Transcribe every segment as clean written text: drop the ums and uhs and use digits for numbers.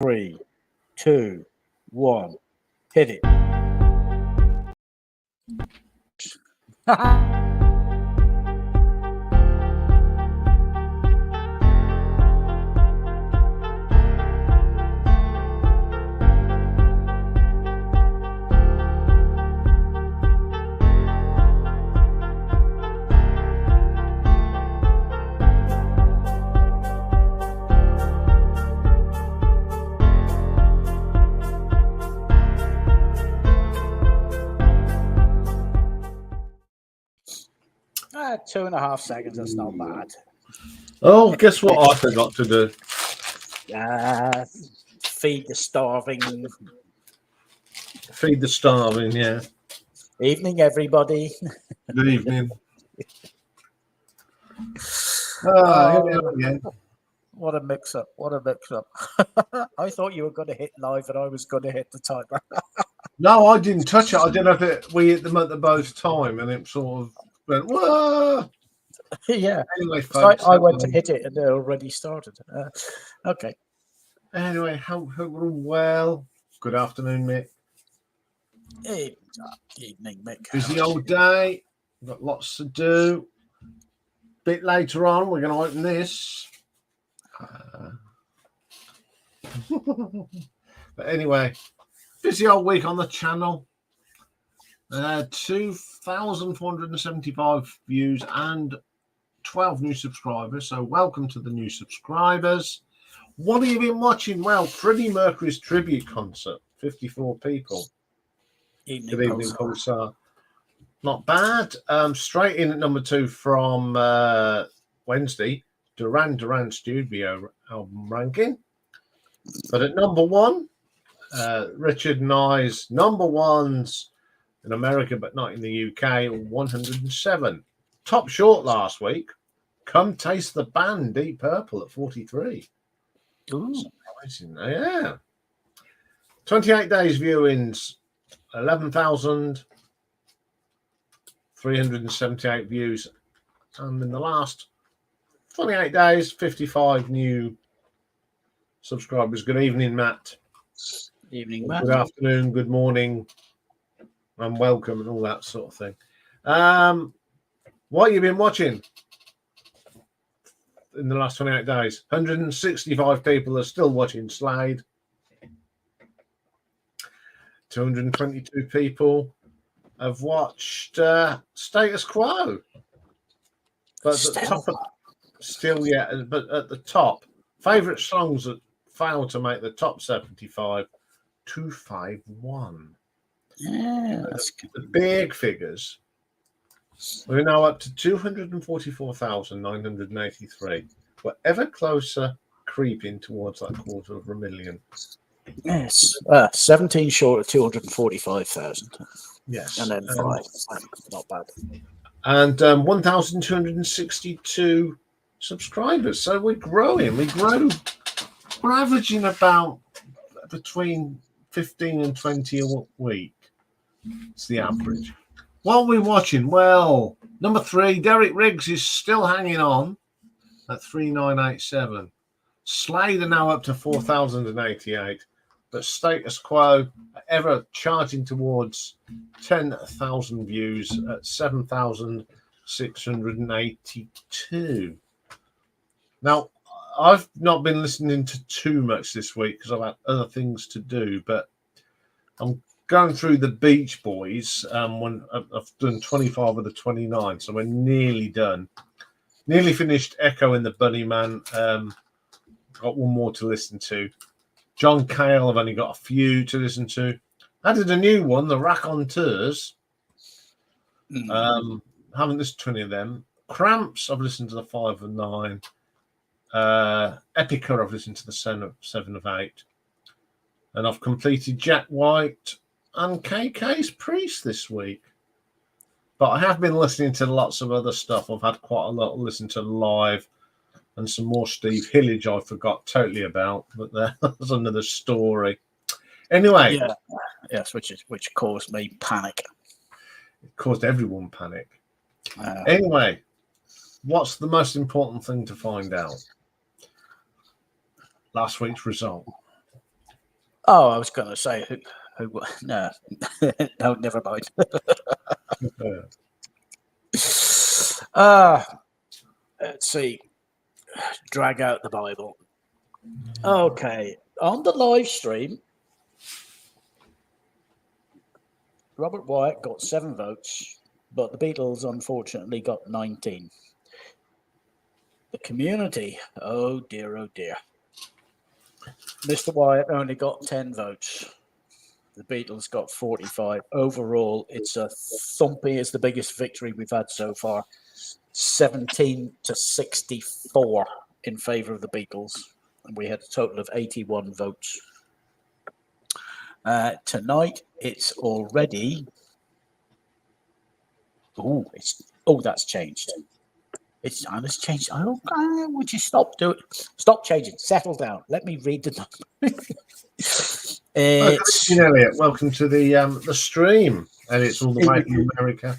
3, 2, 1, hit it. Two and a half seconds, that's not bad. Oh, guess what I forgot to do? Feed the starving. Feed the starving, yeah. Evening, everybody. Good evening. Here we are again. What a mix-up. What a mix-up. I thought you were going to hit live and I was going to hit the timer. No, I didn't touch it. I didn't have it. We hit them at the both time and it sort of went, whoa. Yeah. Anyway, folks. I went to hit it and it already started. Okay. Anyway, hope we're all well. Good afternoon, Mick. Evening, Mick. Busy old day. We've got lots to do. Bit later on, we're going to open this. But anyway, busy old week on the channel. 2,475 views and 12 new subscribers. So welcome to the new subscribers. What have you been watching? Well, Freddie Mercury's tribute concert. 54 people. Good evening, Pulsar. Not bad. Straight in at number 2 from Wednesday, Duran Duran studio album ranking. But at number 1, Richard and I's number 1s in America, but not in the UK, 107. Top short last week. Come Taste the Band, Deep Purple at 43. Ooh. Yeah. 28 days viewings, 11,378 views. And in the last 28 days, 55 new subscribers. Good evening, Matt. Evening, Matt. Good afternoon, good morning, and welcome, and all that sort of thing. What have you been watching in the last 28 days? 165 people are still watching Slade. 222 people have watched Status Quo. But at the top, but at the top, favourite songs that failed to make the top 75, 251. Yeah, that's good. The big figures. We're now up to 244,983. We're ever closer creeping towards that 250,000. Yes, 17 short of 245,000. Yes. And then 5. Not bad. And 1,262 subscribers. So we're growing. We're averaging about between 15 and 20 a week. It's the average. What are we watching? Well, number 3, Derek Riggs is still hanging on at 3,987. Slade are now up to 4,088. But Status Quo ever charging towards 10,000 views at 7,682. Now, I've not been listening to too much this week because I've had other things to do, but I'm going through the Beach Boys. When I've done 25 of the 29, so we're nearly done. Nearly finished Echo and the Bunnyman. Got one more to listen to. John Cale, I've only got a few to listen to. Added a new one, the Raconteurs. Haven't listened to any of them. Cramps, I've listened to the 5 and 9. Epica, I've listened to the 7 of 8. And I've completed Jack White and KK's Priest this week. But I have been listening to lots of other stuff. I've had quite a lot to listen to live. And some more Steve Hillage I forgot totally about, but there's another story. Anyway, yes, which caused me panic. It caused everyone panic. Anyway, what's the most important thing to find out? Last week's result. Oh, I was going to say who? No, no, never mind. Let's see. Drag out the Bible. Okay, on the live stream, Robert Wyatt got 7 votes, but the Beatles unfortunately got 19. The community, oh dear, oh dear. Mr. Wyatt only got 10 votes. The Beatles got 45. Overall, it's a thumpy. It's the biggest victory we've had so far. 17-64 in favour of the Beatles. And we had a total of 81 votes. Tonight, it's already... that's changed. It's changed. Oh, would you stop changing? Settle down. Let me read the number. It's Elliot. Welcome to the stream. Elliot's all the way from America.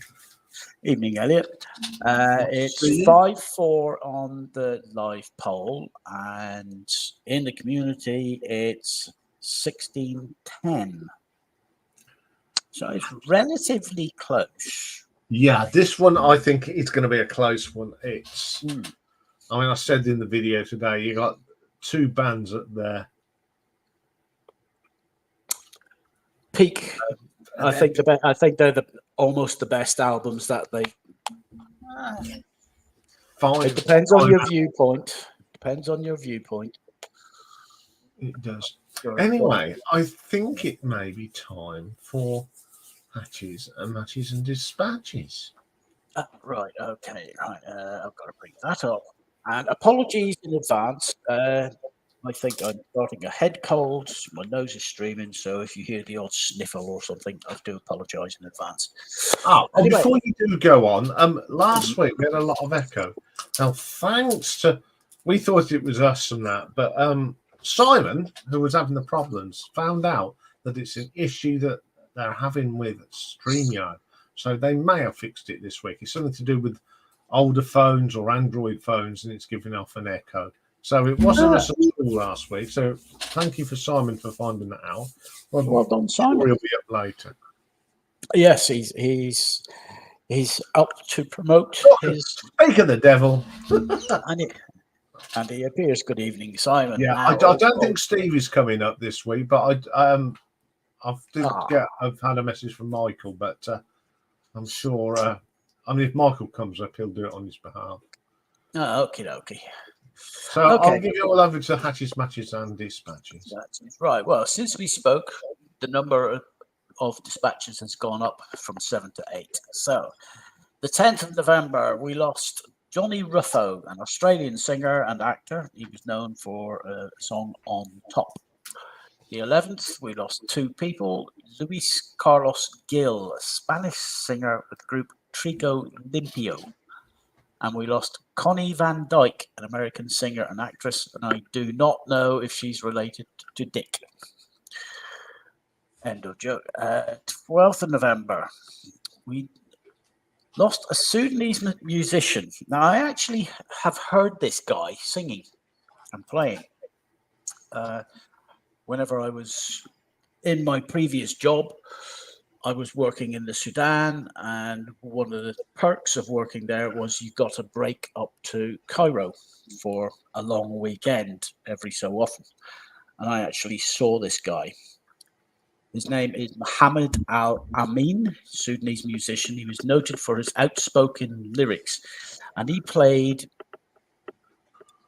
Evening, Elliot. It's 5-4 on the live poll, and in the community, it's 16-10. So it's relatively close. Yeah, this one I think it's going to be a close one. It's, I mean, I said in the video today, you got 2 bands at their peak. I think they're almost the best albums that they. It depends on your viewpoint. It does. Anyway, I think it may be time for matches and dispatches. Right. Okay. Right. I've got to bring that up. And apologies in advance. I think I'm starting a head cold. My nose is streaming, so if you hear the odd sniffle or something, I do apologise in advance. Anyway, before you do go on, last week we had a lot of echo. Now, thanks to, we thought it was us and that, but Simon, who was having the problems, found out that it's an issue that they're having with StreamYard. So they may have fixed it this week. It's something to do with older phones or Android phones, and it's giving off an echo. So it wasn't us at all last week. So thank you for Simon for finding that out. Well done, Simon. He'll be up later. Yes, he's up to promote his. Speak of the devil. and he appears. Good evening, Simon. Yeah, I don't think Steve is coming up this week, but I've had a message from Michael, but I'm sure. I mean, if Michael comes up, he'll do it on his behalf. Okay. So I'll give you all over to Hatches, Matches, and Dispatches. That's right. Well, since we spoke, the number of dispatches has gone up from 7 to 8. So, the 10th of November, we lost Johnny Ruffo, an Australian singer and actor. He was known for a song On Top. The 11th, we lost 2 people. Luis Carlos Gil, a Spanish singer with the group Trigo Limpio. And we lost Connie Van Dyke, an American singer and actress, and I do not know if she's related to Dick. End of joke. 12th of November, we lost a Sudanese musician. Now, I actually have heard this guy singing and playing. Whenever I was in my previous job, I was working in the Sudan, and one of the perks of working there was you got a break up to Cairo for a long weekend every so often. And I actually saw this guy. His name is Mohammed Al Amin, Sudanese musician. He was noted for his outspoken lyrics, and he played.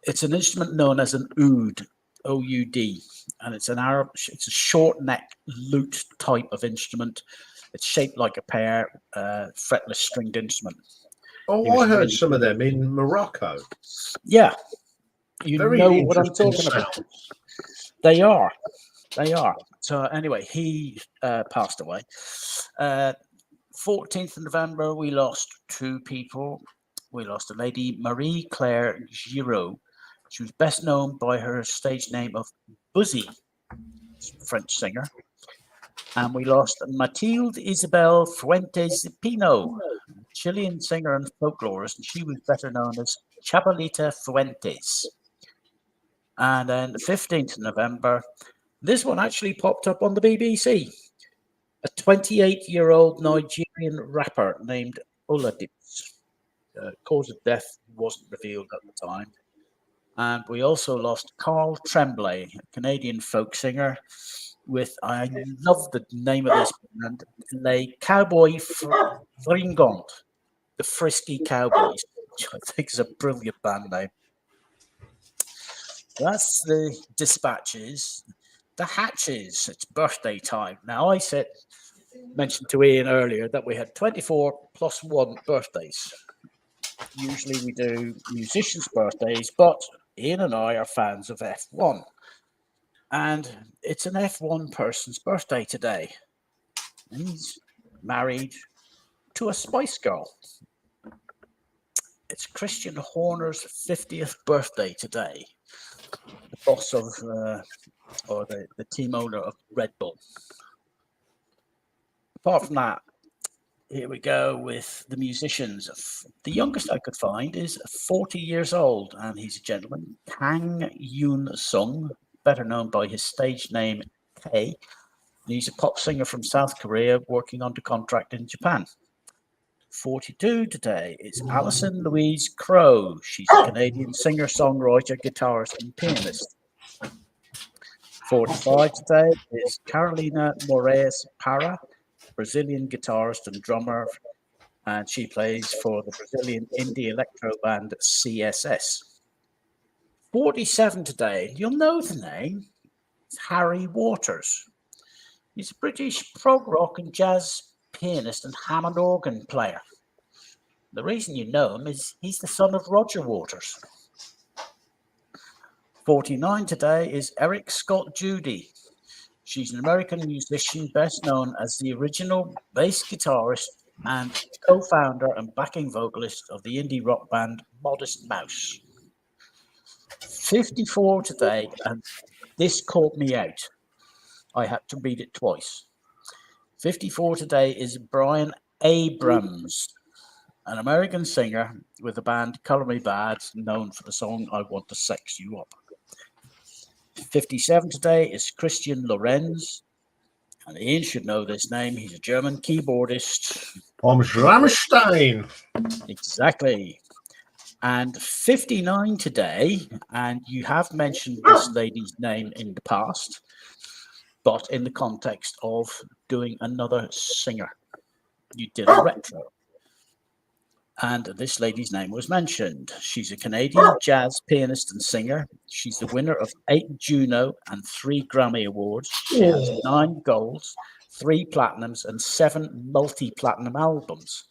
It's an instrument known as an oud, O-U-D, and it's a short neck lute type of instrument. It's shaped like a pear, fretless stringed instrument. Oh, I heard some of them in Morocco. Yeah, you know what I'm talking about. They are. So anyway, he passed away. 14th of November, we lost 2 people. We lost a lady, Marie Claire Giraud. She was best known by her stage name of Buzzy, French singer. And we lost Mathilde Isabel Fuentes Pino, Chilean singer and folklorist, and she was better known as Chapelita Fuentes. And then the 15th of November, This one actually popped up on the BBC. A 28-year-old Nigerian rapper named Oladips. Cause of death wasn't revealed at the time. And we also lost Carl Tremblay, a Canadian folk singer with, I love the name of this band, Les Cowboy Fringant, the Frisky Cowboys, which I think is a brilliant band name. That's the dispatches. The Hatches, it's birthday time. Now, I mentioned to Iain earlier that we had 24 plus 1 birthdays. Usually we do musicians' birthdays, but Iain and I are fans of F1. And it's an F1 person's birthday today. He's married to a Spice Girl. It's Christian Horner's 50th birthday today. The boss of, or the team owner of Red Bull. Apart from that, here we go with the musicians. The youngest I could find is 40 years old, and he's a gentleman, Kang Yoon Sung, better known by his stage name K. He's a pop singer from South Korea working under contract in Japan. 42 today is Alison Louise Crow. She's a Canadian singer, songwriter, guitarist, and pianist. 45 today is Carolina Moraes Parra, Brazilian guitarist and drummer, and she plays for the Brazilian indie electro band CSS. 47 today, you'll know the name, it's Harry Waters. He's a British prog rock and jazz pianist and Hammond organ player. The reason you know him is he's the son of Roger Waters. 49 today is Eric Scott Judy. She's an American musician best known as the original bass guitarist and co-founder and backing vocalist of the indie rock band Modest Mouse. 54 today, and this caught me out. I had to read it twice. 54 today is Brian Abrams, an American singer with the band Color Me Bad, known for the song I Want to Sex You Up. 57 today is Christian Lorenz, and Iain should know this name. He's a German keyboardist. Rammstein. Exactly. And 59 today, and you have mentioned this lady's name in the past, but in the context of doing another singer. You did a retro. And this lady's name was mentioned. She's a Canadian jazz pianist and singer. She's the winner of 8 Juno and 3 Grammy Awards. She has 9 golds, 3 platinums, and 7 multi-platinum albums.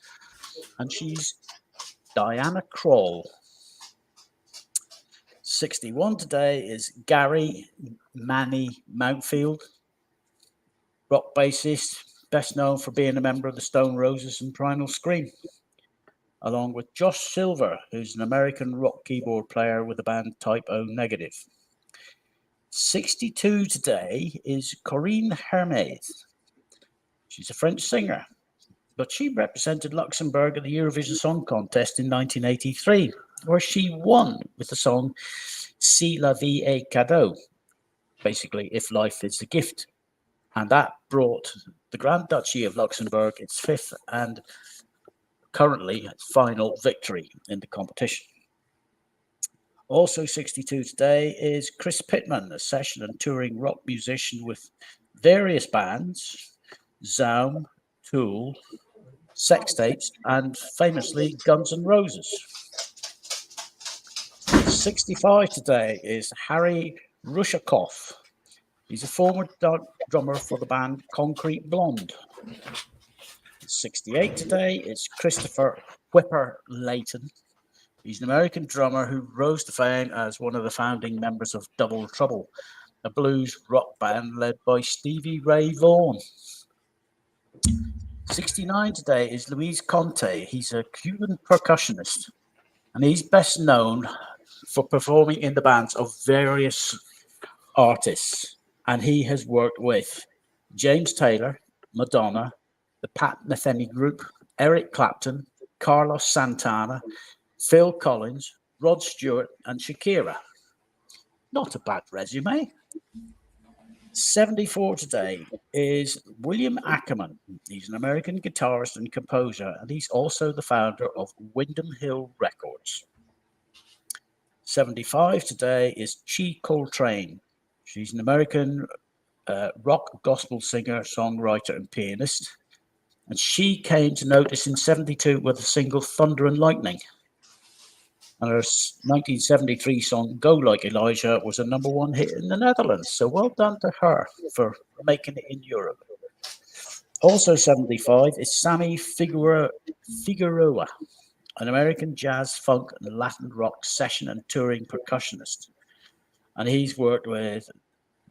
And she's Diana Krall. 61 today is Gary Manny Mountfield, rock bassist, best known for being a member of the Stone Roses and Primal Scream, along with Josh Silver, who's an American rock keyboard player with the band Type O Negative. 62 today is Corinne Hermes. She's a French singer, but she represented Luxembourg at the Eurovision Song Contest in 1983, where she won with the song Si la vie est cadeau, basically, if life is a gift. And that brought the Grand Duchy of Luxembourg its 5th and currently final victory in the competition. Also 62 today is Chris Pittman, a session and touring rock musician with various bands, Zaum, Tool, Sex Tapes, and famously Guns N' Roses. 65 today is Harry Rushakoff. He's a former drummer for the band Concrete Blonde. 68 today is Christopher Whipper Layton. He's an American drummer who rose to fame as one of the founding members of Double Trouble, a blues rock band led by Stevie Ray Vaughan. 69 today is Luis Conte. He's a Cuban percussionist, and he's best known for performing in the bands of various artists. And he has worked with James Taylor, Madonna, the Pat Metheny Group, Eric Clapton, Carlos Santana, Phil Collins, Rod Stewart, and Shakira. Not a bad resume. 74 today is William Ackerman. He's an American guitarist and composer, and he's also the founder of Windham Hill Records. 75 today is Chi Coltrane. She's an American rock gospel singer, songwriter, and pianist. And she came to notice in 72 with the single Thunder and Lightning. And her 1973 song Go Like Elijah was a #1 hit in the Netherlands. So well done to her for making it in Europe. Also 75 is Sammy Figueroa, an American jazz, funk, and Latin rock session and touring percussionist. And he's worked with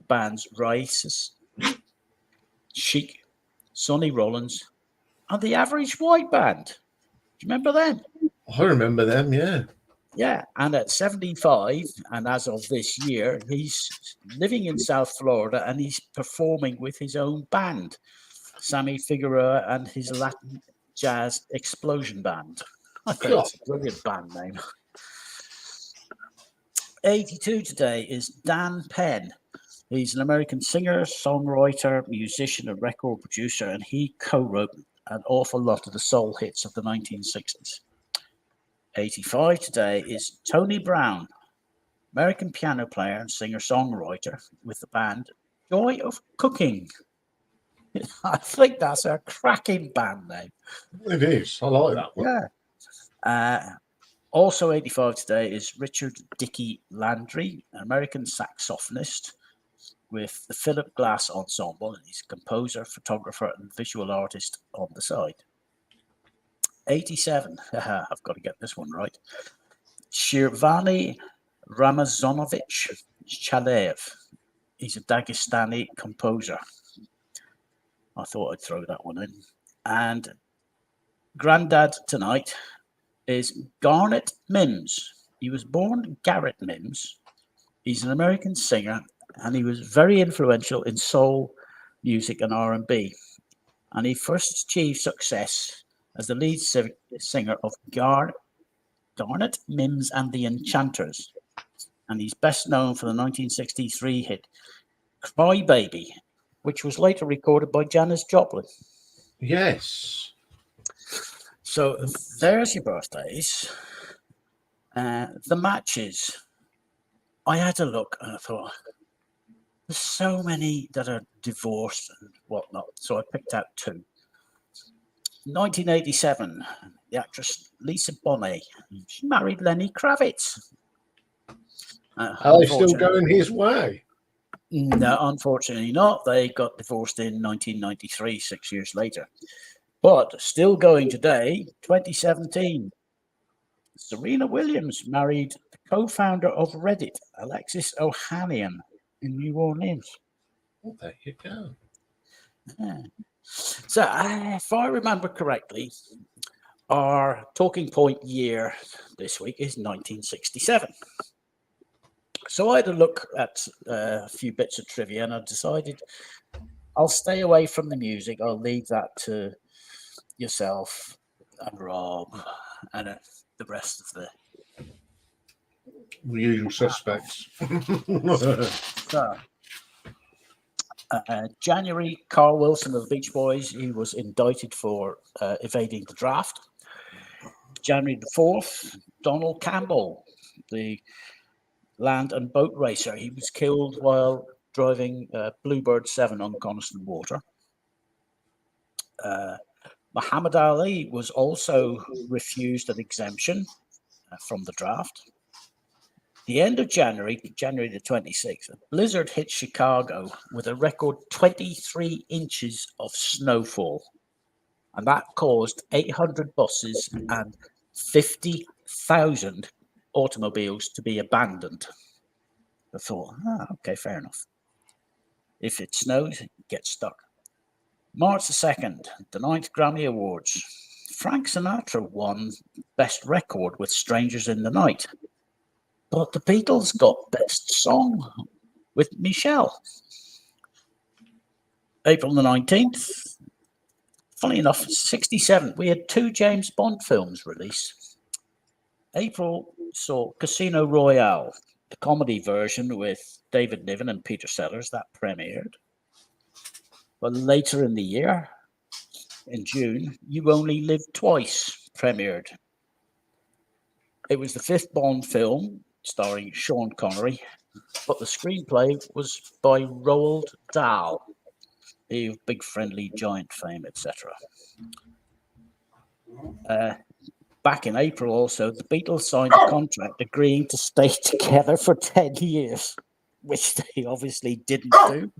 bands Rice, Chic, Sonny Rollins, and the Average White Band. Do you remember them? I remember them, yeah. Yeah, and at 75, and as of this year, he's living in South Florida and he's performing with his own band, Sammy Figueroa and his Latin Jazz Explosion Band. I think it's a brilliant band name. 82 today is Dan Penn. He's an American singer, songwriter, musician, and record producer, and he co-wrote an awful lot of the soul hits of the 1960s. 85 today is Tony Brown, American piano player and singer-songwriter with the band Joy of Cooking. I think that's a cracking band name. It is. I like that one. Yeah. Also 85 today is Richard Dickey Landry, an American saxophonist with the Philip Glass Ensemble. He's a composer, photographer, and visual artist on the side. 87, I've got to get this one right. Shirvani Ramazonovich Chalev. He's a Dagestani composer. I thought I'd throw that one in. And Grandad tonight is Garnet Mims. He was born Garrett Mims. He's an American singer, and he was very influential in soul music and R&B. And he first achieved success as the lead singer of Garnet Mims and the Enchanters. And he's best known for the 1963 hit Cry Baby, which was later recorded by Janis Joplin. Yes. So there's your birthdays. The matches. I had a look and I thought, there's so many that are divorced and whatnot. So I picked out 2. 1987, the actress Lisa Bonet. She married Lenny Kravitz. Are they still going his way? No, unfortunately not. They got divorced in 1993, 6 years later. But still going today, 2017. Serena Williams married the co-founder of Reddit, Alexis Ohanian, in New Orleans. Well, there you go. Yeah. So, if I remember correctly, our talking point year this week is 1967. So I had a look at a few bits of trivia, and I decided I'll stay away from the music. I'll leave that to yourself and Rob and the rest of the usual suspects. So, January, Carl Wilson of the Beach Boys, he was indicted for evading the draft. January the 4th, Donald Campbell, the land and boat racer, he was killed while driving Bluebird 7 on Coniston Water. Muhammad Ali was also refused an exemption from the draft. The end of January, January the 26th, a blizzard hit Chicago with a record 23 inches of snowfall. And that caused 800 buses and 50,000 automobiles to be abandoned. I thought, okay, fair enough. If it snows, it gets stuck. March the 2nd, the 9th Grammy Awards. Frank Sinatra won Best Record with Strangers in the Night. But the Beatles got Best Song with Michelle. April the 19th, funny enough, 67, we had 2 James Bond films released. April saw Casino Royale, the comedy version with David Niven and Peter Sellers, that premiered. But later in the year, in June, You Only Live Twice premiered. It was the fifth Bond film starring Sean Connery, but the screenplay was by Roald Dahl, of Big Friendly Giant fame, etc. Back in April, also, the Beatles signed a contract agreeing to stay together for 10 years, which they obviously didn't do.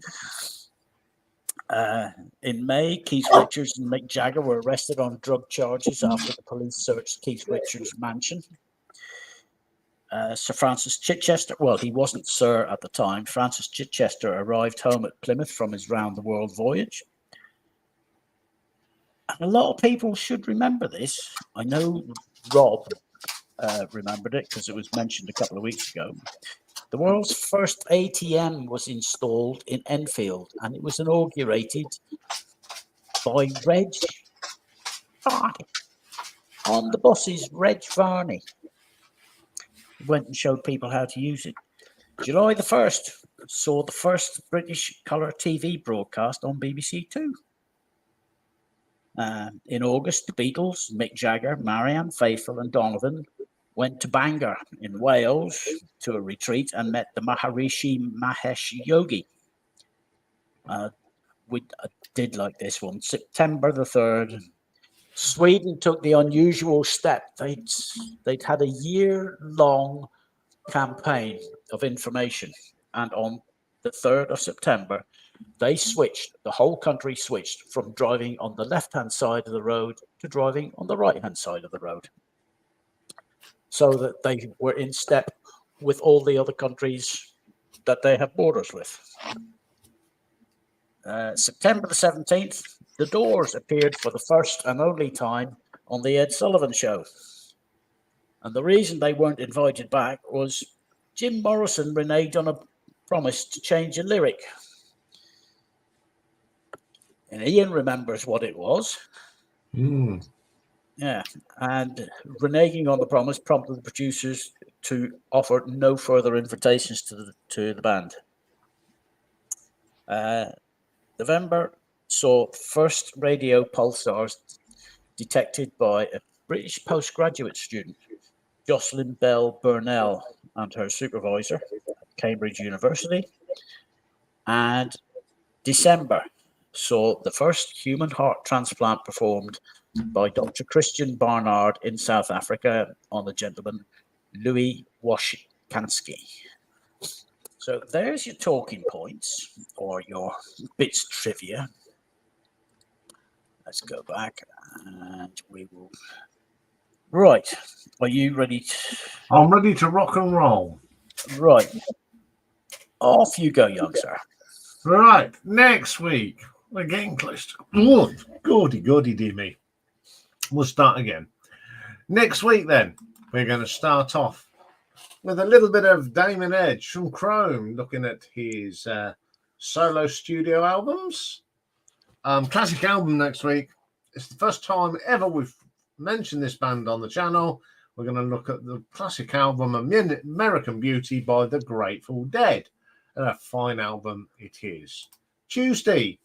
In May, Keith Richards and Mick Jagger were arrested on drug charges after the police searched Keith Richards' mansion. Sir Francis Chichester, well, he wasn't Sir at the time. Francis Chichester arrived home at Plymouth from his round-the-world voyage. And a lot of people should remember this. I know Rob remembered it because it was mentioned a couple of weeks ago. The world's first ATM was installed in Enfield, and it was inaugurated by Reg Varney. On the buses, Reg Varney went and showed people how to use it. July the 1st saw the first British colour TV broadcast on BBC Two. In August, the Beatles, Mick Jagger, Marianne Faithfull and Donovan went to Bangor in Wales to a retreat and met the Maharishi Mahesh Yogi. We did like this one. September the 3rd, Sweden took the unusual step. They'd had a year-long campaign of information, and on the 3rd of September, the whole country switched from driving on the left-hand side of the road to driving on the right-hand side of the road, so that they were in step with all the other countries that they have borders with. September the 17th, the Doors appeared for the first and only time on the Ed Sullivan Show. And the reason they weren't invited back was Jim Morrison reneged on a promise to change a lyric. And Iain remembers what it was. Yeah, and reneging on the promise prompted the producers to offer no further invitations to the band. November saw first radio pulsars detected by a British postgraduate student, Jocelyn Bell Burnell, and her supervisor at Cambridge University. And December saw the first human heart transplant performed by Dr. Christian Barnard in South Africa on the gentleman Louis Washkansky. So there's your talking points or your bits trivia. Let's go back and we will. Right. Are you ready? I'm ready to rock and roll. Right. Off you go, young sir. Right. Next week, we're getting close to. Oh, gaudy, dear me. We'll start again. Next week, then, we're going to start off with a little bit of Damon Edge from Chrome, looking at his solo studio albums. Classic album next week. It's the first time ever we've mentioned this band on the channel. We're going to look at the classic album American Beauty by the Grateful Dead. And a fine album it is. Tuesday,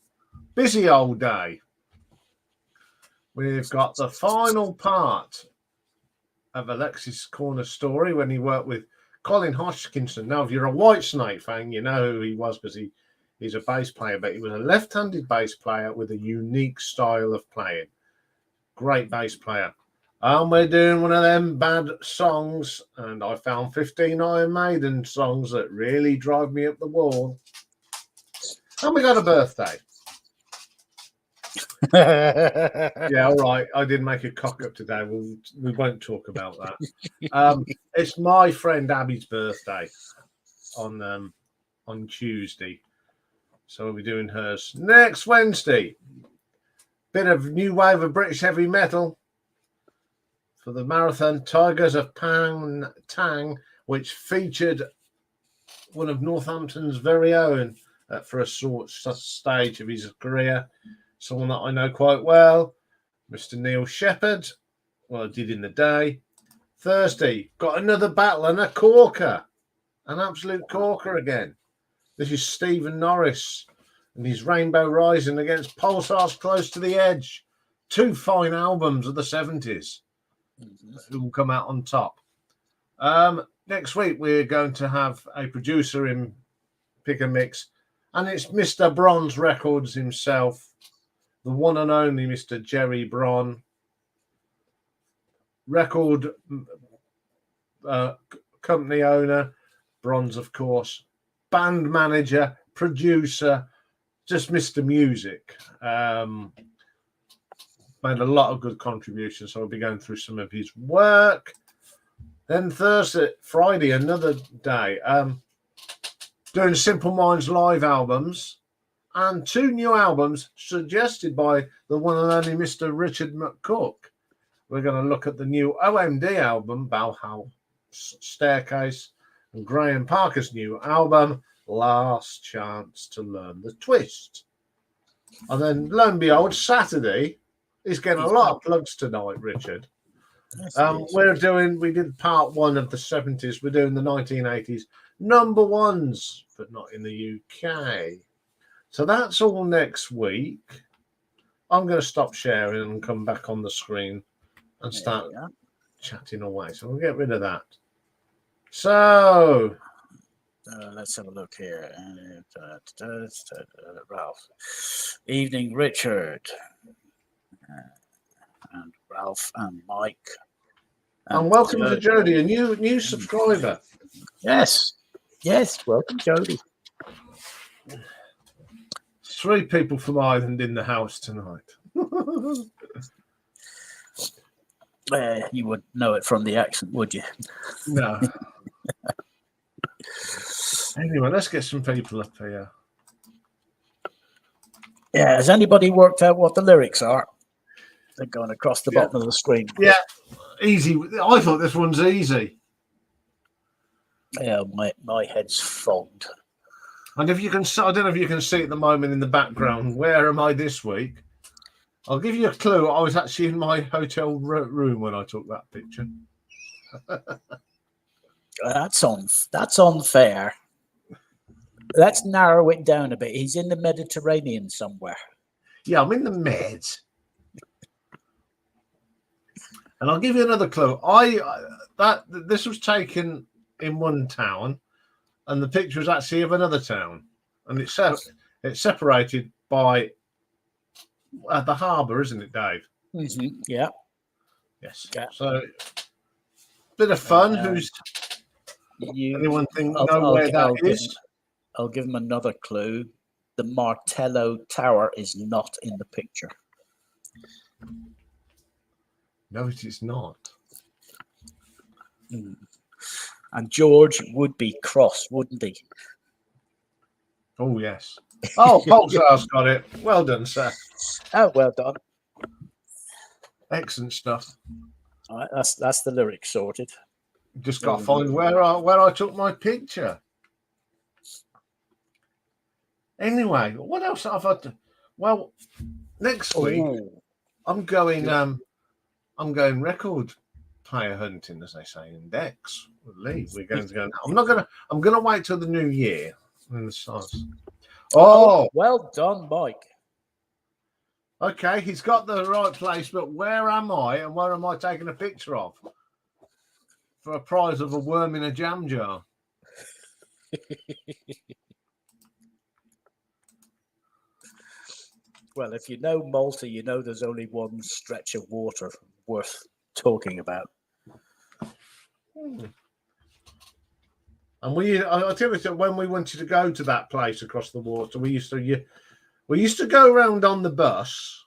busy old day. We've got the final part of Alexis Corner's story when he worked with Colin Hodgkinson. Now, if you're a Whitesnake fan, you know who he was because he's a bass player, but he was a left-handed bass player with a unique style of playing. Great bass player. And we're doing one of them bad songs, and I found 15 Iron Maiden songs that really drive me up the wall. And we got a birthday. Yeah, all right. I did make a cock up today. We won't talk about that. It's my friend Abby's birthday on Tuesday, so we'll be doing hers next Wednesday. Bit of new wave of British heavy metal for the Marathon Tigers of Pan Tang, which featured one of Northampton's very own for a short stage of his career. Someone that I know quite well, Mr. Neil Shepherd. Well, I did in the day. Thursday, got another battle and a corker. An absolute corker again. This is Stephen Norris and his Rainbow Rising against Pulsar's Close to the Edge. 2 fine albums of the 70s who will come out on top. Next week, we're going to have a producer in Pick and Mix, and it's Mr. Bronze Records himself, the one and only Mr. Jerry Bron, record company owner, Bronze, of course, band manager, producer, just Mr. Music. Made a lot of good contributions, so I'll be going through some of his work. Then Friday, another day, doing Simple Minds live albums and 2 new albums suggested by the one and only Mr. Richard McCook. We're going to look at the new OMD album, Bauhaus Staircase, and Graham Parker's new album, Last Chance to Learn the Twist. And then, lo and behold, Saturday, he's getting a lot of plugs tonight, Richard. We did part 1 of the 70s. We're doing the 1980s number ones, but not in the UK. So that's all next week. I'm going to stop sharing and come back on the screen and start chatting away. So we'll get rid of that. So let's have a look here. Ralph. Evening, Richard. And Ralph and Mike. And welcome to Jody, a new subscriber. Yes, welcome, Jody. 3 people from Ireland in the house tonight. You wouldn't know it from the accent, would you? No. Anyway, let's get some people up here. Yeah, has anybody worked out what the lyrics are? They're going across the bottom of the screen. Yeah, easy. I thought this one's easy. Yeah, my head's fogged. And if you can, I don't know if you can see at the moment in the background, where am I this week? I'll give you a clue. I was actually in my hotel room when I took that picture. That's unfair. Let's narrow it down a bit. He's in the Mediterranean somewhere. Yeah, I'm in the Med. And I'll give you another clue. This was taken in one town, and the picture is actually of another town, and it's separated by the harbour, isn't it, Dave? Mm-hmm. Yeah. Yes. Yeah. So, bit of fun. Anyone know where that is? I'll give him another clue. The Martello Tower is not in the picture. No, it is not. And George would be cross, wouldn't he? Oh, yes. Oh, Pulsar's got it. Well done, sir. Oh, well done. Excellent stuff. All right, that's the lyrics sorted. Just got to find where I took my picture. Anyway, what else have I done? Well, next week I'm going record player hunting, as they say in Dex. We're going to go. I'm going to wait till the new year. Oh, well done, Mike. Okay, he's got the right place, but where am I and where am I taking a picture of? For a prize of a worm in a jam jar. Well, if you know Malta, you know there's only one stretch of water worth talking about. And I tell you, when we wanted to go to that place across the water, we used to go around on the bus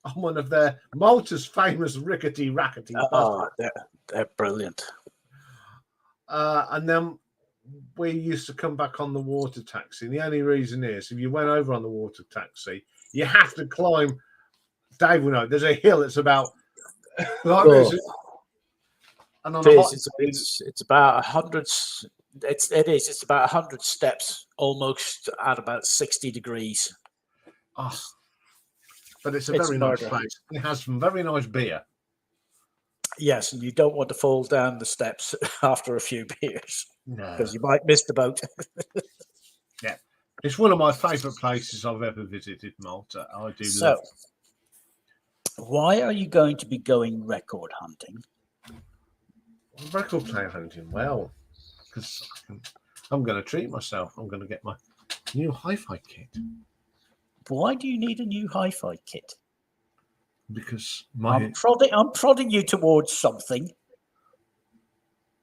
on one of their Malta's famous rickety buses. Oh, they're brilliant. And then we used to come back on the water taxi. And the only reason is, if you went over on the water taxi, you have to climb. Dave will know. There's a hill. It's about like this. And on it's about 100. It's about 100 steps, almost at about 60 degrees. Oh, but it's a very nice place. It has some very nice beer. Yes, and you don't want to fall down the steps after a few beers, because you might miss the boat. Yeah, It's one of my favourite places I've ever visited, Malta. I do So, love why are you going to be going record hunting? record player hunting. Well, because I'm going to treat myself. I'm going to get my new hi-fi kit. Why do you need a new hi-fi kit? Because I'm prodding you towards something.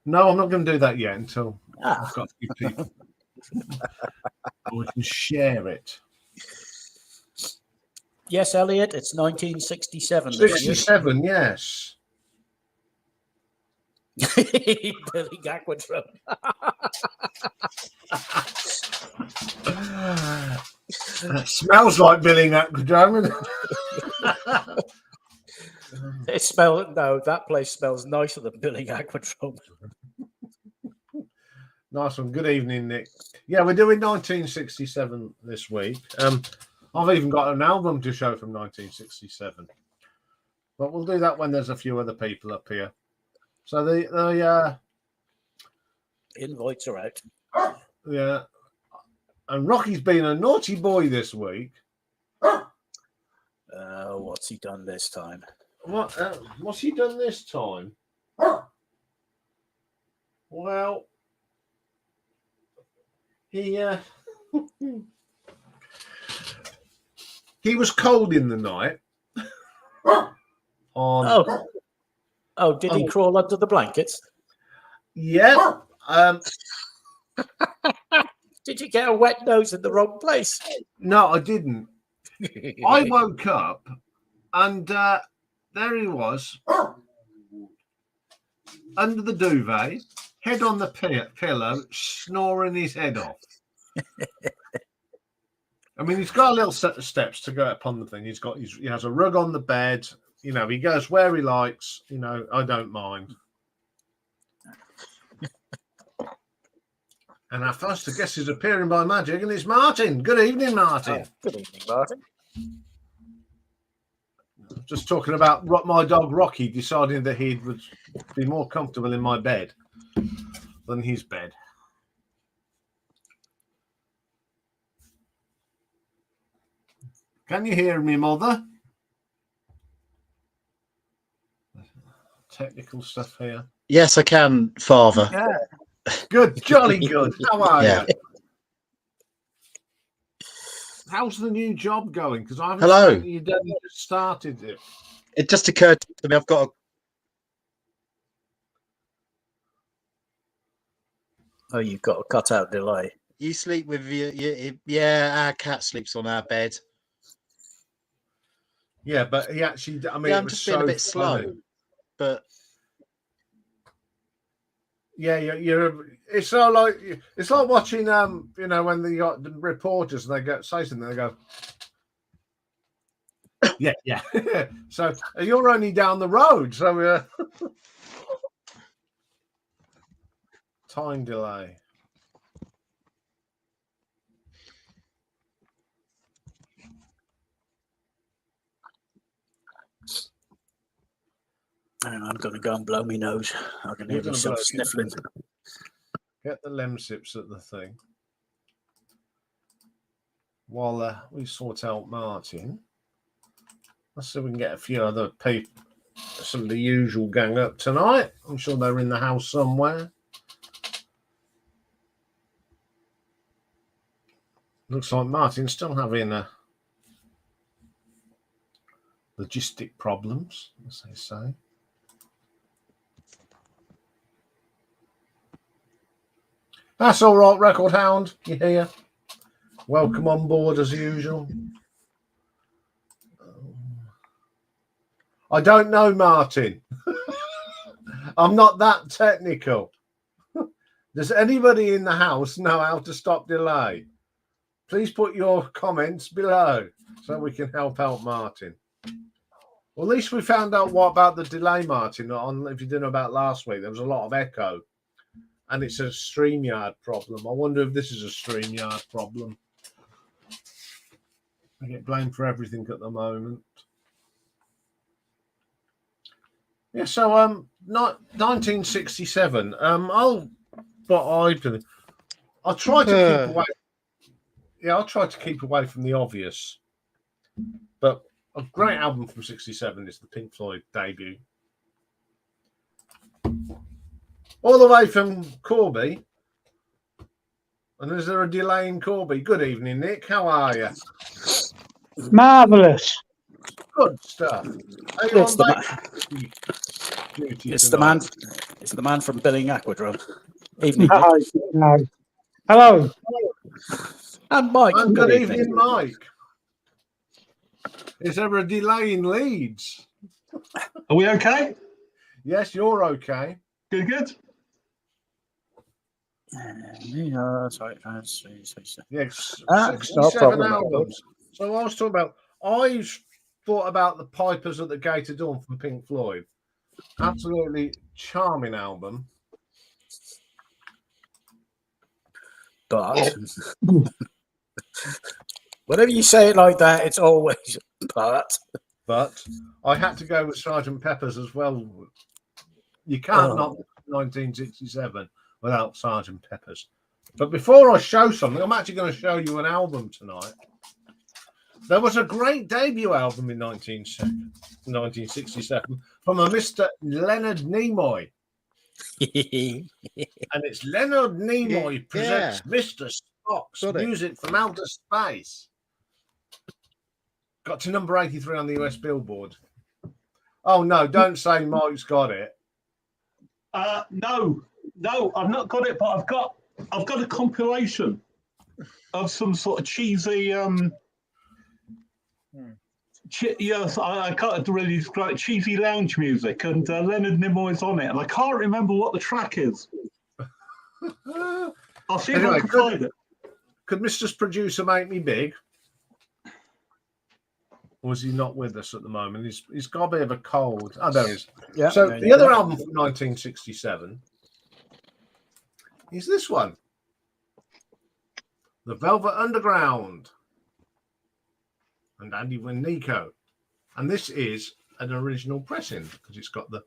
No, I'm not going to do that yet until Ah. I've got a few people. We can share it. Yes, Elliot, it's 1967 this year. 67, yes. Billy Aquadrome. Smells like Billy Aquadrome. That place smells nicer than Billy Aquadrome. Nice one. Good evening, Nick. Yeah, we're doing 1967 this week. I've even got an album to show from 1967. But we'll do that when there's a few other people up here. So the invites are out. Yeah. And Rocky's been a naughty boy this week. What's he done this time? What's he done this time? Well, he was cold in the night. Did he crawl under the blankets? Yeah. Did you get a wet nose in the wrong place? No, I didn't. I woke up and there he was under the duvet, head on the pillow, snoring his head off. I mean, he's got a little set of steps to go up on the thing. He has a rug on the bed. You know, he goes where he likes. You know, I don't mind. And our first guest is appearing by magic, and it's Martin. Good evening, Martin. Good evening, Martin. Just talking about my dog Rocky deciding that he would be more comfortable in my bed than his bed. Can you hear me, Mother? Technical stuff here. Yes, I can, Father. Yeah. Good, jolly good. How are you? How's the new job going? Because I haven't you just started it. It just occurred to me I've got you've got a cutout delay. You sleep with our cat sleeps on our bed. Yeah, but he actually, I mean, I'm just being a bit slow, but yeah, it's so like it's like watching you know, when they got the reporters and they say something, they go yeah. So you're only down the road, so time delay. And I'm going to go and blow my nose. I can hear myself sniffling. Get the lemsips at the thing. While we sort out Martin. Let's see if we can get a few other people, some of the usual gang up tonight. I'm sure they're in the house somewhere. Looks like Martin's still having logistic problems, as they say. That's all right, Record Hound. You here? Welcome on board as usual. I don't know, Martin. I'm not that technical. Does anybody in the house know how to stop delay? Please put your comments below so we can help out Martin. Well, at least we found out what about the delay, Martin. If you didn't know about last week, there was a lot of echo. And it's a StreamYard problem. I wonder if this is a StreamYard problem. I get blamed for everything at the moment. Yeah, so 1967. I'll try to keep away. I'll try to keep away from the obvious. But a great album from '67 is the Pink Floyd debut. All the way from Corby. And is there a delay in Corby? Good evening, Nick. How are you? Marvellous. Good stuff. Are you It's on the, duty it's tonight? the man from Billing Aquadrome. Evening, Nick. No, no. Hello. And Mike. And good evening, Mike. Is there a delay in Leeds? Are we okay? Yes, you're okay. Good. Yeah, sorry. Yes, No 67 problem. albums. So I was talking about, I thought about the Pipers at the Gate of Dawn from Pink Floyd. Absolutely charming album. But whenever you say it like that, it's always but. But I had to go with Sergeant Pepper's as well. You can't knock 1967 without Sergeant Pepper's. But before I show something, I'm actually going to show you an album tonight. There was a great debut album in 1967 from a Mr. Leonard Nimoy. And it's Leonard Nimoy presents Mr. Spock's Music from Outer Space. Got to number 83 on the US Billboard. Oh, no, don't say Mike's got it. No, I've not got it, but I've got a compilation of some sort of cheesy yes, I can't really describe it, cheesy lounge music, and Leonard Nimoy's on it, and I can't remember what the track is. I'll see if I can find it. Could Mr. Producer make me big? Or is he not with us at the moment? He's got a bit of a cold. Oh, there he is. Yeah. So the other album from 1967 is this one. The Velvet Underground. And Andy Winnico. And this is an original pressing because it's got the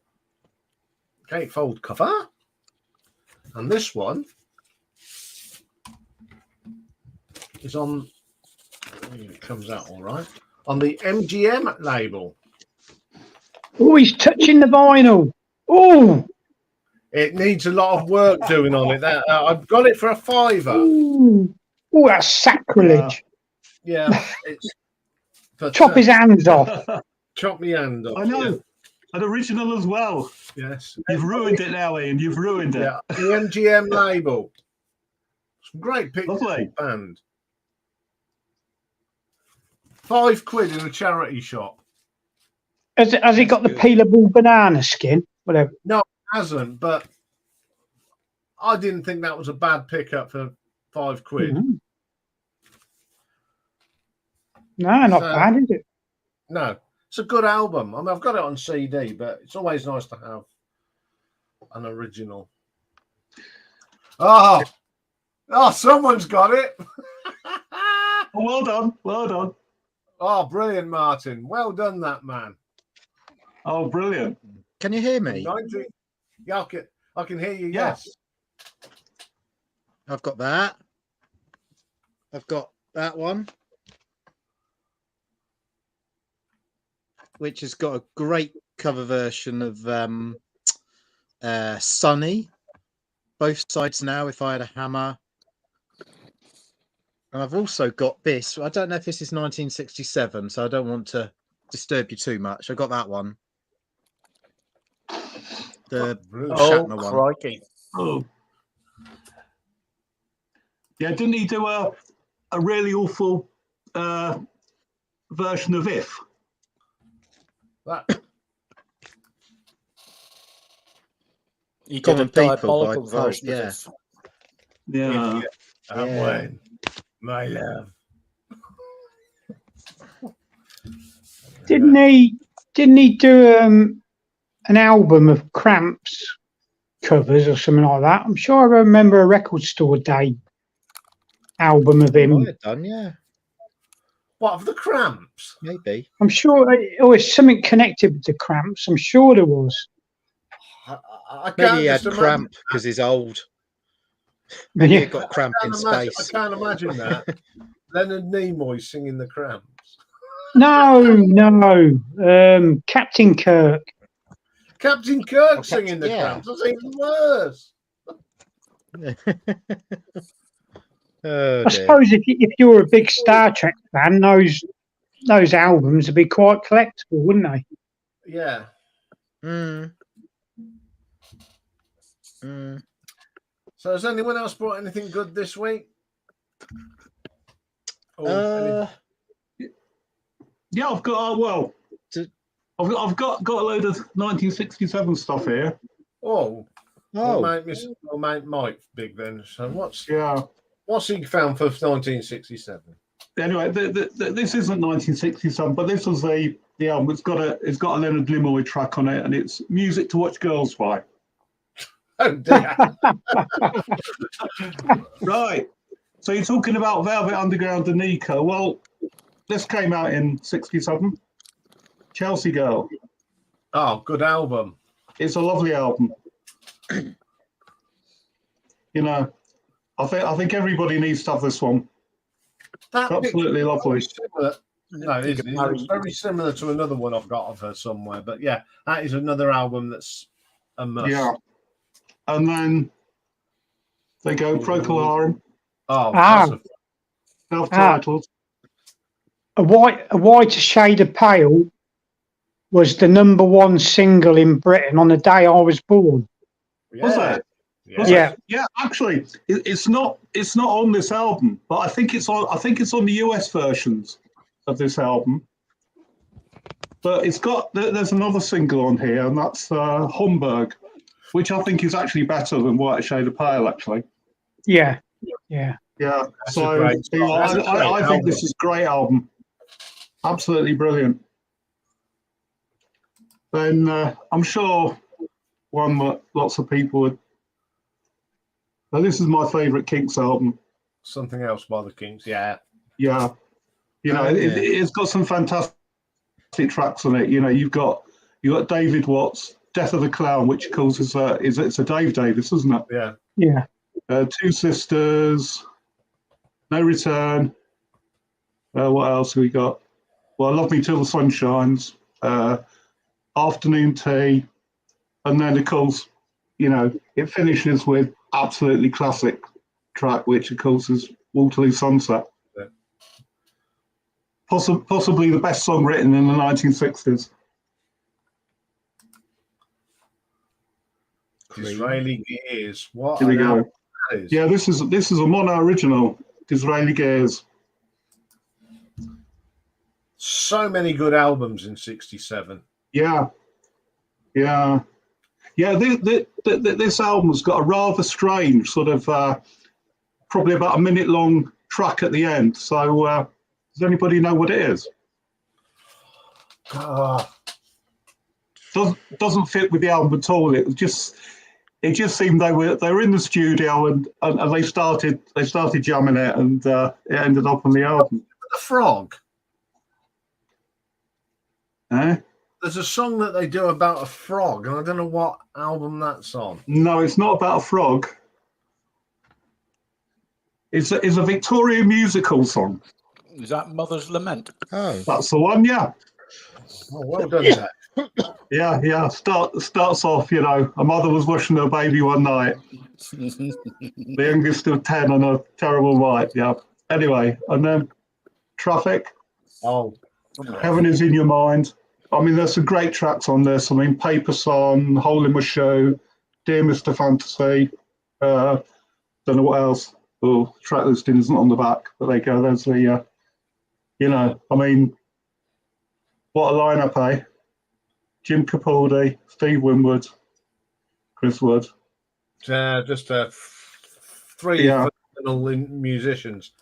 gatefold cover. And this one is on, it comes out all right, on the MGM label. Oh, he's touching the vinyl. Oh, It needs a lot of work doing on it. I've got it for a £5. Oh, that's sacrilege. Yeah. It's, but, Chop his hands off. Chop me hand off. I know. Yeah. An original as well. Yes. You've ruined it now, Ian. You've ruined it. Yeah. The MGM label. Some great pictures. Lovely. Band. £5 in a charity shop. Has he got the peelable banana skin? Whatever. No, it hasn't, but I didn't think that was a bad pickup for £5. Mm-hmm. No, not bad, is it? No, it's a good album. I mean, I've got it on CD, but it's always nice to have an original. Oh, someone's got it. Well done. Oh, brilliant, Martin. Well done, that man. Oh, brilliant. Can you hear me? Yeah, I can hear you, Yeah. yes. I've got that. I've got that one, which has got a great cover version of Sunny. Both sides now, If I Had a Hammer. And I've also got this. I don't know if this is 1967, so I don't want to disturb you too much. I got that one. The Shatner one. Crikey. Oh. Yeah, didn't he do a really awful version of If? He did Common a People diabolical by Pulp, version of yeah. this. Yeah. When my love. Didn't he do an album of Cramps covers or something like that? I'm sure I remember a record store day album of him. Might have done, yeah. What, of the Cramps? Maybe. I'm sure it was something connected with the Cramps. I'm sure there was. I Maybe can't he had just imagine cramp because he's old. Maybe he got cramp in I space. can't imagine that. Leonard Nimoy singing the Cramps. No. Captain Kirk. Captain Kirk Oh, singing the yeah. Cramps. That's even worse. Oh, I dear. suppose if you're a big Star Trek fan, those albums would be quite collectible, wouldn't they? Yeah. Mm. Mm. So has anyone else brought anything good this week? Yeah, I've got I've got a load of 1967 stuff here. Oh, Oh, mate Mike big then. So what's he found for 1967? Anyway, this isn't 1967, but this was the album. It's got a Leonard Nimoy track on it, and it's music to watch girls by. Oh dear. Right. So you're talking about Velvet Underground and Nico. Well, this came out in '67. Chelsea Girl. Oh, good album. It's a lovely album. You know, I think everybody needs to have this one. That Absolutely lovely. Similar. No, it isn't. It's very similar to another one I've got of her somewhere. But yeah, that is another album that's a must. Yeah. And then they go Procol Harum, Oh, self-titled. A Whiter Shade of Pale was the #1 single in Britain on the day I was born. yeah. Was it? Yeah. Yeah, actually, it's not on this album, but I think it's on the US versions of this album. But there's another single on here, and that's Homburg, which I think is actually better than White Shade of Pale, actually. Yeah. Yeah. That's So a great song. That's a great I think album. this is a great album. Absolutely brilliant. Then I'm sure one that lots of people would. Now, this is my favourite Kinks album. Something Else by the Kinks. Yeah. Yeah. You know, it's got some fantastic tracks on it. You know, you've got David Watts, Death of the Clown, which of course it's a Dave Davis, isn't it? Yeah. Yeah. Two Sisters, No Return. What else have we got? Well, Love Me Till the Sun Shines, Afternoon Tea, and then of course, you know, it finishes with absolutely classic track, which of course is Waterloo Sunset. Yeah. Possibly the best song written in the 1960s. Disraeli Gears. What? Here we go. That is. Yeah, this is a mono original, Disraeli Gears. So many good albums in '67. Yeah. This album's got a rather strange sort of, probably about a minute long track at the end. So, does anybody know what it is? Doesn't fit with the album at all. It just seemed they were in the studio and they started jamming it, and it ended up on the album. The Frog. Eh? There's a song that they do about a frog, and I don't know what album that's on. No, it's not about a frog. It's a Victorian musical song. Is that Mother's Lament? Oh. That's the one, yeah. Oh, well done, Zach. Yeah. Starts off, you know, a mother was washing her baby one night. The youngest of 10 on a terrible night, yeah. Anyway, and then Traffic. Oh. Heaven Is in Your Mind. I mean, there's some great tracks on this. I mean, Paper Son, Hole in My Shoe, Dear Mr. Fantasy. Don't know what else. Oh, track listing isn't on the back, but there you go. There's the, you know, I mean, what a lineup, eh? Jim Capaldi, Steve Winwood, Chris Wood. Just three phenomenal musicians.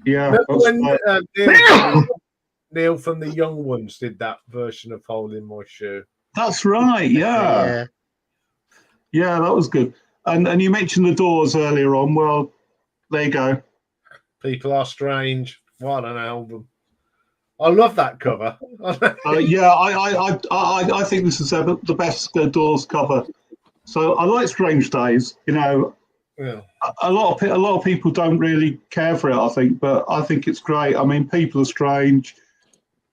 Yeah. Remember when Neil from the Young Ones did that version of Hole in My Shoe? That's right, yeah. Yeah, that was good. And you mentioned the Doors earlier on. Well, there you go. People Are Strange. What an album. I love that cover. Yeah, I think this is the best Doors cover. So I like Strange Days. You know, Yeah. A lot of people don't really care for it, I think, but I think it's great. I mean, People Are Strange.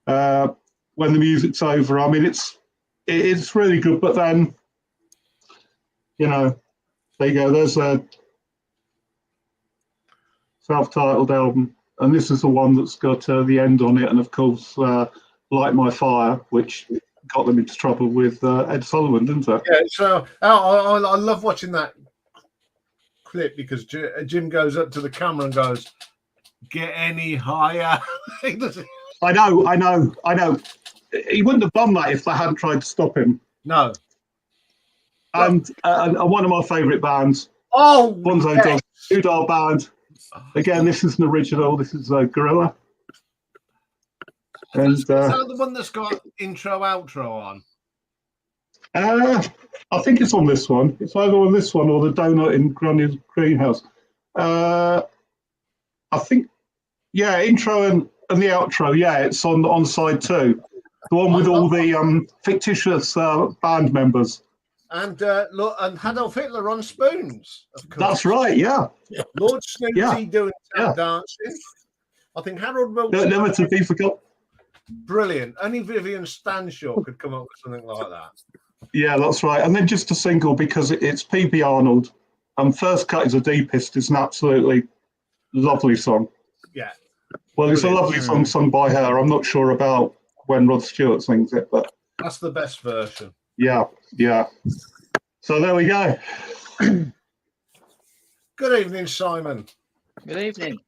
When the music's over, I mean, it's really good. But then, there you go. There's a self-titled album, and this is the one that's got the end on it, and of course, Light My Fire, which got them into trouble with Ed Sullivan, didn't it? Yeah. So I love watching that clip because Jim goes up to the camera and goes, "Get any higher." I know. He wouldn't have done that if they hadn't tried to stop him. No. And one of my favourite bands, Oh, Bonzo Dog, Udall Band. Again, this is an original. This is Gorilla. And is that the one that's got intro outro on? I think it's on this one. It's either on this one or the Donut in Granny's Greenhouse. I think, yeah, intro and the outro. Yeah, it's on side 2, the one with all the fictitious band members. And look, and Adolf Hitler on spoons. Of course. That's right. Yeah. Lord Snooty doing tap dancing. I think Harold Wilson. Never to be forgotten. Brilliant. Only Vivian Stanshaw could come up with something like that. Yeah, that's right. And then just a single because it's PB Arnold. And First Cut is a Deepest. It's an absolutely lovely song. Yeah. Well, it's a lovely song sung by her. I'm not sure about when Rod Stewart sings it, but that's the best version. Yeah. So there we go. Good evening, Simon. Good evening.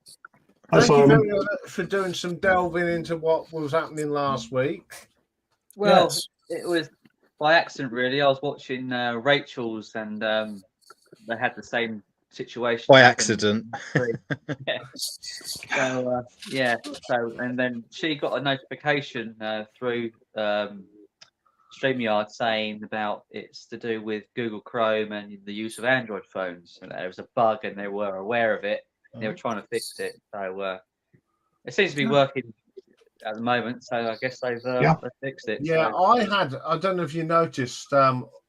Thank you very much for doing some delving into what was happening last week. Well, It was by accident, really. I was watching Rachel's, and they had the same situation. By accident. Yeah. So, and then she got a notification through StreamYard saying about it's to do with Google Chrome and the use of Android phones. And there was a bug, and they were aware of it. They were trying to fix it. So it seems to be working at the moment. So I guess they've fixed it. Yeah, so. I don't know if you noticed,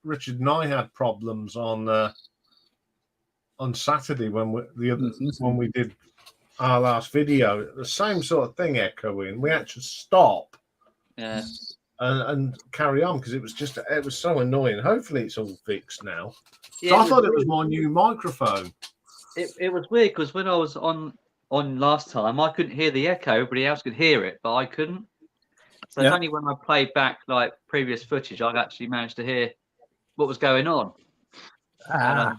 Richard and I had problems on Saturday when we did our last video. The same sort of thing echoing. We had to stop. Yeah. And carry on because it was so annoying. Hopefully it's all fixed now. Yeah, so I thought it was my new microphone. It was weird because when I was on last time, I couldn't hear the echo. Everybody else could hear it, but I couldn't. So it's only when I played back like previous footage, I'd actually managed to hear what was going on. It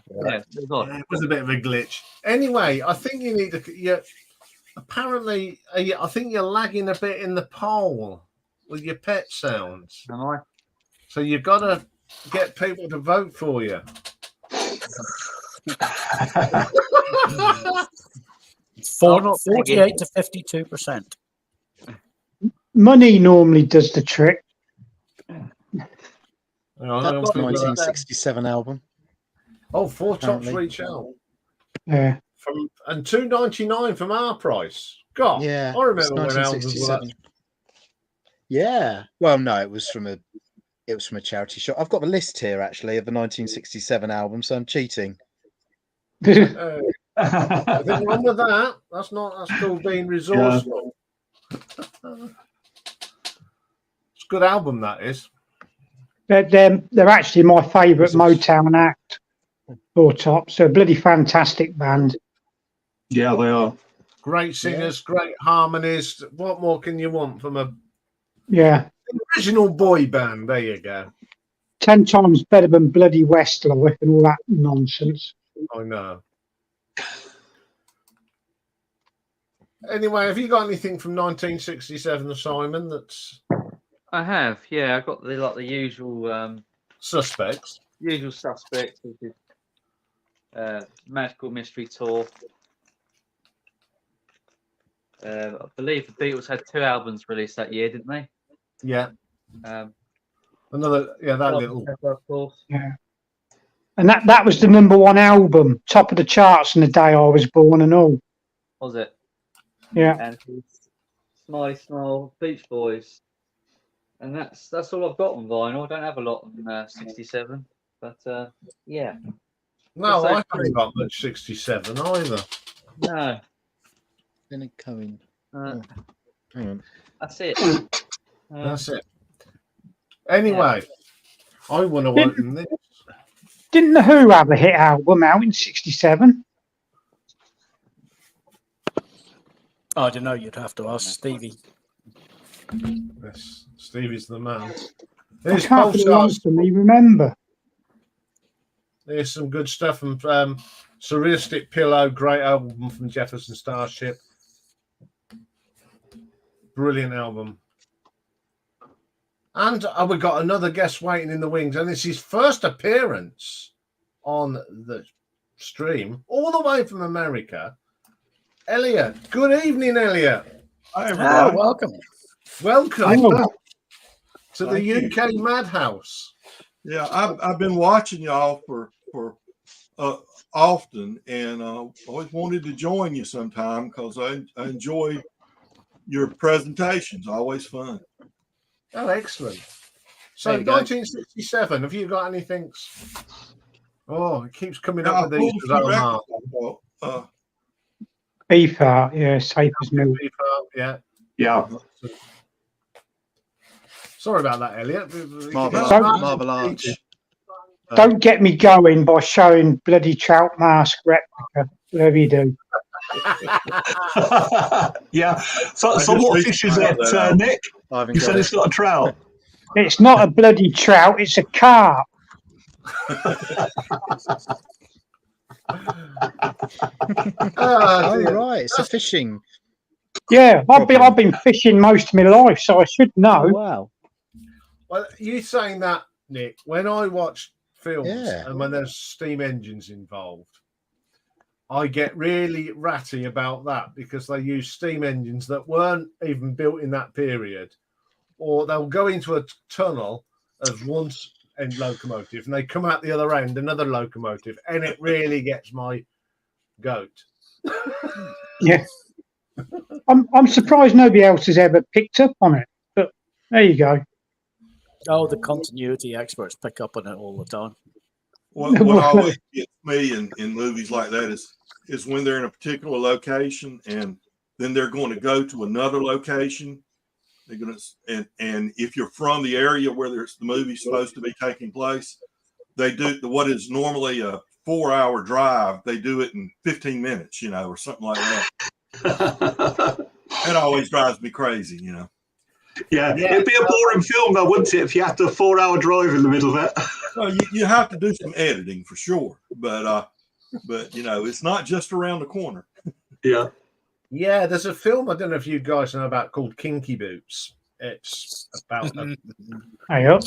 was a bit of a glitch. Anyway, I think you need to. Apparently, I think you're lagging a bit in the poll with your pet sounds. Am I? So you've got to get people to vote for you. 48 to 52%. Money normally does the trick. That was the 1967 album. Oh, 4 tops for each album. Yeah. And $2.99 from our price. God, yeah, I remember when albums were that. Yeah. Well, no, it was from a charity shop. I've got the list here actually of the 1967 album, so I'm cheating. Nothing wrong with that. That's called being resourceful. Yeah. It's a good album, that is. They're actually my favourite Motown act. 4 Tops. They're a bloody fantastic band. Yeah, they are. Great singers, great harmonies. What more can you want from a original boy band? There you go. 10 times better than bloody Westlife and all that nonsense. I know. Anyway, have you got anything from 1967, Simon? I have. Yeah, I got the usual suspects. Usual suspects. Which is Magical Mystery Tour. I believe the Beatles had 2 albums released that year, didn't they? Yeah. That little. Of course. Yeah. And that was the #1 album, top of the charts on the day I was born and all. Was it? Yeah. And Smiley Smile, Beach Boys. And that's all I've got on vinyl. I don't have a lot on 67. But yeah. No, That's I so haven't got much 67 either. No, Leonard Cohen. uh, Hang on. that's it. That's it. Anyway, I want to Didn't- open this. Didn't the Who have a hit album out in '67? I don't know. You'd have to ask Stevie. Yes, Stevie's the man. I There's can't for the life Pulsars. of me remember. There's some good stuff from Surrealistic Pillow, great album from Jefferson Starship. Brilliant album. And we've got another guest waiting in the wings, and it's his first appearance on the stream, all the way from America. Elliot, good evening, Elliot. Hi, Oh, everybody. welcome. Welcome Oh, to the Thank you. UK Madhouse. Yeah, I've been watching y'all for often, and always wanted to join you sometime because I enjoy your presentations. Always fun. Oh, excellent. So, There you go. 1967, have you got anything? Oh, it keeps coming Now, up I with these. pulled a few records I bought. beef art, yeah, safe as milk. Yeah. Yeah. Sorry about that, Elliot. Marble Arch. Don't get me going by showing bloody trout mask replica, whatever you do. Yeah. So I just what fish is recently it, found that out. Nick? I haven't You got said it. it's got a trout. It's not a bloody trout, it's a carp. Oh, right. It's a fishing. Yeah, I've been fishing most of my life, so I should Oh, know. wow. Well, you saying that, Nick, when I watch films Yeah. and when there's steam engines involved, I get really ratty about that because they use steam engines that weren't even built in that period, or they'll go into a tunnel as one end locomotive and they come out the other end, another locomotive, and it really gets my goat. Yeah. I'm surprised nobody else has ever picked up on it, but there you go. Oh, the continuity experts pick up on it all the time. What always gets me in movies like that is when they're in a particular location and then they're going to go to another location. They're going to and if you're from the area where the movie's supposed to be taking place, they do what is normally a 4-hour drive. They do it in 15 minutes, or something like that. That always drives me crazy, Yeah, it'd be a boring film, though, wouldn't it, if you had to 4-hour drive in the middle of it? Well, you have to do some editing for sure, but it's not just around the corner. Yeah. Yeah, there's a film I don't know if you guys know about called Kinky Boots. It's about Hey up.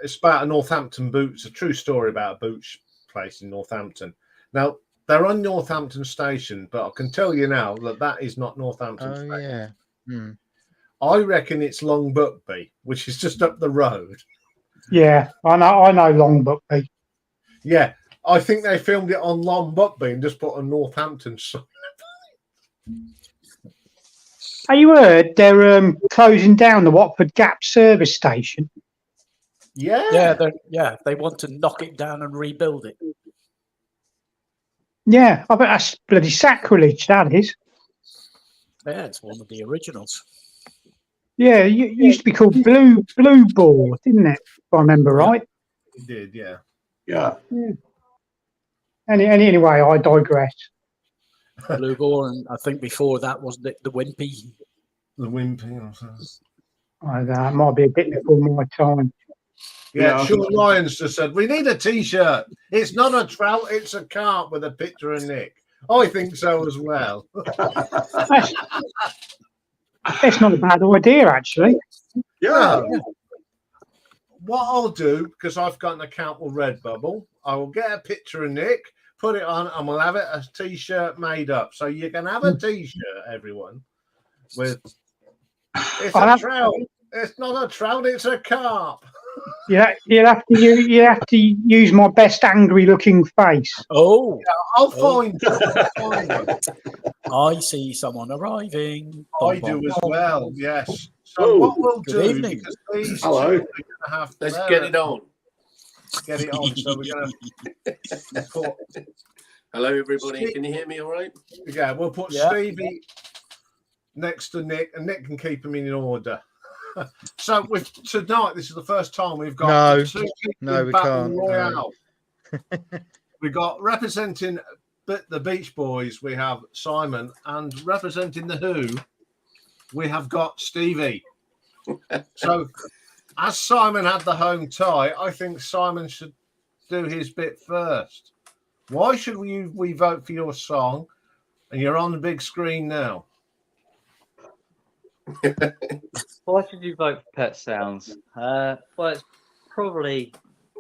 it's about a Northampton boots, a true story about a boots place in Northampton. Now they're on Northampton Station, but I can tell you now that is not Northampton Oh, Station. yeah. Hmm. I reckon it's Long Buckby, which is just up the road. Yeah, I know Long Buckby. Yeah, I think they filmed it on Long Buckby and just put a Northampton sign. Have you heard they're closing down the Watford Gap service station? Yeah, They want to knock it down and rebuild it. Yeah, I bet that's bloody sacrilege, that is. Yeah, it's one of the originals. Yeah, it used to be called Blue Ball, didn't it? If I remember right. it did. Yeah. Yeah. Anyway, I digress. Blue Gore, and I think before that wasn't it the Wimpy. The Wimpy. Or something. That might be a bit before my time. Yeah, Yeah. Sean Lyons just said, we need a T-shirt. It's not a trout, it's a carp with a picture of Nick. I think so as well. That's not a bad idea, actually. Yeah. What I'll do, because I've got an account with Redbubble, I will get a picture of Nick, put it on, and we'll have it a T-shirt made up. So you can have a T-shirt, everyone, with it's a trout. It's not a trout, it's a carp. Yeah, you have to use my best angry-looking face. Oh, I'll find it. I see someone arriving. I do as well, yes. So what we'll Good do, evening. because these Hello. two are going to have Let's their- get it on. get it on. So we're going to put. Hello, everybody. Can you hear me all right? Yeah, we'll put Stevie next to Nick, and Nick can keep them in order. So with tonight, this is the first time we've got two people in Battle Royale. We got representing the Beach Boys, we have Simon, and representing the Who, we have got Stevie. So as Simon had the home tie, I think Simon should do his bit first. Why should we vote for your song? And you're on the big screen now. Why should you vote for Pet Sounds? Well, it's probably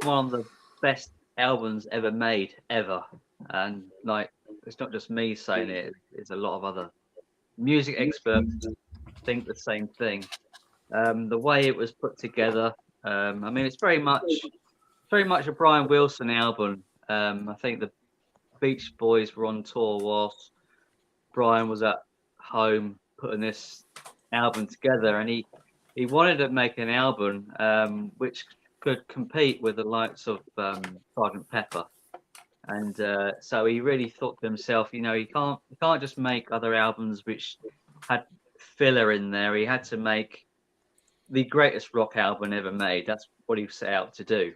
one of the best albums ever made, ever. And like, it's not just me saying it; it's a lot of other music experts think the same thing. The way it was put together, I mean, it's very much a Brian Wilson album. I think the Beach Boys were on tour whilst Brian was at home putting this album together, and he wanted to make an album which could compete with the likes of Sgt. Pepper, and so he really thought to himself, you can't just make other albums which had filler in there. He had to make the greatest rock album ever made. That's what he set out to do,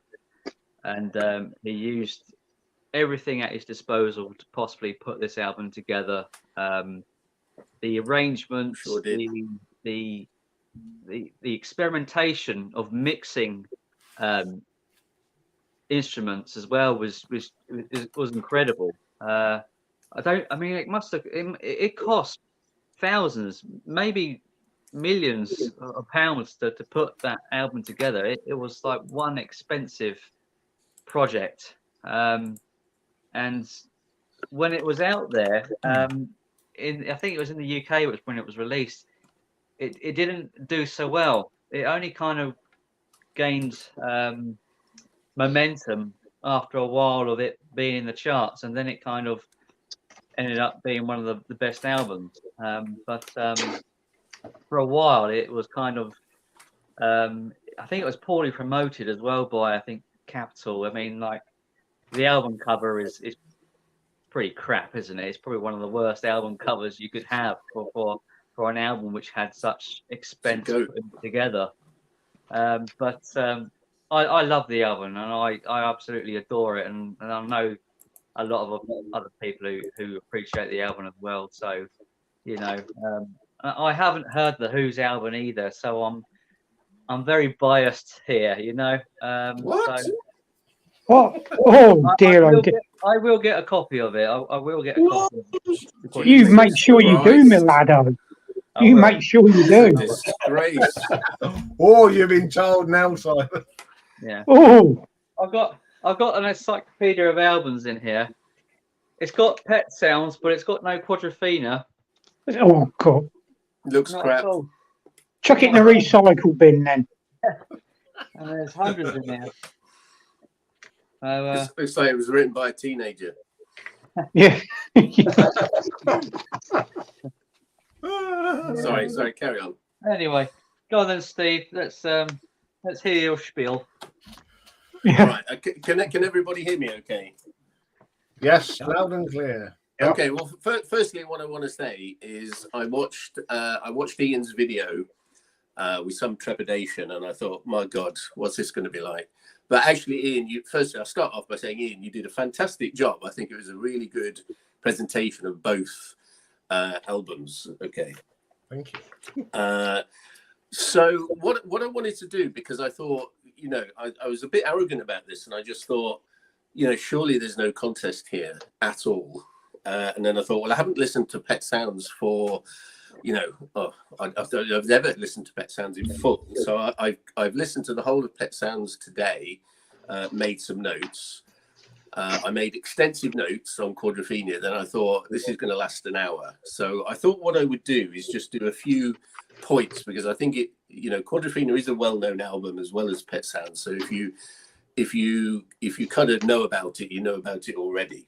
and he used everything at his disposal to possibly put this album together. The arrangements, the experimentation of mixing instruments as well was incredible. It cost thousands, maybe millions of pounds to put that album together. It was like one expensive project, and when it was out there, I think it was in the UK, which when it was released, it didn't do so well. It only kind of gained momentum after a while of it being in the charts, and then it kind of ended up being one of the best albums. But for a while, it was kind of, I think it was poorly promoted as well by, I think, Capitol. I mean, like, the album cover is pretty crap, isn't it? It's probably one of the worst album covers you could have for an album which had such expense put together. But I love the album, and I absolutely adore it, and I know a lot of other people who appreciate the album as well. So, I haven't heard the Who's album either, so I'm very biased here. What? So, What? Oh dear! I will get a copy of it. I will get a copy of it. You make sure you do, Milado. You make sure you do. Disgrace. Oh, you've been told now, Simon. Yeah. Oh, I've got an encyclopedia of albums in here. It's got Pet Sounds, but it's got no Quadrophenia. oh, God. Looks Not crap. at all. Chuck it in the recycle bin then. And there's hundreds in there. So, Looks like it was written by a teenager. Yeah. Sorry, carry on. anyway, go on then, Steve. Let's hear your spiel. All right, can everybody hear me okay? Yes, loud and clear. Okay, well, firstly, what I want to say is I watched Iain's video with some trepidation, and I thought, my God, what's this going to be like? But actually, Iain, I'll start off by saying, Iain, you did a fantastic job. I think it was a really good presentation of both albums. Okay. Thank you. So what I wanted to do, because I thought, I was a bit arrogant about this, and I just thought, surely there's no contest here at all. And then I thought, well, I haven't listened to Pet Sounds for, I've never listened to Pet Sounds in full. So I've listened to the whole of Pet Sounds today, made some notes. I made extensive notes on Quadrophenia. Then I thought, this is going to last an hour. So I thought what I would do is just do a few points, because I think Quadrophenia is a well-known album as well as Pet Sounds. So if you kind of know about it, you know about it already.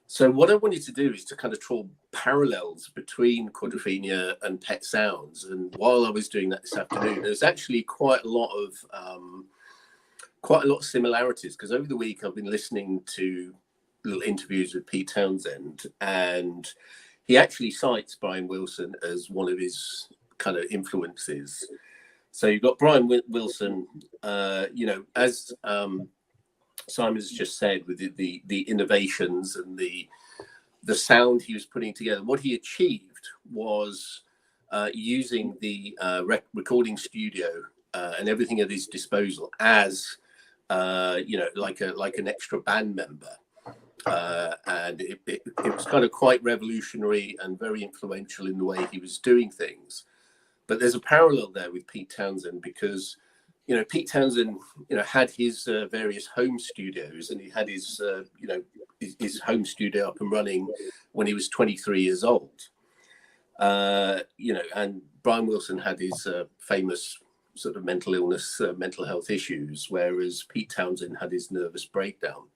So what I wanted to do is to kind of draw parallels between Quadrophenia and Pet Sounds. And while I was doing that this afternoon, there's actually quite a lot of quite a lot of similarities, because over the week I've been listening to little interviews with Pete Townsend, and he actually cites Brian Wilson as one of his kind of influences. So you've got Brian Wilson, as Simon's just said, with the innovations and the sound he was putting together. What he achieved was using the recording studio and everything at his disposal as like an extra band member. And it was kind of quite revolutionary and very influential in the way he was doing things. But there's a parallel there with Pete Townsend, because Pete Townsend had his various home studios, and he had his his home studio up and running when he was 23 years old. And Brian Wilson had his famous sort of mental illness, mental health issues, whereas Pete Townsend had his nervous breakdown.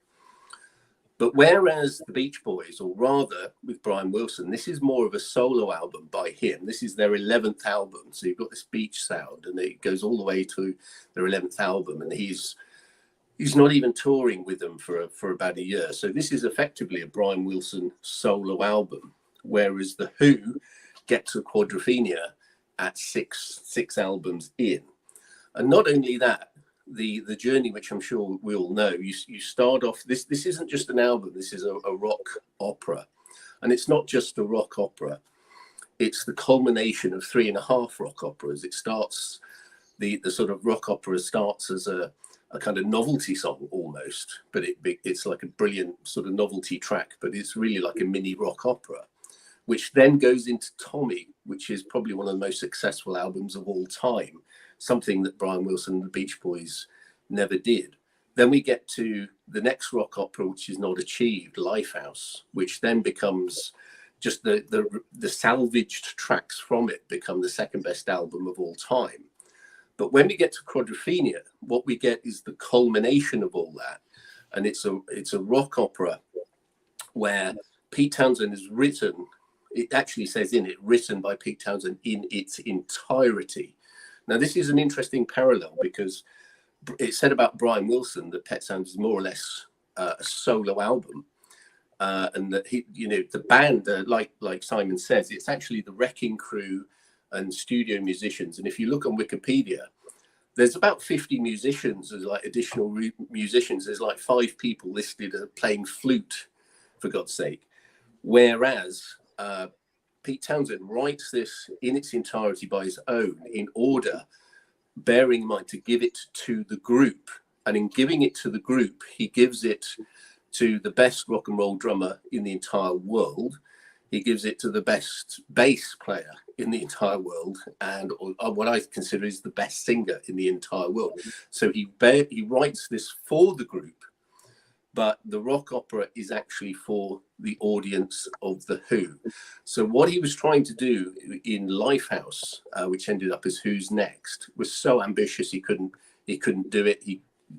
But whereas the Beach Boys, or rather with Brian Wilson, this is more of a solo album by him. This is their 11th album. So you've got this beach sound, and it goes all the way to their 11th album. And he's not even touring with them for about a year. So this is effectively a Brian Wilson solo album, whereas the Who get to Quadrophenia at six albums in. And not only that, the journey, which I'm sure we all know, you start off, this isn't just an album, this is a rock opera. And it's not just a rock opera, it's the culmination of 3.5 rock operas. It starts, the sort of rock opera starts as a kind of novelty song almost, but it's like a brilliant sort of novelty track, but it's really like a mini rock opera, which then goes into Tommy, which is probably one of the most successful albums of all time, something that Brian Wilson and the Beach Boys never did. Then we get to the next rock opera, which is not achieved, Lifehouse, which then becomes just the salvaged tracks from it become the second best album of all time. But when we get to Quadrophenia, what we get is the culmination of all that. And it's a rock opera where Pete Townsend has written, it actually says in it, written by Pete Townsend in its entirety. Now, this is an interesting parallel, because it said about Brian Wilson that Pet Sounds is more or less a solo album. And that the band, like Simon says, it's actually the Wrecking Crew and studio musicians. And if you look on Wikipedia, there's about 50 musicians as like additional musicians. There's like 5 people listed playing flute, for God's sake. Whereas Pete Townsend writes this in its entirety by his own, in order, bearing in mind, to give it to the group. And in giving it to the group, he gives it to the best rock and roll drummer in the entire world. He gives it to the best bass player in the entire world, and what I consider is the best singer in the entire world. So he writes this for the group, but the rock opera is actually for the audience of the Who. So what he was trying to do in Lifehouse, which ended up as Who's Next, was so ambitious he couldn't do it.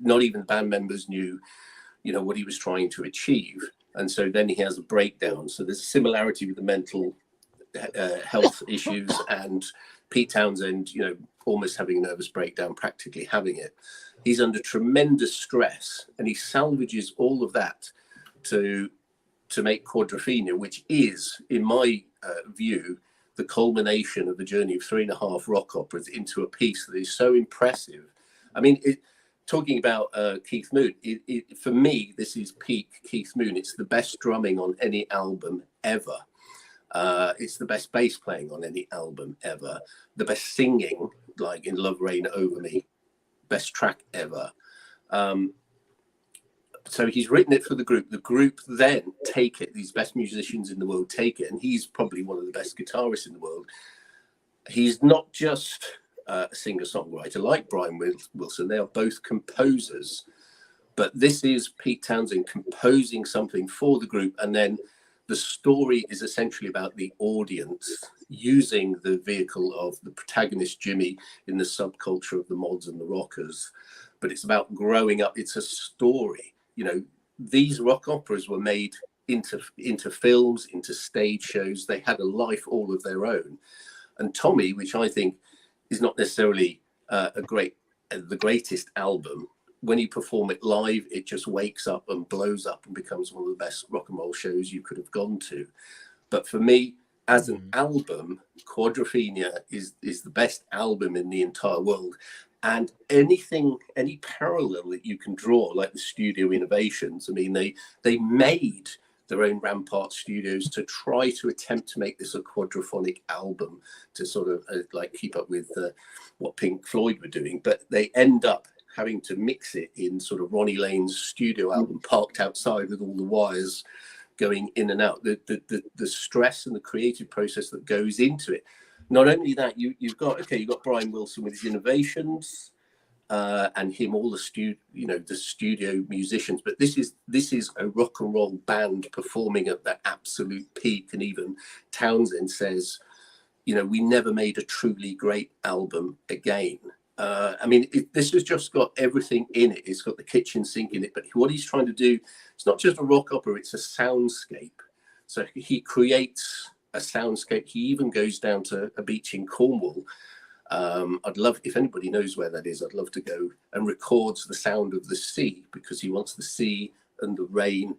Not even band members knew, what he was trying to achieve. And so then he has a breakdown. So there's a similarity with the mental health issues, and Pete Townsend, almost having a nervous breakdown, practically having it. He's under tremendous stress, and he salvages all of that to make Quadrophenia, which is, in my view, the culmination of the journey of 3.5 rock operas into a piece that is so impressive. I mean, talking about Keith Moon, for me, this is peak Keith Moon. It's the best drumming on any album ever. It's the best bass playing on any album ever. The best singing, like in Love Reign Over Me, best track ever. So he's written it for the group. The group then take it. These best musicians in the world take it, and he's probably one of the best guitarists in the world. He's not just a singer-songwriter like Brian Wilson. They are both composers, but this is Pete Townsend composing something for the group, and then the story is essentially about the audience using the vehicle of the protagonist Jimmy in the subculture of the mods and the rockers. But it's about growing up. It's a story. These rock operas were made into films, into stage shows. They had a life all of their own. And Tommy, which I think is not necessarily the greatest album, when you perform it live, it just wakes up and blows up and becomes one of the best rock and roll shows you could have gone to. But for me, as an album, Quadrophenia is the best album in the entire world. And any parallel that you can draw, like the studio innovations, I mean, they made their own Rampart Studios to try to attempt to make this a quadraphonic album to sort of like keep up with what Pink Floyd were doing. But they end up having to mix it in sort of Ronnie Lane's studio album, parked outside with all the wires going in and out. The stress and the creative process that goes into it. Not only that, you've got Brian Wilson with his innovations, and him, all the studio musicians. But this is a rock and roll band performing at the absolute peak. And even Townsend says, we never made a truly great album again. I mean, this has just got everything in it. It's got the kitchen sink in it. But what he's trying to do, it's not just a rock opera, it's a soundscape. So he creates a soundscape. He even goes down to a beach in Cornwall. I'd love, if anybody knows where that is, I'd love to go, and records the sound of the sea, because he wants the sea and the rain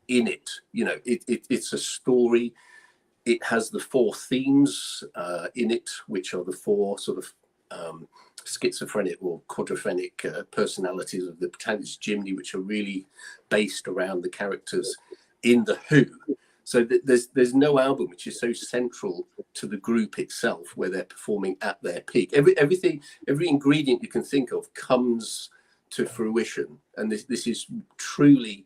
in it. It's a story. It has the 4 themes in it, which are the 4 sort of schizophrenic or quadrophenic personalities of the protagonist Jimmy, which are really based around the characters in The Who. So there's no album which is so central to the group itself, where they're performing at their peak. Every ingredient you can think of comes to fruition, and this is truly,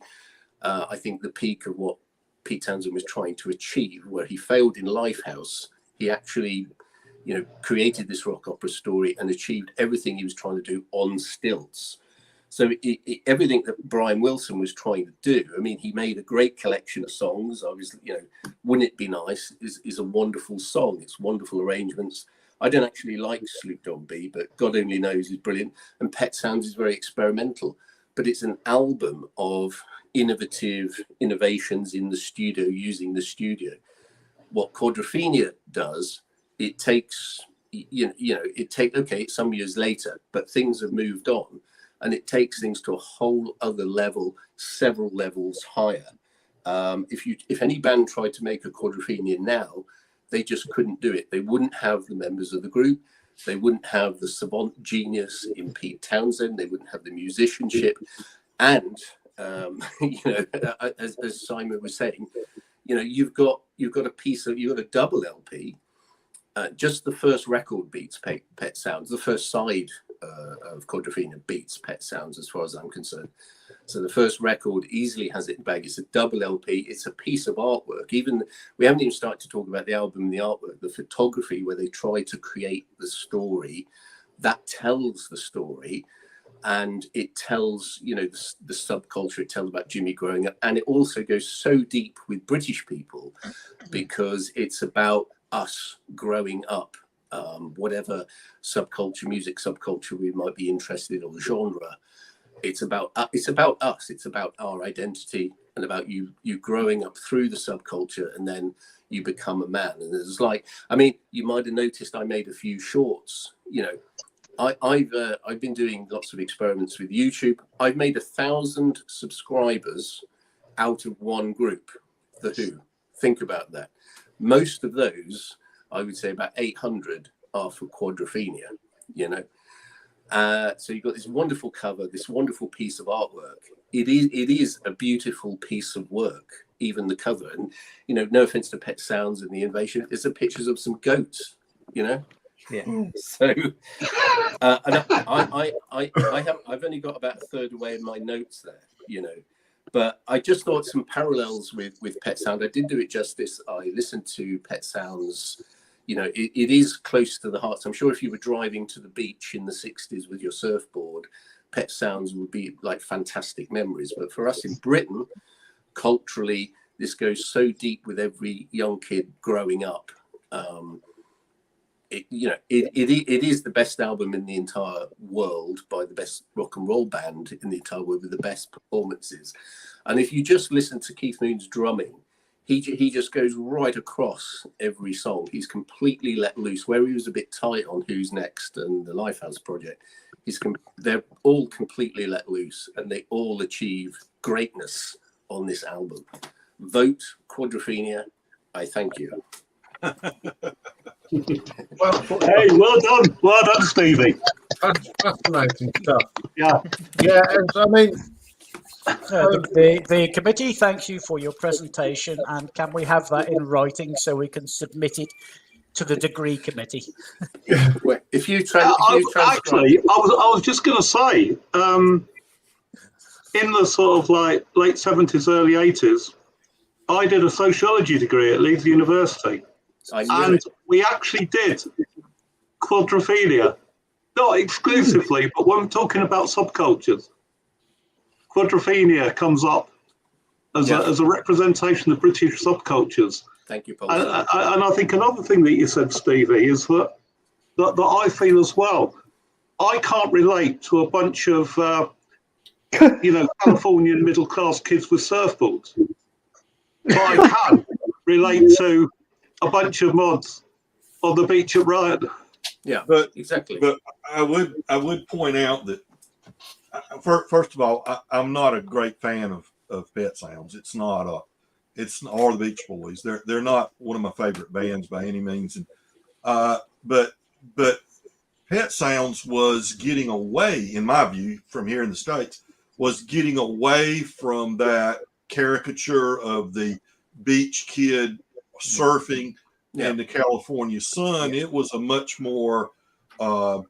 I think, the peak of what Pete Townsend was trying to achieve. Where he failed in Lifehouse, he actually, created this rock opera story and achieved everything he was trying to do on stilts. So everything that Brian Wilson was trying to do, I mean, he made a great collection of songs. Obviously, Wouldn't It Be Nice is a wonderful song. It's wonderful arrangements. I don't actually like Sloop Dog B, but God Only Knows is brilliant. And Pet Sounds is very experimental. But it's an album of innovations in the studio, using the studio. What Quadrophenia does, it takes, it's some years later, but things have moved on. And it takes things to a whole other level, several levels higher. If any band tried to make a Quadrophenia now, they just couldn't do it. They wouldn't have the members of the group. They wouldn't have the savant genius in Pete Townsend. They wouldn't have the musicianship. And, as Simon was saying, you've got a double LP. Just the first record beats Pet Sounds. The first side of Quadrophenia beats Pet Sounds, as far as I'm concerned. So the first record easily has it in bag. It's a double LP. It's a piece of artwork. We haven't even started to talk about the album and the artwork, the photography, where they try to create the story that tells the story, and it tells the subculture. It tells about Jimmy growing up, and it also goes so deep with British people, because it's about us growing up, whatever music subculture we might be interested in, or genre. It's about us. It's about our identity, and about you growing up through the subculture, and then you become a man. And there's you might have noticed I made a few shorts. I've been doing lots of experiments with YouTube. I've made 1,000 subscribers out of one group, The Who. Think about that. Most of those, I would say about 800, are for Quadrophenia, So you've got this wonderful cover, this wonderful piece of artwork. It is a beautiful piece of work, even the cover. And, no offense to Pet Sounds and the invasion, it's the pictures of some goats, Yeah. So, and I've only got about a third away in my notes there, But I just thought some parallels with Pet Sound. I did do it justice. I listened to Pet Sounds. It is close to the heart. So I'm sure if you were driving to the beach in the 60s with your surfboard, Pet Sounds would be like fantastic memories. But for us in Britain, culturally, this goes so deep with every young kid growing up. It is the best album in the entire world by the best rock and roll band in the entire world with the best performances. And if you just listen to Keith Moon's drumming, he just goes right across every song. He's completely let loose. Where he was a bit tight on Who's Next and the Lifehouse Project, they're all completely let loose, and they all achieve greatness on this album. Vote Quadrophenia. I thank you. Well, Hey, well done, Stevie. fascinating stuff. Yeah. Yeah, and I mean, The committee thanks you for your presentation, and can we have that in writing so we can submit it to the degree committee? If you Actually, I was just going to say, in the sort of like late 70s, early 80s, I did a sociology degree at Leeds University, and we actually did Quadrophenia, not exclusively, but when we're talking about subcultures, Quadrophenia comes up as a representation of British subcultures. Thank you, Paul. And I think another thing that you said, Stevie, is that I feel as well. I can't relate to a bunch of, Californian middle-class kids with surfboards. But I can relate to a bunch of mods on the beach at Riot. Yeah, but exactly. But I would point out that first of all, I'm not a great fan of Pet Sounds. It's or the Beach Boys. They're not one of my favorite bands by any means. And but Pet Sounds was getting away, in my view, from here in the States, was getting away from that caricature of the beach kid surfing in the California sun. It was a much more of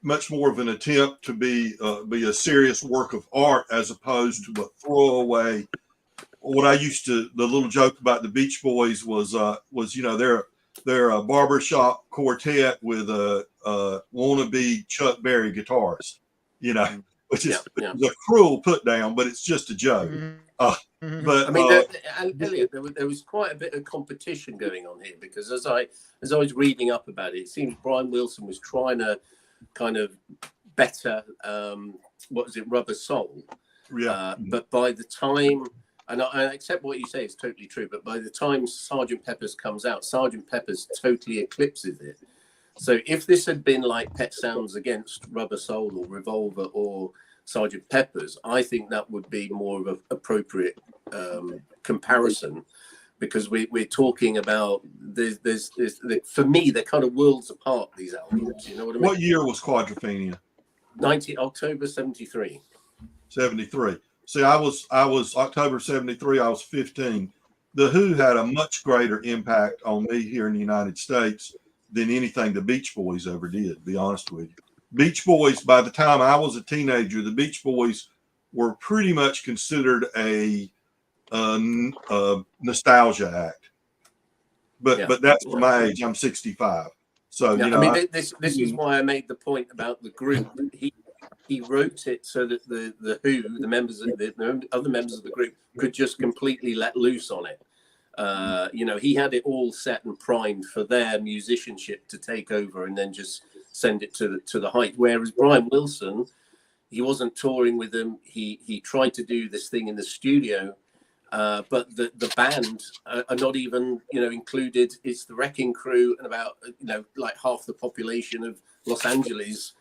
an attempt to be a serious work of art, as opposed to a throwaway. The little joke about the Beach Boys was they're a barbershop quartet with a wannabe Chuck Berry guitarist, which is a cruel put down, but it's just a joke. But I mean, Elliot, there was quite a bit of competition going on here, because as I was reading up about it, it seems Brian Wilson was trying to kind of better Rubber Soul. But by the time, and I accept what you say is totally true, but by the time Sgt. Pepper's comes out, Sgt. Pepper's totally eclipses it. So if this had been like Pet Sounds against Rubber Soul or Revolver or Sgt. Pepper's, I think that would be more of an appropriate comparison, because we're talking about there's for me, they're kind of worlds apart, these albums. You know what I mean? What year was Quadrophenia? October 73. 73. See, I was October 73. I was 15. The Who had a much greater impact on me here in the United States than anything the Beach Boys ever did, to be honest with you. Beach Boys, by the time I was a teenager, the Beach Boys were pretty much considered a nostalgia act. But that's for my age. I'm 65. So, this is why I made the point about the group. He wrote it so that the Who, the members of the other members of the group, could just completely let loose on it. He had it all set and primed for their musicianship to take over and then just send it to the height. Whereas Brian Wilson, he wasn't touring with them. He tried to do this thing in the studio, but the band are not even included. It's the Wrecking Crew and about like half the population of Los Angeles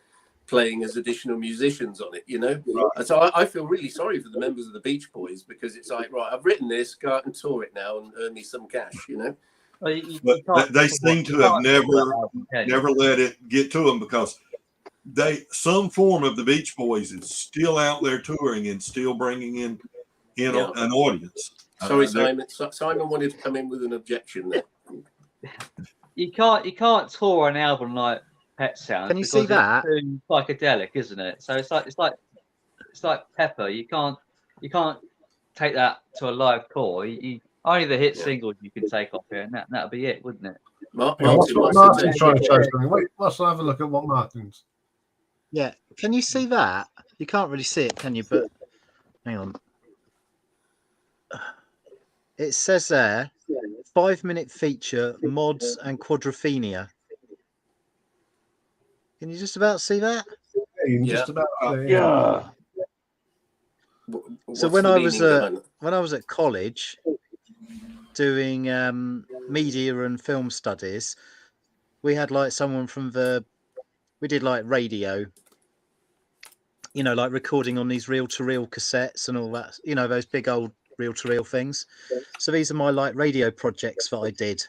playing as additional musicians on it, Right. And so I feel really sorry for the members of the Beach Boys, because it's like, right, I've written this, go out and tour it now and earn me some cash, But they seem to have never let it get to them, because some form of the Beach Boys is still out there touring and still bringing in an audience. Sorry, Simon. Simon wanted to come in with an objection there. You can't tour an album like Pet Sounds. Can you see that? It's too psychedelic, isn't it? So it's like Pepper. You can't take that to a live tour. Only the hit singles you can take off here, and that'll be it, wouldn't it? Martin's trying to show something. Wait, let's have a look at what Martin's. Yeah, can you see that? You can't really see it, can you? But hang on. It says there, 5-minute feature, mods and Quadrophenia. Can you just about see that? Just about. So when I was at college, doing media and film studies, we had like someone from we did like radio, you know, like recording on these reel-to-reel cassettes and all that, you know, those big old reel-to-reel things. So these are my like radio projects that I did.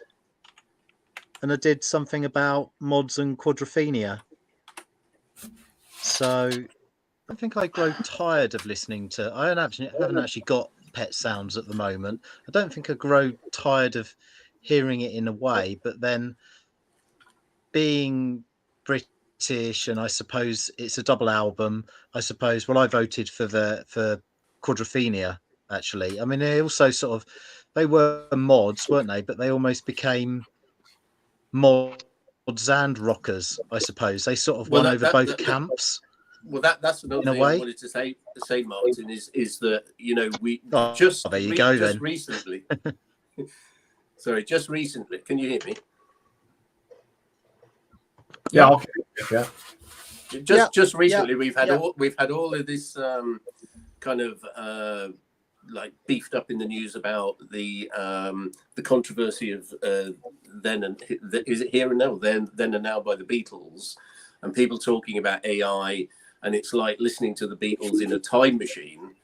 And I did something about mods and Quadrophenia. So I think I grow tired of listening to. I haven't actually got Pet Sounds at the moment. I don't think I grow tired of hearing it in a way, but then being British, and I suppose it's a double album. I suppose. Well, I voted for Quadrophenia. Actually, I mean, they also they were mods, weren't they? But they almost became mods and rockers, I suppose. They sort of won over both camps. Well, that's another thing I wanted to say, Martin, is that, you know, we recently. Sorry, just recently. Can you hear me? Yeah. Okay. Yeah. Just recently, we've had all of this kind of like beefed up in the news about the controversy of then and is it Here and Now, then and Now by the Beatles, and people talking about AI, and it's like listening to the Beatles in a time machine.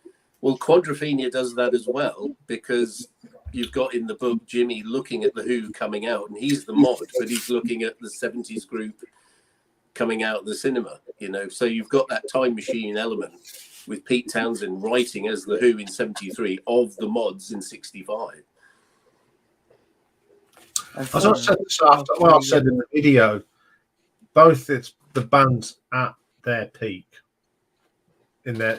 Well, Quadrophenia does that as well, because you've got in the book Jimmy looking at the Who coming out, and he's the mod, but he's looking at the 70s group coming out of the cinema, you know. So you've got that time machine element with Pete Townsend writing as the Who in 73 of the mods in 65. As I said after what I said in the video, both it's the bands at their peak in their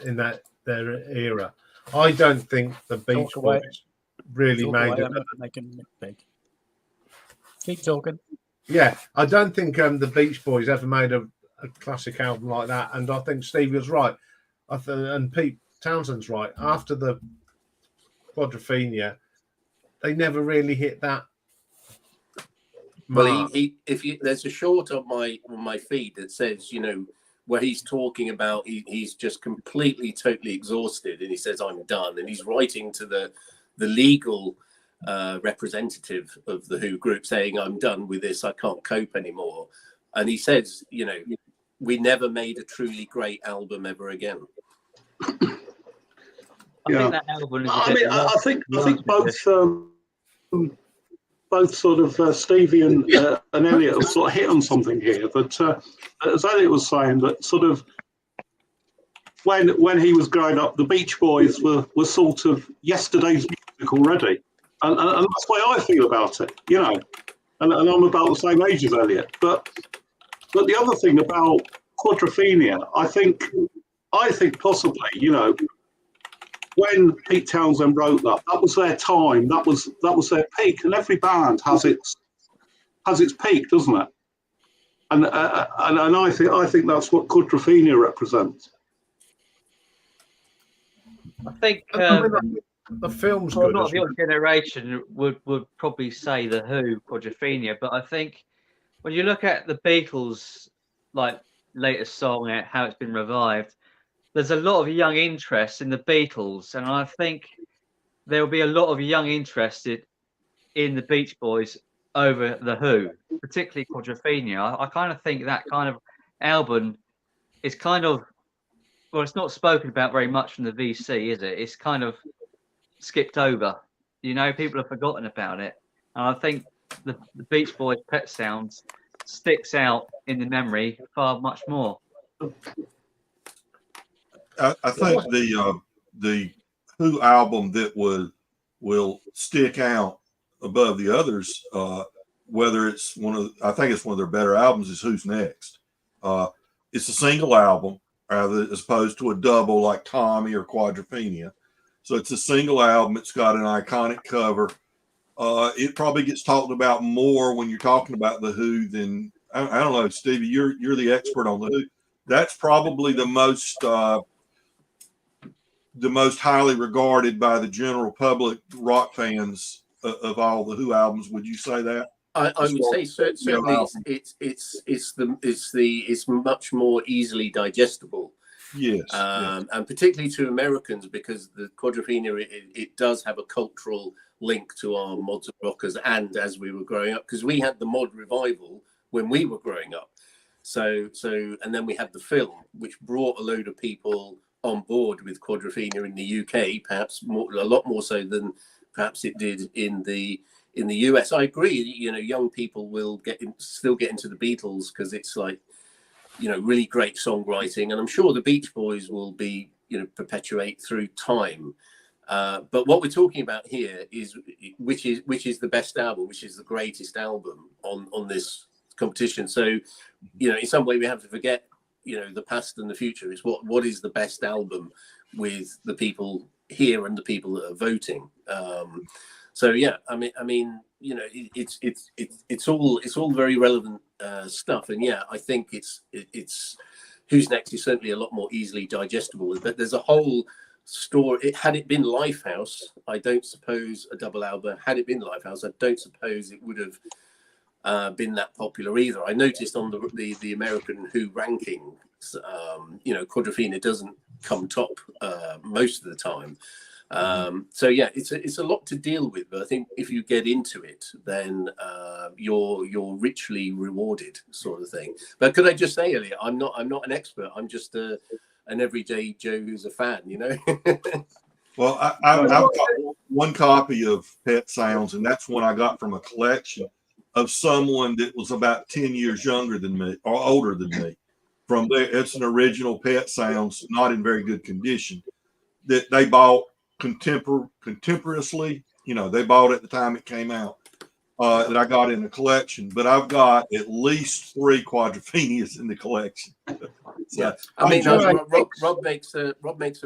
era. I don't think the Beach Boys really made it. Making it big. Keep talking. Yeah, I don't think the Beach Boys ever made a classic album like that, and I think Stevie was right. And Pete Townsend's right. After the Quadrophenia, they never really hit that. Well, there's a short on my feed that says, you know, where he's talking about he's just completely, totally exhausted, and he says, "I'm done," and he's writing to the legal representative of the Who group saying, "I'm done with this. I can't cope anymore." And he says, you know, we never made a truly great album ever again. I think that album is I think both sort of Stevie and Elliot have sort of hit on something here. That as Elliot was saying, that sort of when he was growing up, the Beach Boys were sort of yesterday's music already, and that's the way I feel about it, you know. And I'm about the same age as Elliot. But the other thing about Quadrophenia, I think possibly, you know, when Pete Townsend wrote that was their time, that was their peak, and every band has its peak, doesn't it? And I think that's what Quadrophenia represents. I think the film's good. A lot of your generation would probably say the Who, Quadrophenia, but I think when you look at the Beatles, like latest song, how it's been revived, there's a lot of young interest in the Beatles, and I think there will be a lot of young interest in the Beach Boys over the Who, particularly Quadrophenia. I kind of think that kind of album is kind of, well, it's not spoken about very much from the VC, is it? It's kind of skipped over. You know, people have forgotten about it. And I think the Beach Boys' Pet Sounds sticks out in the memory far much more. I think the Who album that will stick out above the others, whether it's I think it's one of their better albums, is Who's Next. It's a single album as opposed to a double like Tommy or Quadrophenia. So it's a single album. It's got an iconic cover. It probably gets talked about more when you're talking about the Who than I don't know, Stevie. You're the expert on the Who. That's probably the most highly regarded by the general public rock fans of all the Who albums. Would you say that? I would say certainly it's much more easily digestible. Yes, and particularly to Americans, because the Quadrophenia it does have a cultural link to our mods and rockers and as we were growing up, because we had the mod revival when we were growing up. So and then we had the film, which brought a load of people on board with Quadrophenia in the UK, perhaps a lot more so than perhaps it did in the US. I agree. Young people will still get into the Beatles because it's like, really great songwriting, and I'm sure the Beach Boys will be, perpetuate through time. But what we're talking about here is which is the best album, which is the greatest album on this competition. So, in some way we have to forget, the past and the future. Is what is the best album with the people here and the people that are voting. So yeah, I mean, it's all very relevant stuff, and yeah, I think it's Who's Next is certainly a lot more easily digestible. But there's a whole story. Had it been Lifehouse, I don't suppose a double album. Had it been Lifehouse, I don't suppose it would have been that popular either. I noticed on the American Who rankings, Quadrophenia doesn't come top most of the time. So yeah, it's a lot to deal with, but I think if you get into it, then you're richly rewarded, sort of thing. But could I just say, Elliot, I'm not an expert. I'm just an everyday Joe who's a fan, Well, I've got one copy of Pet Sounds, and that's one I got from a collection of someone that was about 10 years younger than me or older than me. From there, it's an original Pet Sounds, not in very good condition, that they bought contemporaneously. They bought it at the time it came out, that I got in the collection. But I've got at least 3 Quadrophenias in the collection. Yeah, I mean, Rob makes a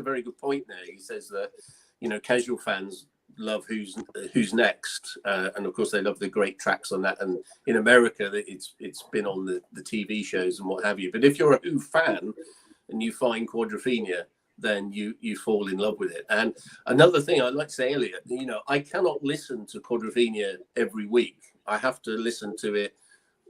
very good point there. He says that casual fans love Who's Next, and of course they love the great tracks on that. And in America, it's been on the TV shows and what have you. But if you're a Who fan and you find Quadrophenia, then you fall in love with it. And another thing I'd like to say, Elliot, I cannot listen to Quadrophenia every week. I have to listen to it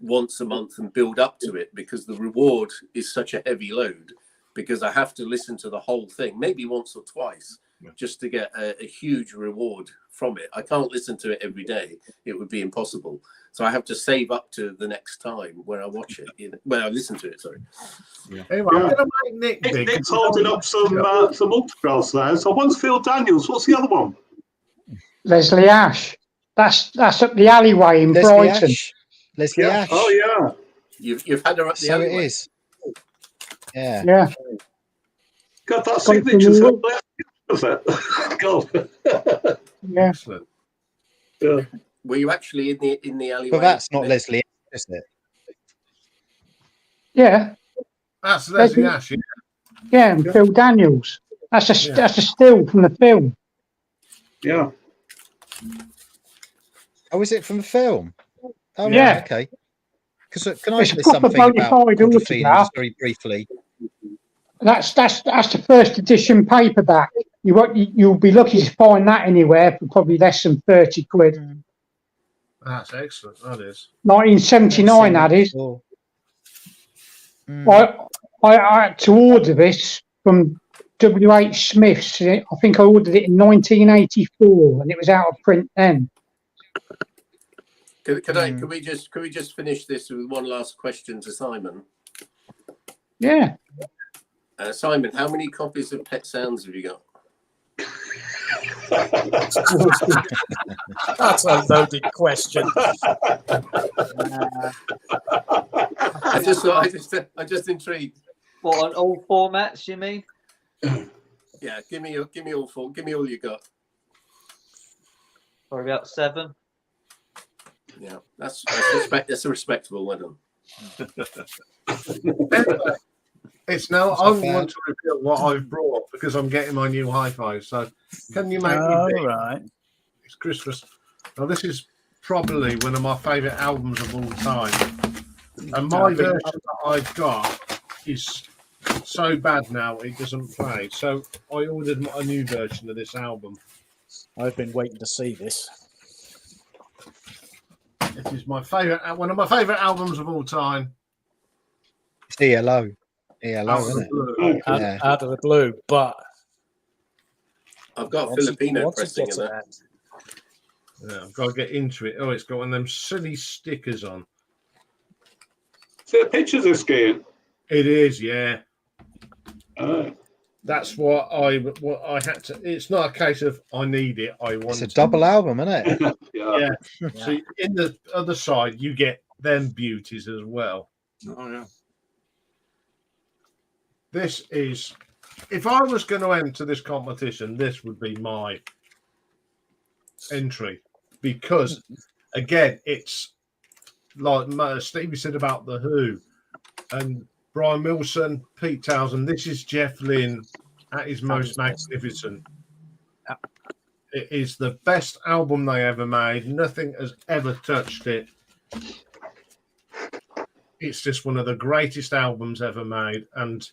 once a month and build up to it, because the reward is such a heavy load, because I have to listen to the whole thing, maybe once or twice, just to get a huge reward from it. I can't listen to it every day. It would be impossible. So I have to save up to the next time when I watch it, when I listen to it, sorry. Yeah. Anyway, I'm going to make Nick big. Nick's holding up some autographs there. So one's Phil Daniels. What's the other one? Leslie Ash. That's up the alleyway in Leslie Brighton. Ash. Leslie Ash. Oh yeah. You've had her up the So alleyway. it is. Yeah. Yeah. God, that signature's up there. Was it? God. Yeah. Excellent. Yeah. Were you actually in the alleyway? But that's not Leslie Ash, is it? Yeah. That's Leslie Ash. Yeah, and Phil Daniels. That's a still from the film. Yeah. Oh, is it from the film? Oh, Yeah. right, okay. Because can I It's a say proper something about bona fide Quadrophenia autograph. just very briefly? That's the first edition paperback. You'll be lucky to find that anywhere for probably less than 30 quid. That's excellent. That is. 1979, that is. I had to order this from W.H. Smith's. I think I ordered it in 1984, and it was out of print then. Can we just finish this with one last question to Simon? Yeah. Simon, how many copies of Pet Sounds have you got? That's a loaded question. I'm just intrigued. What, on all formats, you mean? Yeah, give me all four. Give me all you got. Probably about 7. Yeah, that's a respectable one. Anyway, it's now I want to reveal what I've brought because I'm getting my new hi-fi. So can you make me big? Right. It's Christmas. Now this is probably one of my favourite albums of all time. And my version that I've got is so bad now it doesn't play. So I ordered a new version of this album. I've been waiting to see this. It is my favourite, one of my favourite albums of all time. It's ELO. ELO, isn't it? Out of the blue, but I've got Filipino pressing in that. that. Yeah, I've got to get into it. Oh, it's got one of them silly stickers on. Is it a picture of skiing? It is, yeah. Oh. That's what I had to. It's not a case of I need it. I want It's a it. double album, isn't it? Yeah. So in the other side, you get them beauties as well. Oh yeah. This is, if I was going to enter this competition, this would be my entry because, again, it's like Stevie said about the Who and Brian Wilson, Pete Townsend. This is Jeff Lynne at his most magnificent. It is the best album they ever made. Nothing has ever touched it. It's just one of the greatest albums ever made. And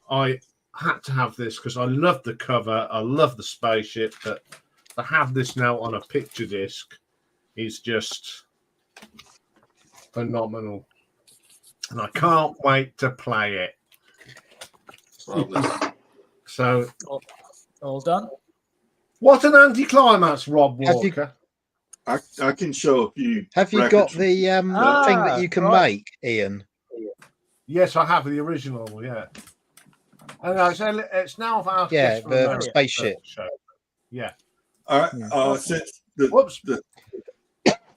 I had to have this because I love the cover. I love the spaceship. But to have this now on a picture disc is just phenomenal. And I can't wait to play it. So, all done. What an anticlimax, Rob Walker. I can show a few. Have you got the thing that you can make, Ian? Yes, I have the original. Yeah. And it's now about the spaceship. Show. Yeah. All right. Since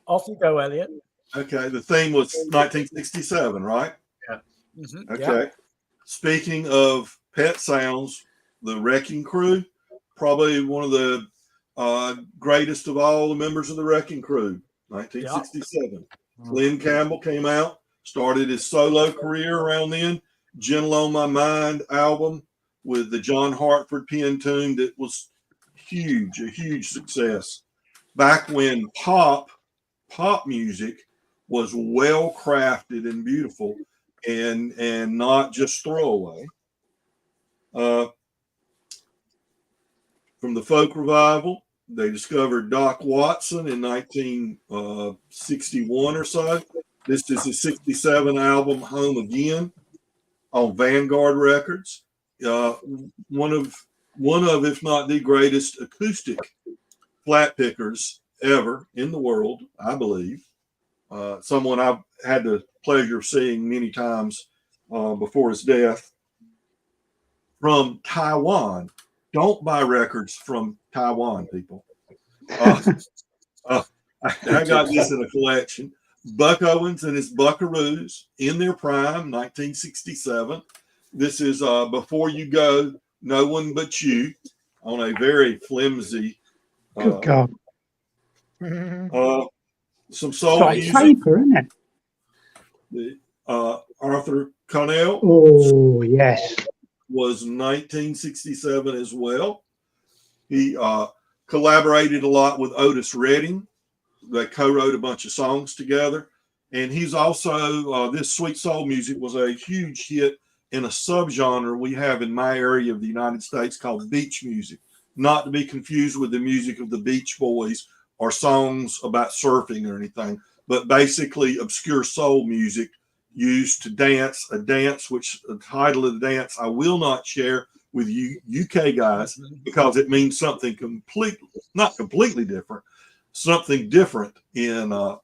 Off you go, Elliot. Okay, the theme was 1967, right? Yeah. Mm-hmm. Okay. Yeah. Speaking of Pet Sounds, the Wrecking Crew, probably one of the greatest of all the members of the Wrecking Crew, 1967. Glenn Campbell came out, started his solo career around then. Gentle on My Mind album with the John Hartford pen tune that was huge, a huge success. Back when pop music was well crafted and beautiful and not just throwaway. From the folk revival, they discovered Doc Watson in 1961 or so. This is his 67 album, Home Again, on Vanguard Records. One of, if not the greatest acoustic flat pickers ever in the world, I believe. Someone I've had the pleasure of seeing many times before his death. From Taiwan. Don't buy records from Taiwan, people. I got this in a collection. Buck Owens and his Buckaroos in their prime, 1967. This is Before You Go, No One But You, on a very flimsy. Good God. Some It's soul like music. paper, isn't it? Arthur Connell. Oh, yes. Was 1967 as well. He collaborated a lot with Otis Redding. They co-wrote a bunch of songs together. And he's also, this sweet soul music was a huge hit in a subgenre we have in my area of the United States called beach music. Not to be confused with the music of the Beach Boys or songs about surfing or anything, but basically obscure soul music used to dance, a dance which the title of the dance I will not share with you UK guys because it means something not completely different, something different in the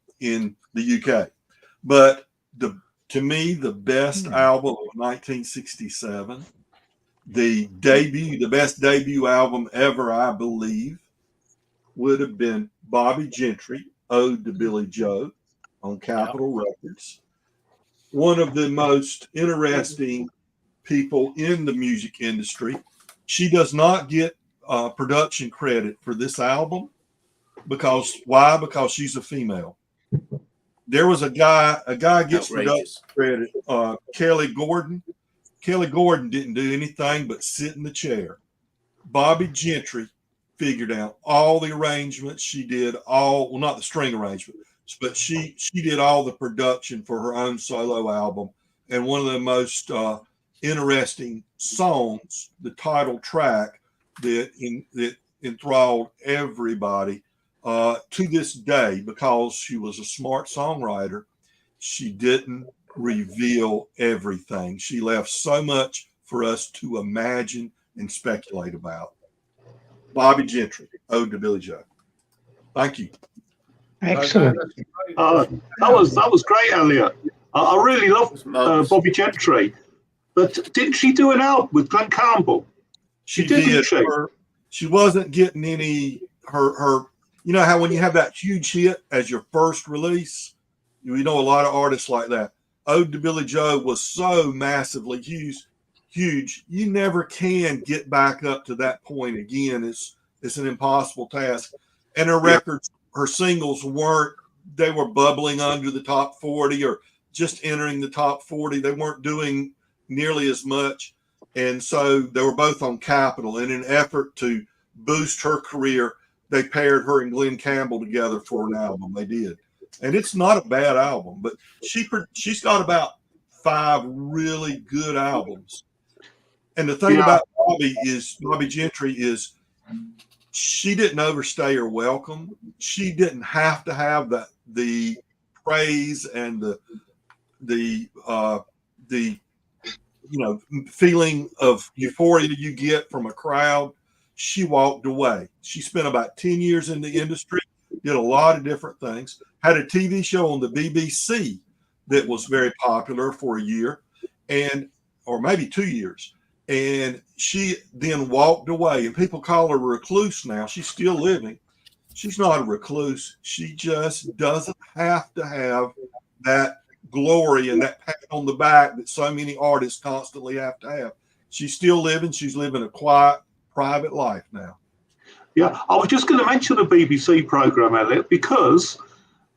UK. But to me, the best album of 1967, the best debut album ever, I believe, would have been Bobby Gentry, Ode to Billy Joe, on Capitol Records. One of the most interesting people in the music industry. She does not get production credit for this album because she's a female. There was a guy gets production credit, Kelly Gordon. Kelly Gordon didn't do anything but sit in the chair. Bobby Gentry figured out all the arrangements. She did not the string arrangement, but she did all the production for her own solo album. And one of the most interesting songs, the title track that enthralled everybody to this day, because she was a smart songwriter, she didn't reveal everything. She left so much for us to imagine and speculate about. Bobby Gentry, Ode to Billy Joe. Thank you. Excellent. That was great, Elliot. I really love Bobby Gentry, but didn't she do an album with Glenn Campbell? She didn't did. she? She wasn't getting any. Her. You know how when you have that huge hit as your first release, we know a lot of artists like that. Ode to Billy Joe was so massively huge. You never can get back up to that point again. It's an impossible task. And her records, her singles they were bubbling under the top 40 or just entering the top 40. They weren't doing nearly as much. And so they were both on Capitol. In an effort to boost her career, they paired her and Glenn Campbell together for an album. They did. And it's not a bad album, but she's got about 5 really good albums. And the thing about Bobby Gentry is she didn't overstay her welcome. She didn't have to have the praise and the feeling of euphoria you get from a crowd. She walked away. She spent about 10 years in the industry, did a lot of different things, had a TV show on the BBC that was very popular for a year or maybe 2 years. And she then walked away, and people call her a recluse now. She's still living. She's not a recluse. She just doesn't have to have that glory and that pat on the back that so many artists constantly have to have. She's still living. She's living a quiet, private life now. Yeah, I was just going to mention the BBC programme, Elliot, because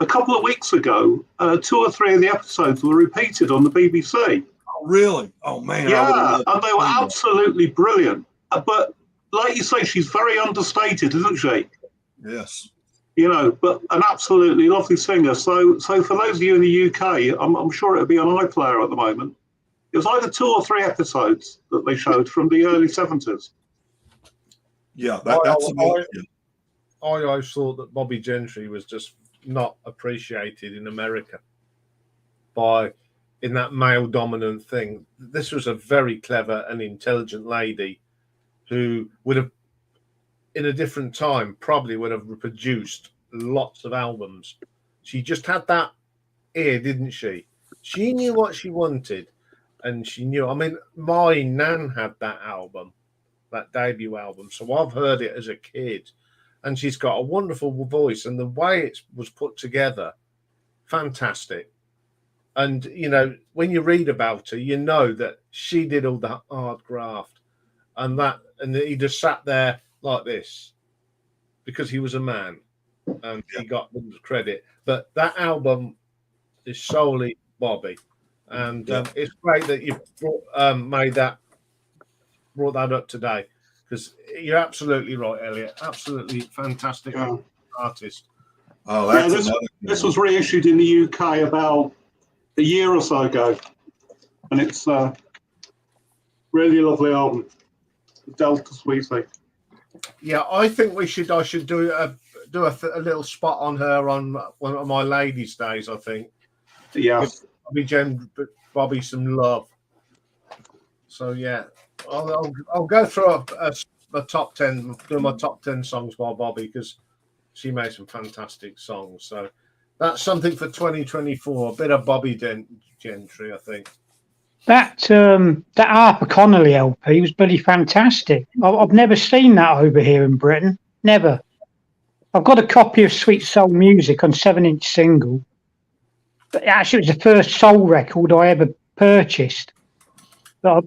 a couple of weeks ago, 2 or 3 of the episodes were repeated on the BBC. Oh, really? Oh, man. Yeah, and they were absolutely brilliant. But like you say, she's very understated, isn't she? Yes. You know, but an absolutely lovely singer. So for those of you in the UK, I'm sure it'll be on iPlayer at the moment. It was either 2 or 3 episodes that they showed from the early 70s. Yeah, I always thought that Bobby Gentry was just not appreciated in America in that male dominant thing. This was a very clever and intelligent lady who would have, in a different time, probably would have produced lots of albums. She just had that ear, didn't she? She knew what she wanted, and she knew. I mean, my nan had that album, that debut album, so I've heard it as a kid, and she's got a wonderful voice, and the way it was put together, fantastic. And you know, when you read about her, you know that she did all the hard graft, and he just sat there like this because he was a man, and he got the credit. But that album is solely Bobby, and it's great that you brought that up today, because you're absolutely right, Elliot. Absolutely fantastic artist. Oh, that's this was reissued in the UK about a year or so ago, and it's a really lovely album. Delta Sweetie. Yeah, I think I should do a little spot on her on one of my ladies' days. I think. Yeah. Give Bobby some love. So yeah, I'll go through a top 10, do my top 10 songs by Bobby, because she made some fantastic songs. So that's something for 2024. A bit of Bobby Gentry, I think. That Harper Connolly LP was bloody fantastic. I've never seen that over here in Britain. Never. I've got a copy of Sweet Soul Music on 7-inch single. But actually, it was the first soul record I ever purchased. But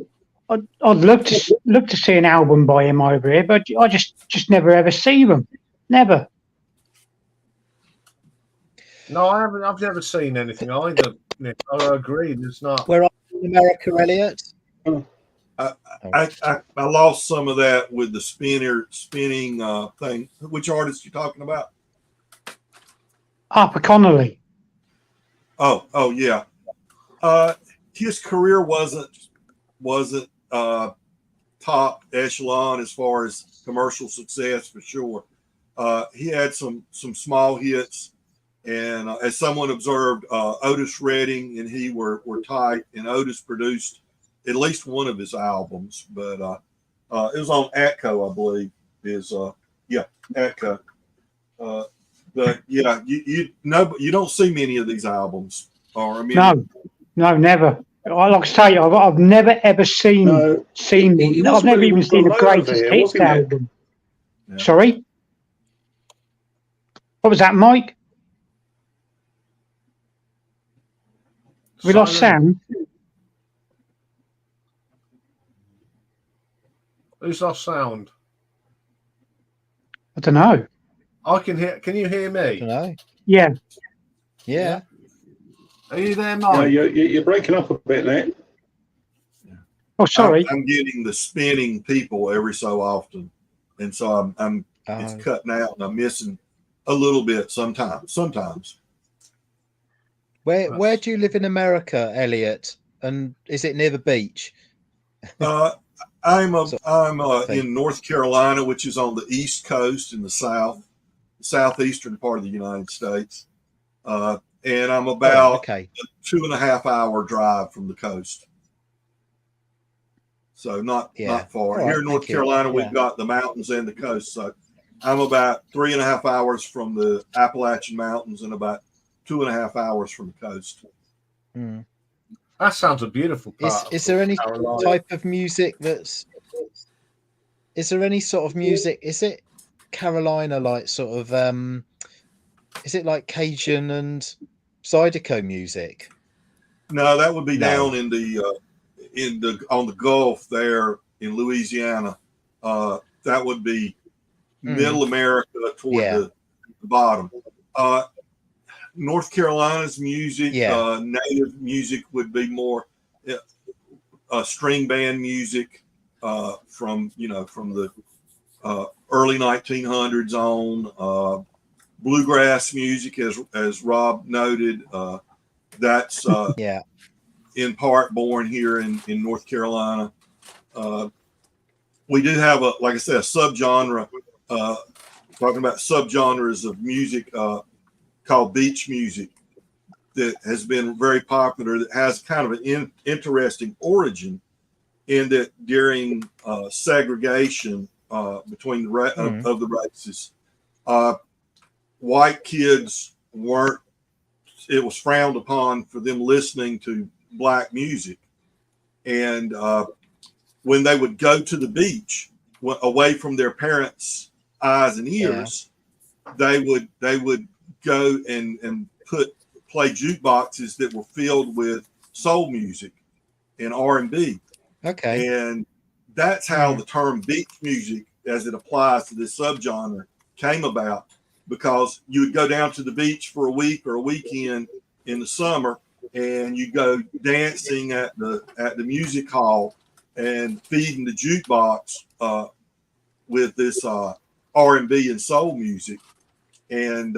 I'd love to see an album by him over here, but I just never ever see them. Never. No, I haven't. I've never seen anything either, Nick. I agree. There's not. Where are you in America, Elliot? I lost some of that with the spinning thing. Which artist are you talking about? Harper Connolly. Oh yeah. His career wasn't top echelon as far as commercial success, for sure. He had some small hits, and as someone observed, Otis Redding and he were tight, and Otis produced at least one of his albums, but it was on Atco, I believe. Atco. But yeah, you know, you don't see many of these albums. Or I mean, No, never. Like I say, I've never ever seen No, it I've was never really even with the seen a low greatest here, hits wasn't it? album. Yeah. Sorry, what was that, Mike? We lost Silent. Sam. Who's lost sound? I don't know. I can hear. Can you hear I don't me? know. Yeah. Yeah. Are you there, Yeah, Mike? you're breaking up a bit there. Oh, sorry. I'm getting the spinning people every so often, and so I'm it's Oh. cutting out, and I'm missing a little bit sometimes. Where do you live in America, Elliot? And is it near the beach? I'm Sort in North Carolina, which is on the East Coast in the southeastern part of the United States, and I'm about okay. a 2.5 hour drive from the coast. So not far. All Here right, in North thank you. Carolina, Yeah. we've got the mountains and the coast. So I'm about 3.5 hours from the Appalachian Mountains and about 2.5 hours from the coast. Mm. That sounds a beautiful part. Is there any Carolina. type of music that's? Is there any sort of music? Is it Carolina like sort of? Is it like Cajun and Zydeco music? No, that would be No. down on the Gulf there in Louisiana. That would be Middle America toward the bottom. North Carolina's music, native music would be more string band music from the early 1900s on. Bluegrass music, as Rob noted, that's in part born here in North Carolina. We do have like I said, a subgenre. Talking about subgenres of music called beach music that has been very popular. That has kind of an interesting origin in that during segregation between of the races, white kids weren't. It was frowned upon for them listening to black music, and when they would go to the beach away from their parents' eyes and ears, they would go and play jukeboxes that were filled with soul music and R&B. Okay. And that's how the term beach music, as it applies to this subgenre, came about, because you would go down to the beach for a week or a weekend in the summer, and you go dancing at the music hall and feeding the jukebox with this R&B and soul music, and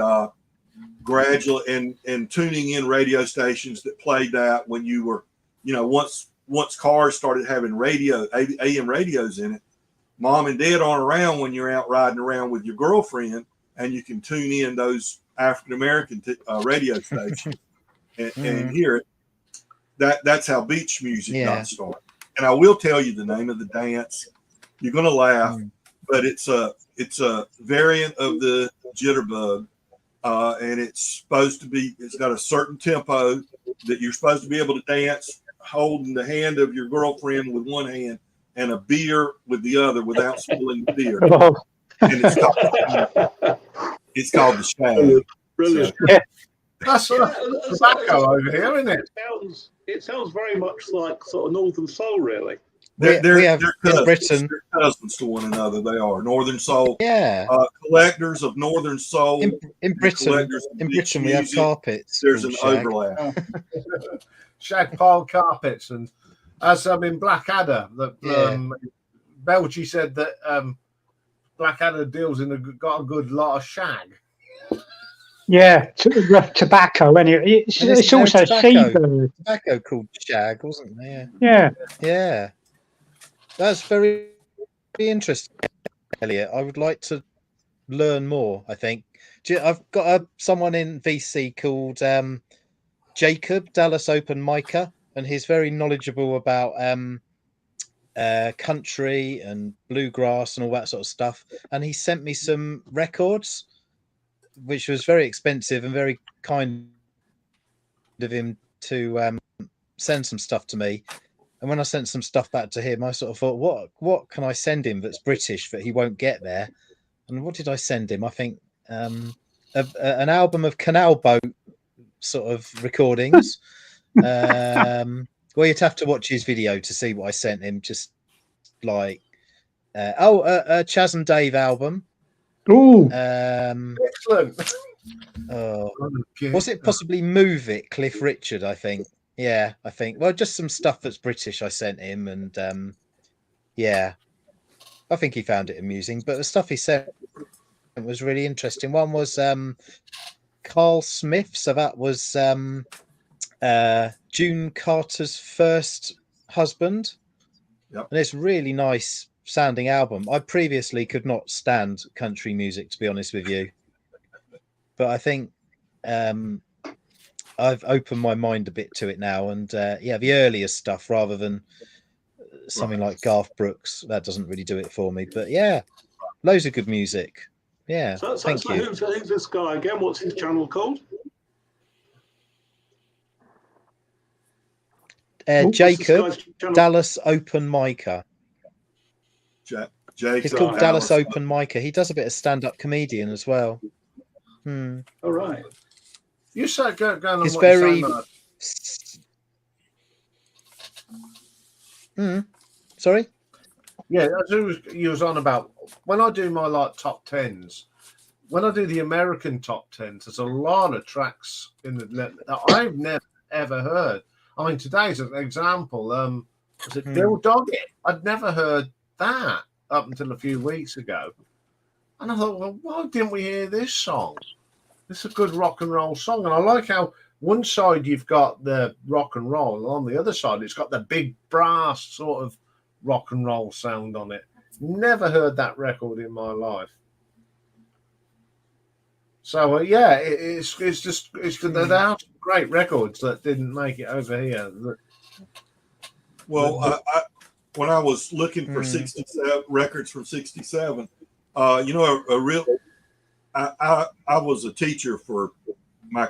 gradually and tuning in radio stations that played that when you were, once cars started having AM radios in it. Mom and Dad aren't around when you're out riding around with your girlfriend, and you can tune in those African American radio stations and hear it. That's how beach music got started. And I will tell you the name of the dance. You're gonna laugh, but it's a variant of the jitterbug, and it's got a certain tempo that you're supposed to be able to dance holding the hand of your girlfriend with one hand and a beer with the other without spilling the beer. And it's called the Shag. Brilliant. So, Yeah. That's tobacco over here, isn't it? It sounds very much like sort of Northern Soul, really. We have in Britain. They're cousins to one another. They are Northern Soul. Yeah. Collectors of Northern Soul. In Britain, we have carpets. There's an shag. overlap. Shag pile carpets, and as in Blackadder, Belgy said that Blackadder deals got a good lot of shag. Yeah, rough tobacco. Anyway, it's also seabird. Tobacco called shag, wasn't there? Yeah. Yeah. That's very interesting, Elliot. I would like to learn more, I think. I've got someone in VC called Jacob, Dallas Open Micer, and he's very knowledgeable about country and bluegrass and all that sort of stuff. And he sent me some records which was very expensive and very kind of him to send some stuff to me. And when I sent some stuff back to him, I sort of thought, what can I send him that's British that he won't get there? And what did I send him? I think an album of Canal Boat sort of recordings. Well, you'd have to watch his video to see what I sent him. Just like, a Chaz and Dave album. Oh, Excellent. Oh, Okay. was it possibly Move It, Cliff Richard? I think. Yeah, I think. Well, just some stuff that's British I sent him, and yeah, I think he found it amusing. But the stuff he sent was really interesting. One was Carl Smith, so that was June Carter's first husband. Yep. And it's a really nice sounding album. I previously could not stand country music, to be honest with you, but I think I've opened my mind a bit to it now, and yeah, the earlier stuff rather than something like Garth Brooks, that doesn't really do it for me. But yeah, loads of good music. Yeah, thank you. Who's this guy again? What's his channel called? Jacob Dallas Open Micer. It's called Dallas Open Micer. He does a bit of stand-up comedian as well. All right. You said go on. It's what very. you're saying, Sorry. yeah, as you was on about when I do my like top tens. When I do the American top tens, there's a lot of tracks in the that I've never ever heard. I mean, today's an example. Was it Bill Doggett? I'd never heard that up until a few weeks ago, and I thought, well, why didn't we hear this song? It's a good rock and roll song, and I like how one side you've got the rock and roll, and on the other side it's got the big brass sort of rock and roll sound on it. Never heard that record in my life. So yeah, it's they're great records that didn't make it over here. Well, when I was looking for 67 records from '67, you know, I was a teacher for my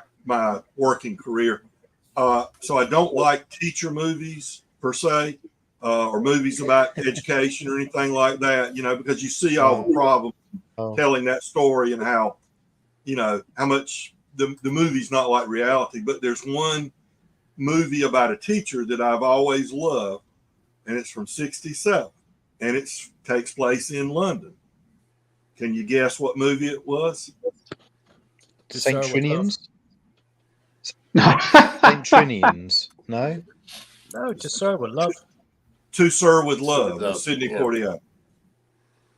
working career, so I don't like teacher movies per se, or movies about education or anything like that. You know, because you see all the problems telling that story and how, you know, how much the movie's not like reality. But there's one movie about a teacher that I've always loved, and it's from '67, and it takes place in London. Can you guess what movie it was? St. Trinians? St. Trinians? No? No, To Sir With Love. To Sir With Love, with Sidney Cordial.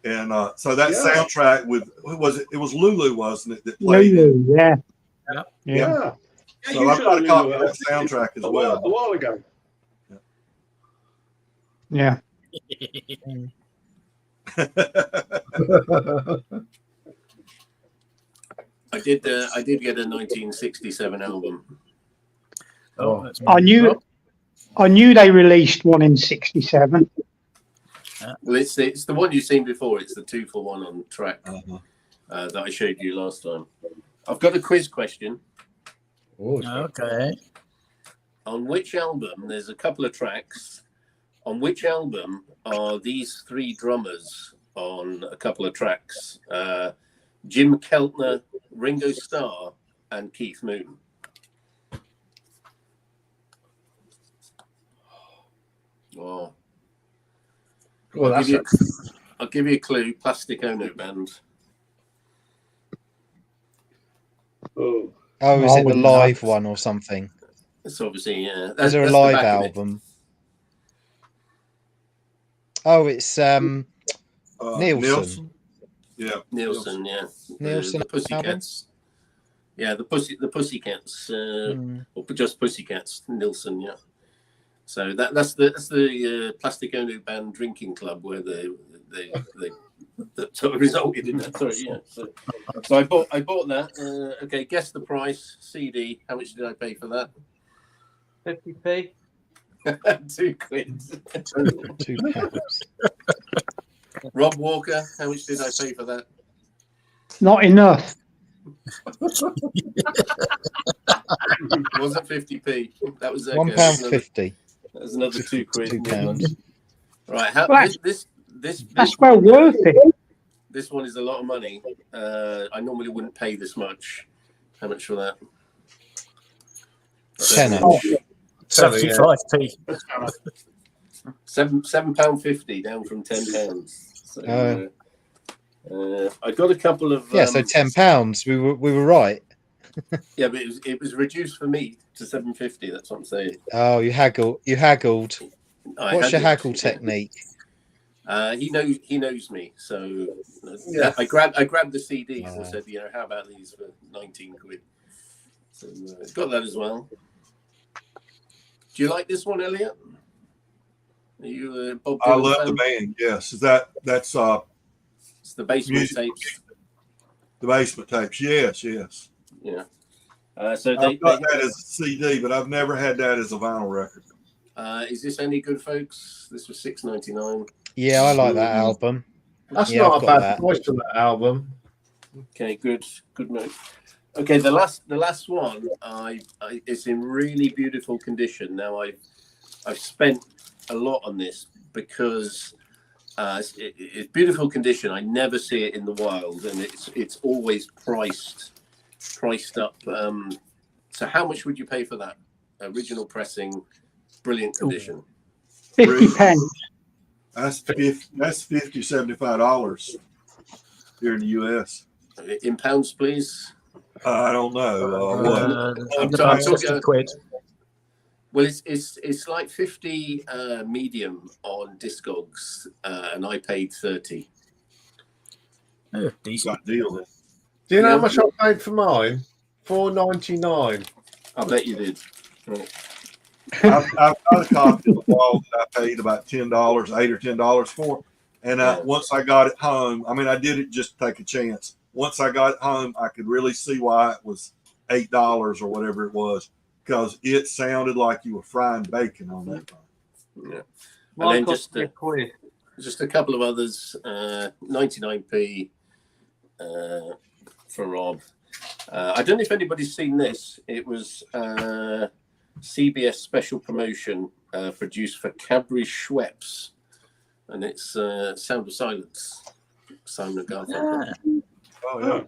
And so that soundtrack with, who was it? It was Lulu, wasn't it? That played Lulu, yeah. Yeah. So I've got a copy of that soundtrack as well. A while ago. Yeah. I did get a 1967 album. Oh, that's I knew they released one in '67. Well, it's the one you've seen before. It's the 2-for-1 on track that I showed you last time. I've got a quiz question. Okay. On which album? There's a couple of tracks. On which album are these three drummers on a couple of tracks? Jim Keltner, Ringo Starr, and Keith Moon. Oh. Well, I'll give you a clue. Plastic Ono Band. Oh. Oh, is it the live one or something? It's obviously, yeah. Is there a live album? Oh, it's Nielsen. Yeah, Nielsen, yeah. Nielsen the Pussycats. Yeah, the Pussycats, or just Pussycats. Nielsen, yeah. So that's the Plastic Ono Band drinking club where they sort of resulted in that. Sorry, yeah. So I bought that. Okay, guess the price. CD. How much did I pay for that? 50p. £2. £2. Rob Walker. How much did I pay for that? Not enough. It wasn't 50p. That was okay. £1.50. That was another £2. £2. Right. Well, This That's well one, worth it. this one is a lot of money. I normally wouldn't pay this much. How much for that? Tenner. 75p. £7.50 down from £10. So I got a couple of Yeah, so £10. We were right. yeah, but it was reduced for me to £7.50. That's what I'm saying. Oh, you haggled. What's your haggle yeah. technique? He knows me, so Yeah. I grabbed the CDs and said, how about these for 19 quid? So got that as well. Do you like this one, Elliot? Are you Bob Dylan I love fan? the band. Yes, that's It's the basement music. tapes. The basement tapes. Yes. Yeah. So I've got that as a CD, but I've never had that as a vinyl record. Is this any good, folks? This was $6.99. Yeah, I like that album. That's Yeah, not I've a got bad that. price for that album. Okay, good note. Okay, the last one, it's in really beautiful condition. Now I've spent a lot on this because it's beautiful condition. I never see it in the wild, and it's always priced up. So how much would you pay for that original pressing, brilliant condition? 50 pence. That's $50, $75 here in the US. In pounds, please. I don't know. I'm 50 quid. Well, it's like 50 medium on Discogs, and I paid 30. Decent. Got deal then. Do you know how much I paid for mine? $4.99. I bet you did. Right. I've got a copy of the wall that I paid about $10, $8 or $10 for. And once I got it home, I mean, I did it just to take a chance. Once I got it home, I could really see why it was $8 or whatever it was, because it sounded like you were frying bacon on that thing. Yeah. Well, And then just a couple of others, 99p for Rob. I don't know if anybody's seen this. It was CBS special promotion produced for Cadbury Schweppes, and it's Sound of Silence, Simon & Garfunkel. Oh, yeah.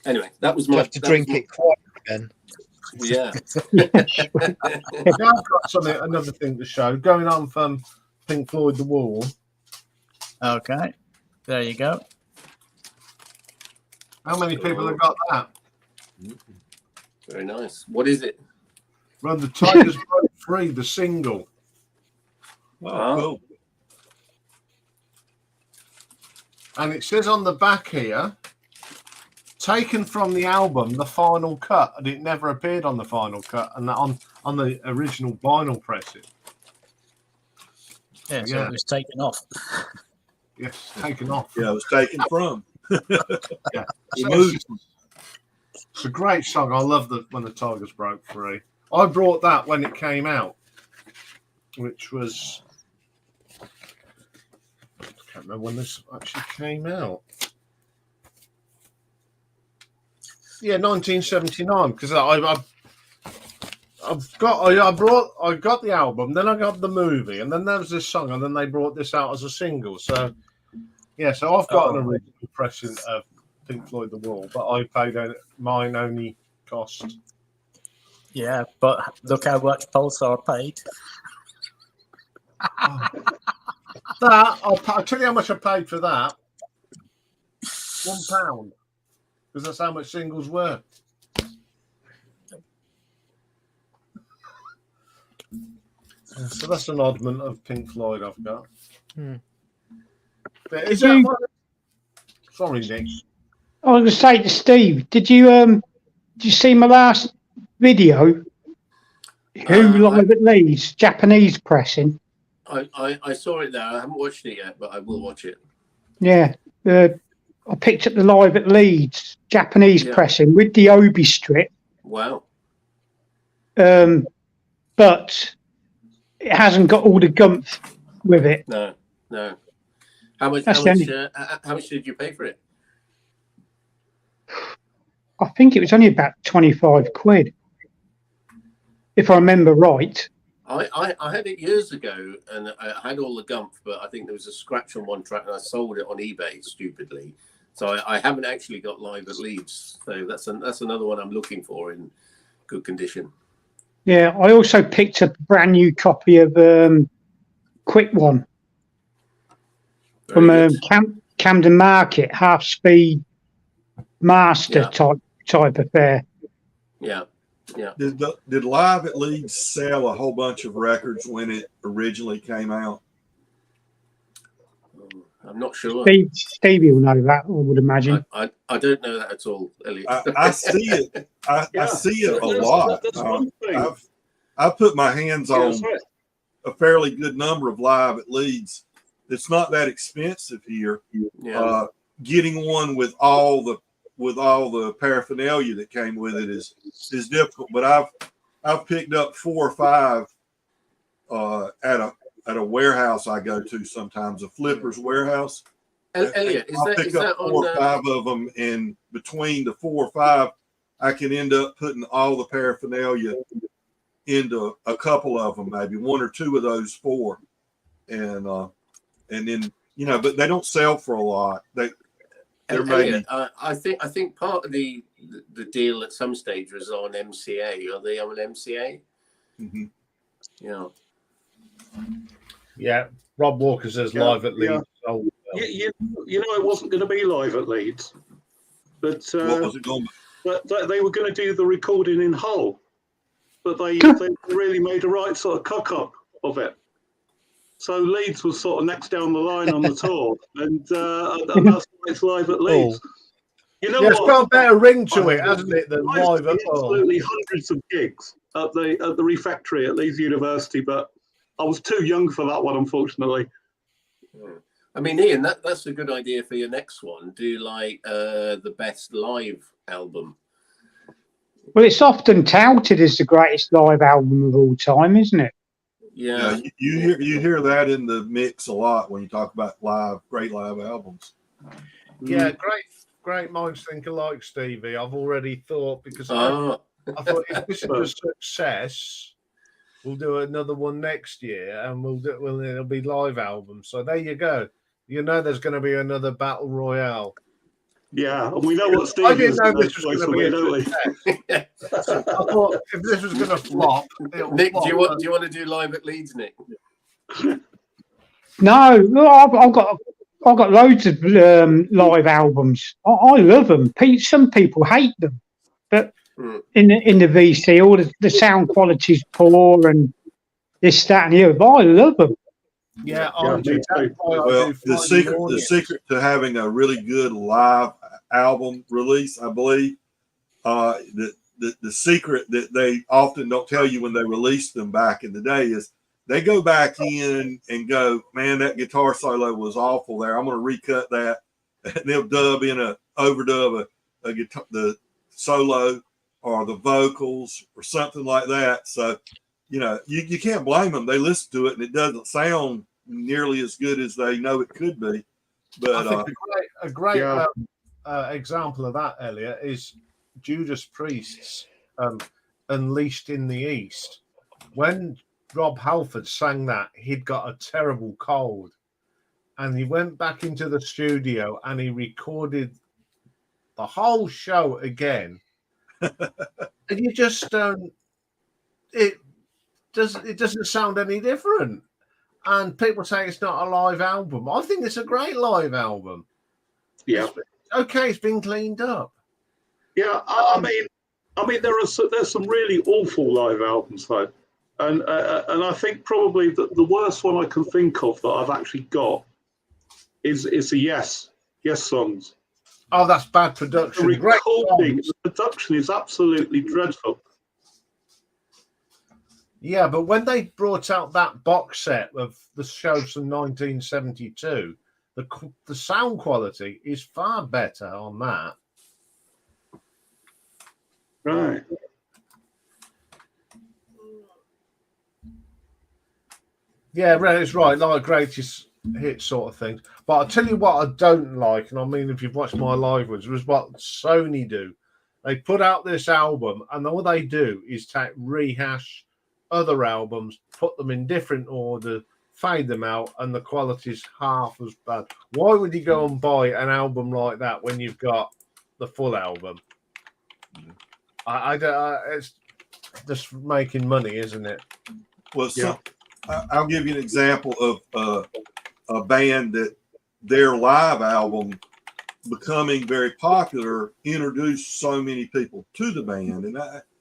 Anyway, that was You my. have to drink it quiet again. Yeah. I've got another thing to show. Going on from Pink Floyd The Wall. Okay. There you go. How many people have got that? Very nice. What is it? Run the Tigers Broke Free, the single. Oh, cool. And it says on the back here, taken from the album, The Final Cut, and it never appeared on the Final Cut, and that on the original vinyl pressing. Yeah, so it was taken off. Yes, taken off. Yeah, it was taken from. Yeah, Removed. it's a great song. I love when the Tigers broke free. I brought that when it came out, which was, I can't remember when this actually came out. Yeah, 1979. Because I got the album, then I got the movie, and then there was this song, and then they brought this out as a single. So yeah, so I've got an original pressing of Pink Floyd The Wall, but I paid mine only cost. Yeah, but look how much Pulsar paid. I'll tell you how much I paid for that. £1. Because that's how much singles were. So that's an oddment of Pink Floyd I've got. Is that one? Sorry, Nick. I was going to say to Steve, did you see my last video? Who Live at Leeds, Japanese pressing? I saw it there. I haven't watched it yet, but I will watch it. Yeah, I picked up the Live at Leeds Japanese pressing with the Obi strip. Wow. But it hasn't got all the gumph with it. No. How much did you pay for it? I think it was only about 25 quid, if I remember right. I had it years ago, and I had all the gumph, but I think there was a scratch on one track, and I sold it on eBay stupidly. So I haven't actually got Live at Leeds. So that's another one I'm looking for in good condition. Yeah, I also picked up a brand new copy of Quick One from Camden Market, half speed master type affair. Yeah. Yeah. Did Live at Leeds sell a whole bunch of records when it originally came out? I'm not sure. Stevie will know that, I would imagine. I don't know that at all, Elliot. I see it. I see it a lot. I've put my hands on a fairly good number of Live at Leeds. It's not that expensive here. Yeah. Getting one with all the paraphernalia that came with it is difficult. But I've picked up 4 or 5 at a warehouse I go to sometimes, a flipper's warehouse. Elliot, I'll pick up 4 or 5 of them, and between the 4 or 5, I can end up putting all the paraphernalia into a couple of them, maybe 1 or 2 of those 4, and then but they don't sell for a lot. Elliot, I think part of the deal at some stage was on MCA. Are they on MCA? Mm-hmm. Yeah. Yeah. Rob Walker says Live at Leeds. Oh, you know, it wasn't going to be Live at Leeds, but what was it going to be? But they were going to do the recording in Hull, but they really made a right sort of cock up of it. So Leeds was sort of next down the line on the tour, and that's why it's Live at Leeds. You know, it's got a better ring to it, hasn't it, than Live at Hull? Absolutely hundreds of gigs at the refectory at Leeds University, but I was too young for that one, unfortunately. I mean, Iain, that's a good idea for your next one. Do like the best live album. Well, it's often touted as the greatest live album of all time, isn't it? Yeah, you hear that in the mix a lot when you talk about great live albums. Yeah, great minds think alike, Stevie. I've already thought, because I thought if this is a success, we'll do another one next year, and it'll be live album. So there you go. You know, there's going to be another Battle Royale. Yeah, and we know what Stevie I didn't know this was going to be a success. I thought if this was going to flop, Nick, do you want to do Live at Leeds, Nick? No, I've got loads of live albums. I love them. Some people hate them, but in the VC, all the sound quality's poor and this, that, and the other. But I love them. Yeah, well, the secret to having a really good live album release, I believe, the secret that they often don't tell you when they release them back in the day is they go back in and go, man, that guitar solo was awful there. I'm going to recut that, and they'll dub in a overdub a guitar, the solo or the vocals or something like that. So, you can't blame them. They listen to it and it doesn't sound nearly as good as they know it could be. But I think a great example of that, Elliot, is Judas Priest's Unleashed in the East. When Rob Halford sang that, he'd got a terrible cold, and he went back into the studio and he recorded the whole show again. And you just it doesn't sound any different. And people say it's not a live album. I think it's a great live album. Yeah. It's been cleaned up. Yeah, I mean, there's some really awful live albums though, and I think probably the worst one I can think of that I've actually got is the Yes songs. Oh, that's bad production. The production is absolutely dreadful. Yeah, but when they brought out that box set of the shows from 1972, the sound quality is far better on that. Right. Yeah, it's right. Like greatest hit sort of things. But I'll tell you what I don't like, and I mean, if you've watched my live ones, was what Sony do. They put out this album, and all they do is rehash other albums, put them in different order, fade them out, and the quality's half as bad. Why would you go and buy an album like that when you've got the full album? I don't. It's just making money, isn't it? Well, I'll give you an example of a band that their live album becoming very popular introduced so many people to the band, and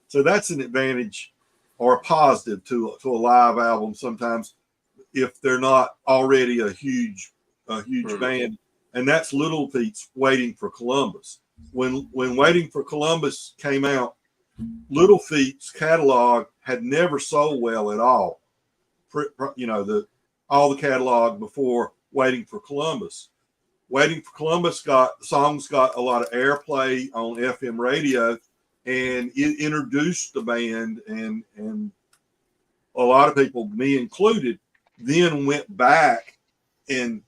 so that's an advantage or a positive to a live album sometimes if they're not already a huge band. And that's Little Feat's Waiting for Columbus. When Waiting for Columbus came out, Little Feat's catalog had never sold well at all. You know, all the catalog before Waiting for Columbus. Waiting for Columbus songs got a lot of airplay on FM radio, and it introduced the band, and a lot of people, me included, then went back and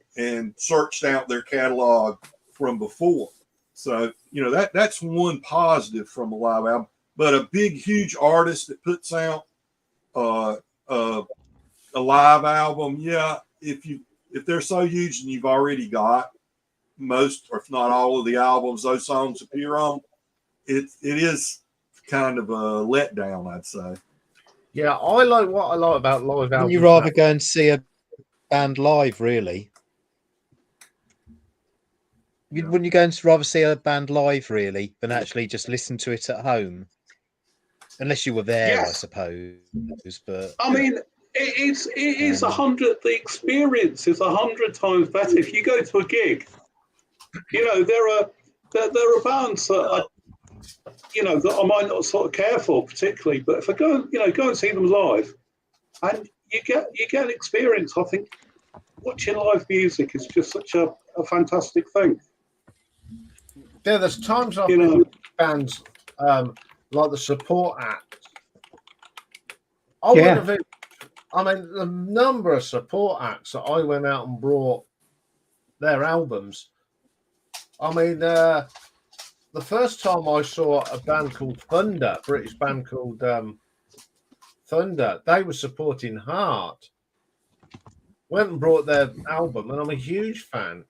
searched out their catalog from before. So, you know, that's one positive from a live album. But a big, huge artist that puts out a live album, if they're so huge and you've already got most, or if not all, of the albums those songs appear on, it is kind of a letdown, I'd say. Yeah, what I like about live albums. Would you rather go and see a band live, really? Wouldn't you go and rather see a band live, really, than actually just listen to it at home? Unless you were there, I suppose. But I mean, it is 100. The experience is 100 times better if you go to a gig. You know, there are bands that that I might not sort of care for particularly, but if I go and see them live, and you get an experience. I think watching live music is just such a fantastic thing. Yeah, there's times I've been with bands like the support act. I mean, the number of support acts that I went out and brought their albums. I mean, the first time I saw a band called Thunder, a British band called Thunder, they were supporting Heart. Went and brought their album, and I'm a huge fan.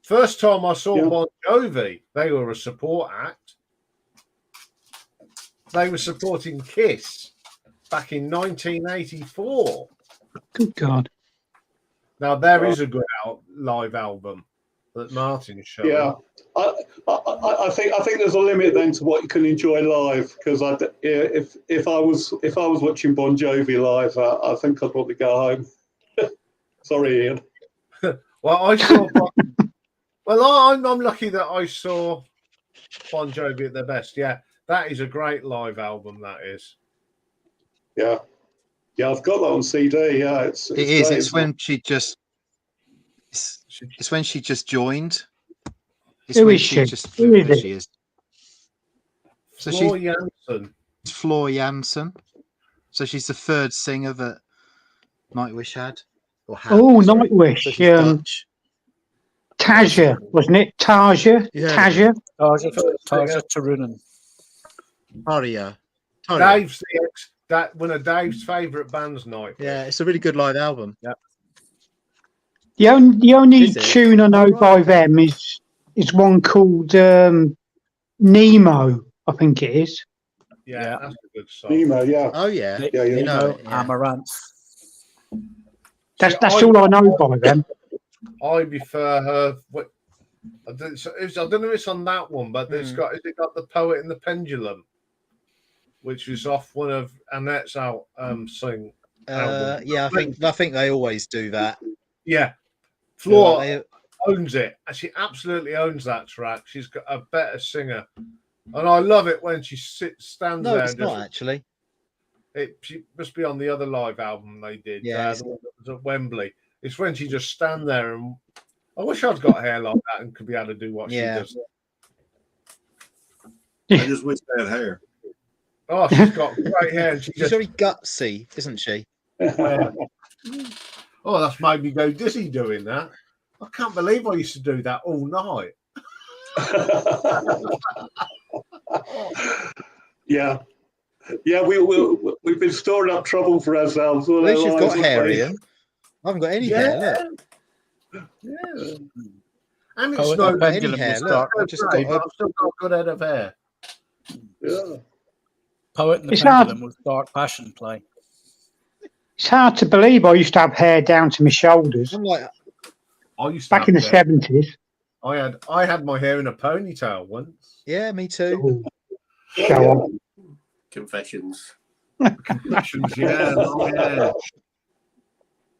First time I saw Bon Jovi, they were a support act. They were supporting Kiss back in 1984. Good God. Now, there is a good live album that Martin showed. Yeah, I think there's a limit then to what you can enjoy live, because if I was watching Bon Jovi live, I think I'd probably go home. Sorry, Ian. Well, I saw. I'm lucky that I saw Bon Jovi at their best. Yeah, that is a great live album. That is. Yeah, I've got that on CD. Yeah, it's it is. great, it's when she just. It's when she just joined. Who is she? Who is she is. So Floor Jansen. Floor Jansen. So she's the third singer that Nightwish had. Nightwish. Dutch. Tasha, wasn't it? Tasha? Yeah. Tasha Turunen. Taria. Dave's one of Dave's favourite bands, Nightwish. Yeah, it's a really good live album. Yeah. The only tune I know by them is one called Nemo, I think it is. Yeah, that's a good song. Nemo, yeah. Oh yeah. Amaranth. That's all I know by them. I prefer her. I don't know if it's on that one, but it's got The Poet and the Pendulum, which was off one of Annette's sing. Yeah, I think they always do that. Yeah, Floor owns it. She absolutely owns that track. She's got a better singer, and I love it when she stands there. No, it's not actually. She must be on the other live album they did. Yeah, the one that was at Wembley. It's when she just stand there, and I wish I'd got hair like that and could be able to do what she does. I just wish I had hair. Oh, she's got great hair. And she's very gutsy, isn't she? Oh, that's made me go dizzy doing that. I can't believe I used to do that all night. Yeah. Yeah, we've been storing up trouble for ourselves. At least you've got hair, Ian. I haven't got any hair. Look. Yeah. And Poet it's no and Pendulum will start. I just great, got but I've still got a good head of hair. Yeah. Poet and the It's hard. Pendulum will start passion play. It's hard to believe I used to have hair down to my shoulders I'm like, I used to back in the have hair. 70s. I had my hair in a ponytail once. yeah, me too. Oh, show on. Confessions. Confessions, yeah, long hair.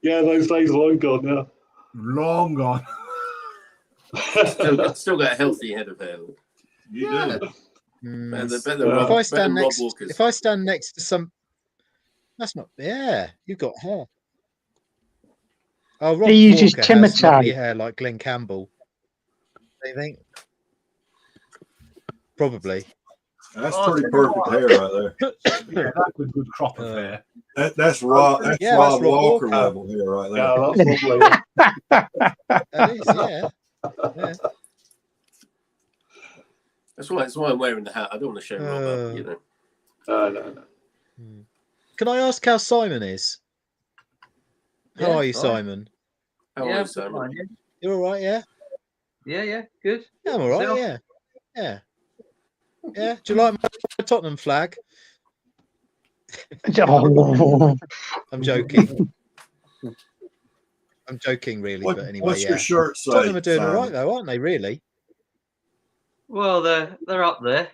Yeah, those days are long gone now. Long gone. Still got a healthy head of hair. You Yeah. do. If I stand Rob next, Walker's. if I stand next to some, that's not. Yeah, you've got hair. Oh, Rob He uses Walker has lovely Timotei. hair like Glenn Campbell. Do you think? Probably. That's Oh, pretty I tell you perfect what. hair right there. Yeah, that's a good crop of hair. That's Rob. That's Yeah, Rob that's Rob Walker Walker. level hair right there. Yeah, that's lovely. That is, yeah. Yeah. That's why I'm wearing the hat. I don't want to show Rob up, you know. No. Can I ask how Simon is? How Yeah, are you, fine. Simon? How Yeah, are you, I'm Simon? fine, yeah. You're all right, yeah? Yeah, good. Yeah, I'm all right, Yourself? yeah. Yeah. Yeah. Do you like my Tottenham flag? Oh, I'm joking. I'm joking, really, but anyway, What's yeah. your shirt say? Tottenham are doing all Simon? right, though, aren't they, really? Well, they're up there.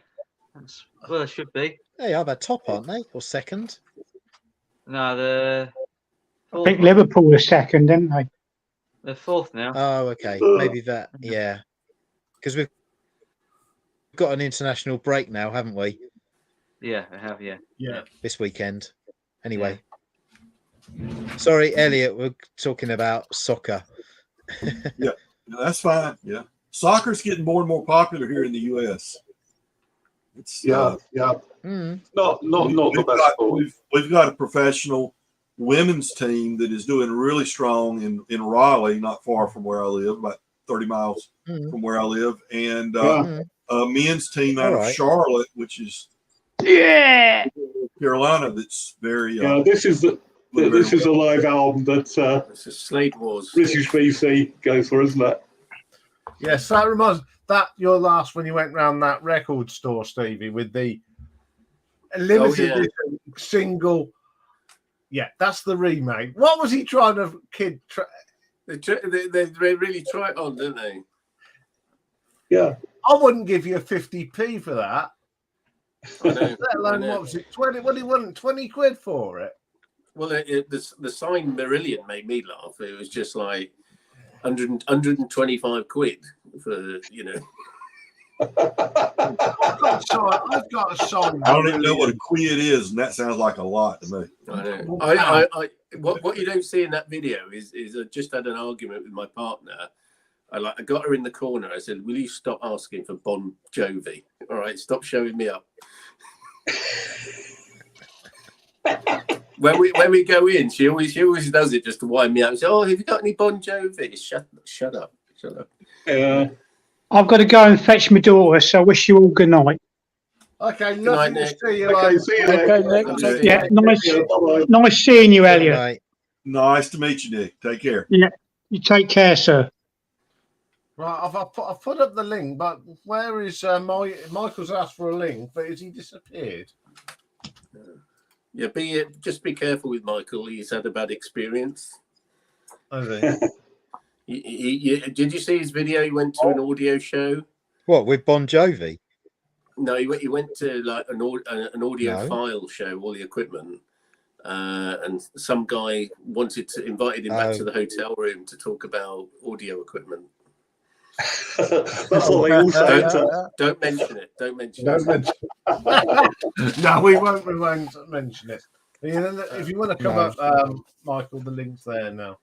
That's well, they should be. They are. They're top, aren't they? Or second? No, they're I think Liverpool are second, didn't they? They're fourth now. Oh, okay. Maybe that, yeah. Because we've got an international break now, haven't we? Yeah, they have. Yeah. Yeah. This weekend. Anyway. Sorry, Elliot, we're talking about soccer. Yeah, that's fine. Yeah. Soccer's getting more and more popular here in the U.S. It's Yeah. Mm. Not the best sport. we've got a professional women's team that is doing really strong in Raleigh, not far from where I live, about 30 miles from where I live, and a men's team out of Charlotte, which is Carolina. That's very This is a live album that It's a Slade Wars. British VC goes for, isn't it? Yes, that reminds that your last when you went round that record store, Stevie, with the limited edition single. Yeah, that's the remake. What was he trying to kid? They really try it on, don't they? Yeah. I wouldn't give you a 50p for that. I know. Let alone what was it? 20? What do you want? 20 quid for it? Well, the sign Marillion made me laugh. It was just like 125 quid for, you know. I've got a sign. I don't even know what a quid is, and that sounds like a lot to me. I know. I what you don't see in that video is I just had an argument with my partner. I got her in the corner. I said, "Will you stop asking for Bon Jovi? All right, stop showing me up." When we go in, she always does it just to wind me up. She says, "Oh, have you got any Bon Jovi?" Shut up. Yeah. I've got to go and fetch my daughter, so I wish you all good night. Okay, night, nothing to Nick. see you. Okay, see you Okay, later. Nick. Yeah, Bye-bye. nice seeing you, Elliot. Mate. Nice to meet you, Nick. Take care. Yeah, you take care, sir. Right, I've put up the link, but where is Michael's asked for a link, but has he disappeared? Yeah, just be careful with Michael. He's had a bad experience. Has he? Did you see his video? He went to an audio show. What, with Bon Jovi? No, he went to like an audio No. file show, all the equipment, and some guy invited him back to the hotel room to talk about audio equipment. That's what they all say. Don't mention it. Don't mention Don't it. mention No, we won't mention it. If you want to come up, Michael, the link's there now.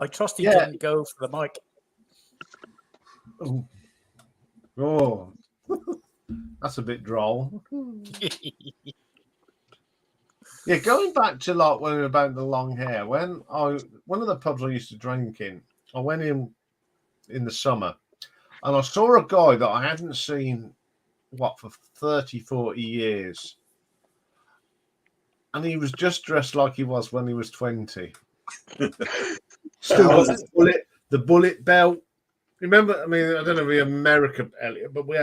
I trust he didn't go for the mic. Oh, that's a bit droll. Yeah, going back to like when we were about the long hair, one of the pubs I used to drink in, I went in the summer and I saw a guy that I hadn't seen for 30, 40 years. And he was just dressed like he was when he was 20. Still got the bullet belt. Remember, I mean, I don't know if we America, Elliot, but we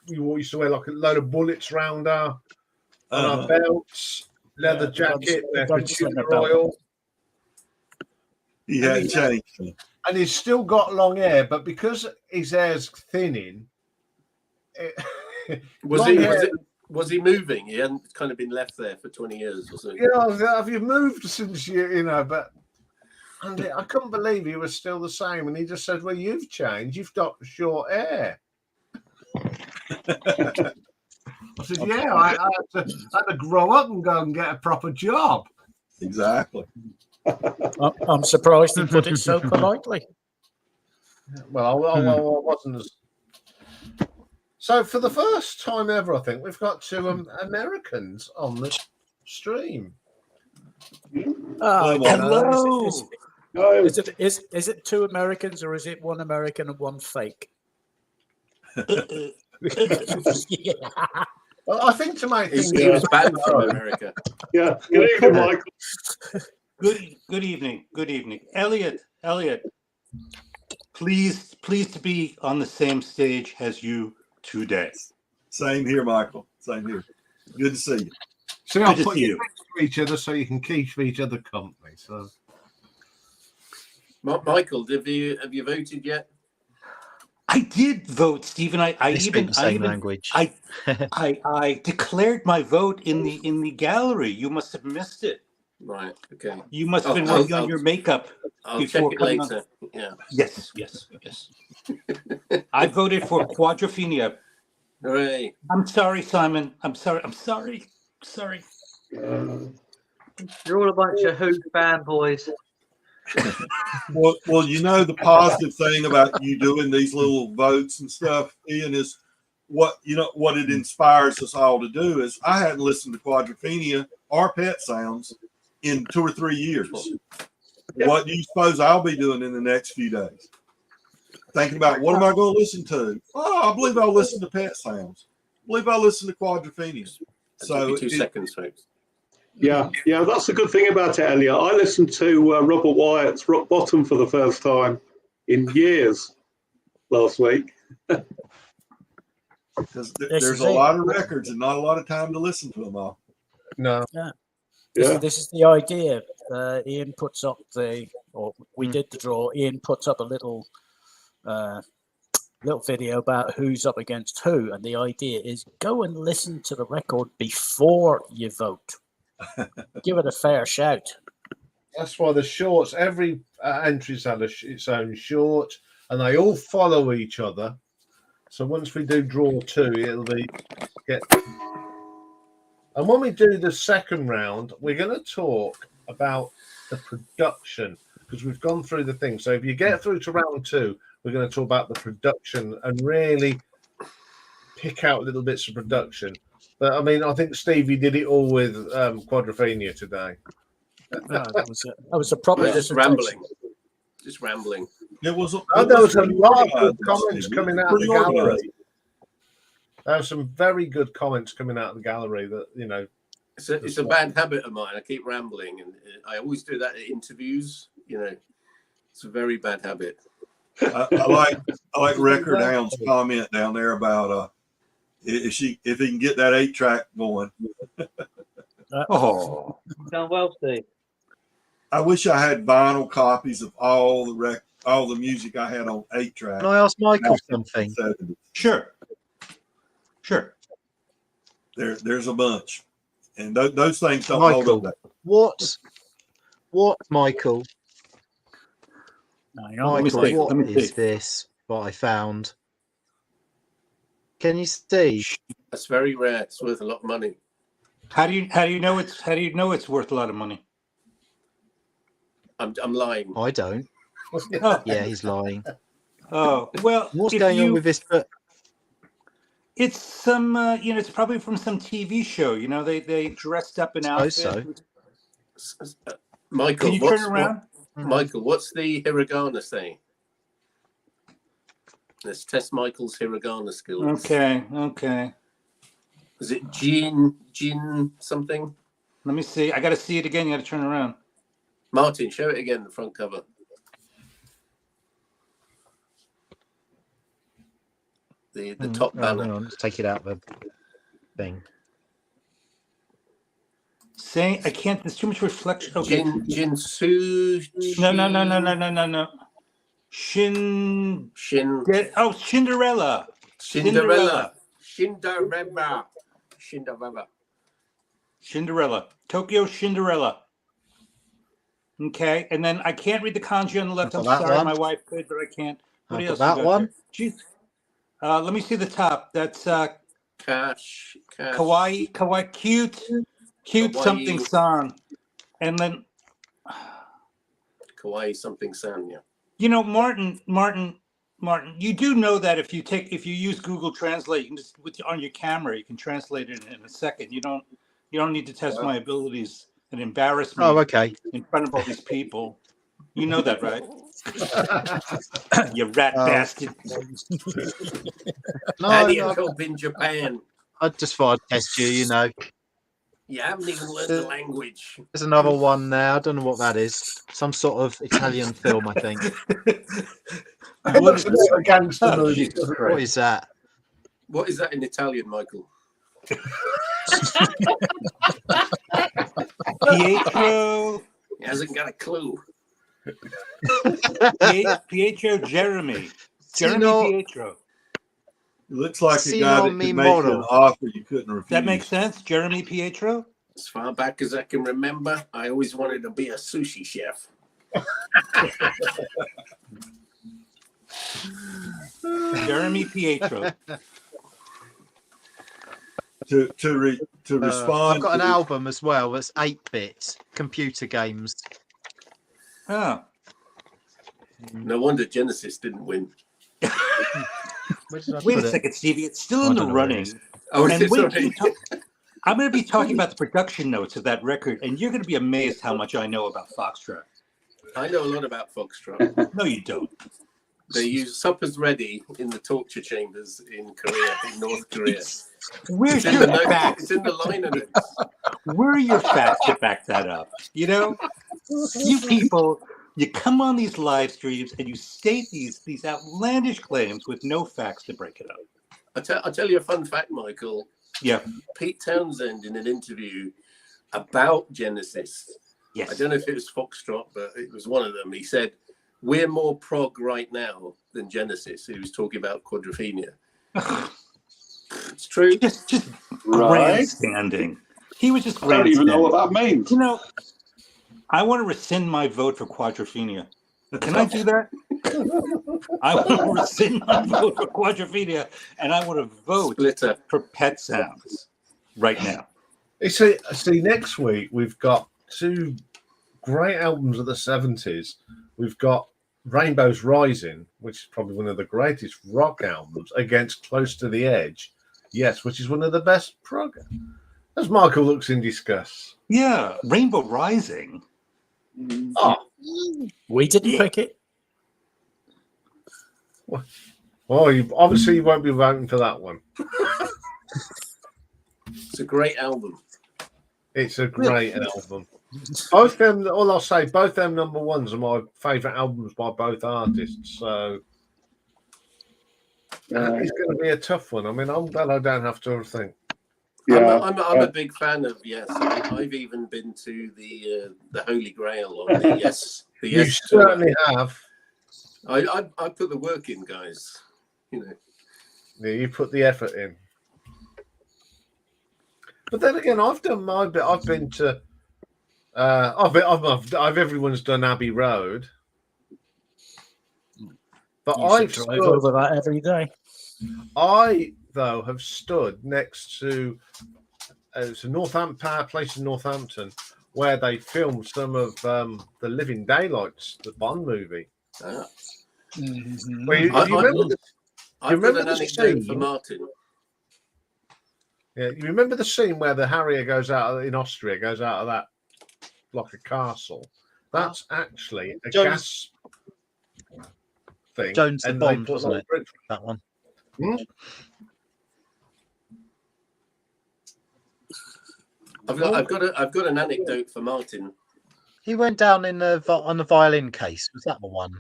used to wear like a load of bullets round on our belts, leather jacket, oil. He hadn't changed. And he's still got long hair, but because his hair's thinning, was he moving? He hadn't kind of been left there for 20 years or so. Yeah, have you moved since you know? But I couldn't believe he was still the same. And he just said, "Well, you've changed. You've got short hair." I said, "Yeah, I had to grow up and go and get a proper job." Exactly. I'm surprised he put it so politely. Well, I wasn't as. So for the first time ever, I think we've got two Americans on the stream. Hello. Is it two Americans or is it one American and one fake? Yeah. Well, I think to make things he was banned from America. Yeah. Good evening, Michael. Good evening. Good evening. Elliot, pleased to be on the same stage as you today. Same here, Michael. Same here. Good to see you. See, I'll put you next to each other so you can keep each other company. So, Michael, have you voted yet? I did vote, Stephen. I declared my vote in the gallery. You must have missed it. Right. Okay. You must have been working on your makeup. I'll check it later. Yeah. Yes. I voted for Quadrophenia. Hooray! I'm sorry, Simon. I'm sorry. You're all a bunch of Who fanboys. Well, you know, the positive thing about you doing these little votes and stuff, Ian, is what it inspires us all to do is I hadn't listened to Quadrophenia or Pet Sounds in 2 or 3 years. What do you suppose I'll be doing in the next few days? Thinking about what am I going to listen to? Oh, I believe I'll listen to Pet Sounds. I believe I'll listen to Quadrophenia. So 2 seconds, folks. Yeah, that's the good thing about it, Elliot. I listened to Robert Wyatt's Rock Bottom for the first time in years last week. Because there's a lot of records and not a lot of time to listen to them all. No. Yeah. This is the idea. Iain puts up we did the draw. Iain puts up a little video about who's up against who, and the idea is go and listen to the record before you vote. Give it a fair shout. That's why the shorts, every entry's had its own short, and they all follow each other. So once we do draw 2, it'll be And when we do the second round, we're going to talk about the production because we've gone through the thing. So if you get through to round 2, we're going to talk about the production and really pick out little bits of production. But I mean, I think Stevie did it all with Quadrophenia today. That was a proper just rambling. There was a lot of good comments coming out of the gallery. There were some very good comments coming out of the gallery that, you know. It's a bad habit of mine. I keep rambling, and I always do that at interviews. You know, it's a very bad habit. I like Record Hound's comment down there about if he can get that 8-track going. Done well, Steve. I wish I had vinyl copies of all the music I had on 8-track. Can I ask Michael something? Sure. There's a bunch, and those things don't Michael, hold up. What, Michael? Michael, what is this? What I found? Can you see? That's very rare. It's worth a lot of money. How do you know it's worth a lot of money? I'm lying. I don't. Yeah, he's lying. Oh well. What's going on with this? It's some, it's probably from some TV show. They dressed up in outfits. Michael, Can you turn around? Michael, what's the hiragana saying? Let's test Michael's hiragana skills. Okay. Is it Jin something? Let me see. I got to see it again. You got to turn around. Martin, show it again, the front cover. The top banner. Hang on, let's take it out of the thing. Say, I can't. There's too much reflection. Okay. Jinsu. No. Cinderella. Tokyo Cinderella. Okay, and then I can't read the kanji on the left. I'm sorry, my wife could, but I can't. What else? That one. Jeez. Let me see the top. That's Cash. Kawaii, cute Kawaii. Something san, and then Kawaii something san. Yeah. Martin. You do know that if you use Google Translate, you can just on your camera, you can translate it in a second. You don't need to test my abilities and embarrass me. Oh, okay. In front of all these people. You know that, right? You rat bastard. How do you cope in Japan? I just thought I'd test you, You haven't even learned the language. There's another one there. I don't know what that is. Some sort of Italian film, I think. It looks a bit against the movie. What is that? What is that in Italian, Michael? Pietro. He hasn't got a clue. Pietro Jeremy Pietro. It looks like a guy that could make an offer you couldn't refuse. That makes sense. Jeremy Pietro. As far back as I can remember, I always wanted to be a sushi chef. Jeremy Pietro. To respond. I've got an album as well that's 8-bit computer games. Oh. No wonder Genesis didn't win. Wait a second, Stevie. It's still in the running. Oh, and it's already. I'm going to be talking about the production notes of that record, and you're going to be amazed how much I know about Foxtrot. I know a lot about Foxtrot. No, you don't. They use suppers ready in the torture chambers in Korea, in North Korea. Where's your facts? It's in the liner notes. Where are your facts to back that up? You people, you come on these live streams and you state these outlandish claims with no facts to break it up. I'll tell you a fun fact, Michael. Yeah. Pete Townsend, in an interview about Genesis, yes. I don't know if it was Foxtrot, but it was one of them. He said, "We're more prog right now than Genesis." He was talking about Quadrophenia. It's true. Just Right. grandstanding. He was just I don't even know what that means. I want to rescind my vote for Quadrophenia. Can I do that? I want to rescind my vote for Quadrophenia, and I want to vote for Pet Sounds right now. You see, next week we've got two great albums of the 70s. We've got Rainbow's Rising, which is probably one of the greatest rock albums, against Close to the Edge, yes, which is one of the best prog. As Michael looks in disgust. Yeah, Rainbow Rising. Oh, we didn't pick it. Well, obviously you won't be voting for that one. It's a great album. It's a great album. Both them, all I'll say, both them number ones are my favourite albums by both artists. So it's going to be a tough one. I mean, I'm glad I don't have to think. Yeah, I'm a big fan of Yes. I've even been to the Holy Grail on the Yes. The You Yes certainly have. I put the work in, guys. Yeah, you put the effort in. But then again, I've done my bit. I've been to. I've everyone's done Abbey Road. But I've drive over that every day. I though have stood next to it's a Northampton Power Place in Northampton where they filmed some of the Living Daylights, the Bond movie. Mm-hmm. Well, you remember I've got an anecdote for Martin. Yeah, you remember the scene where the Harrier goes out in Austria, goes out of that like a castle? That's actually a gas thing. Jones the and Bond, they put wasn't like it? bricks. That one. I've got an anecdote for Martin. He went down in on the violin case. Was that the one?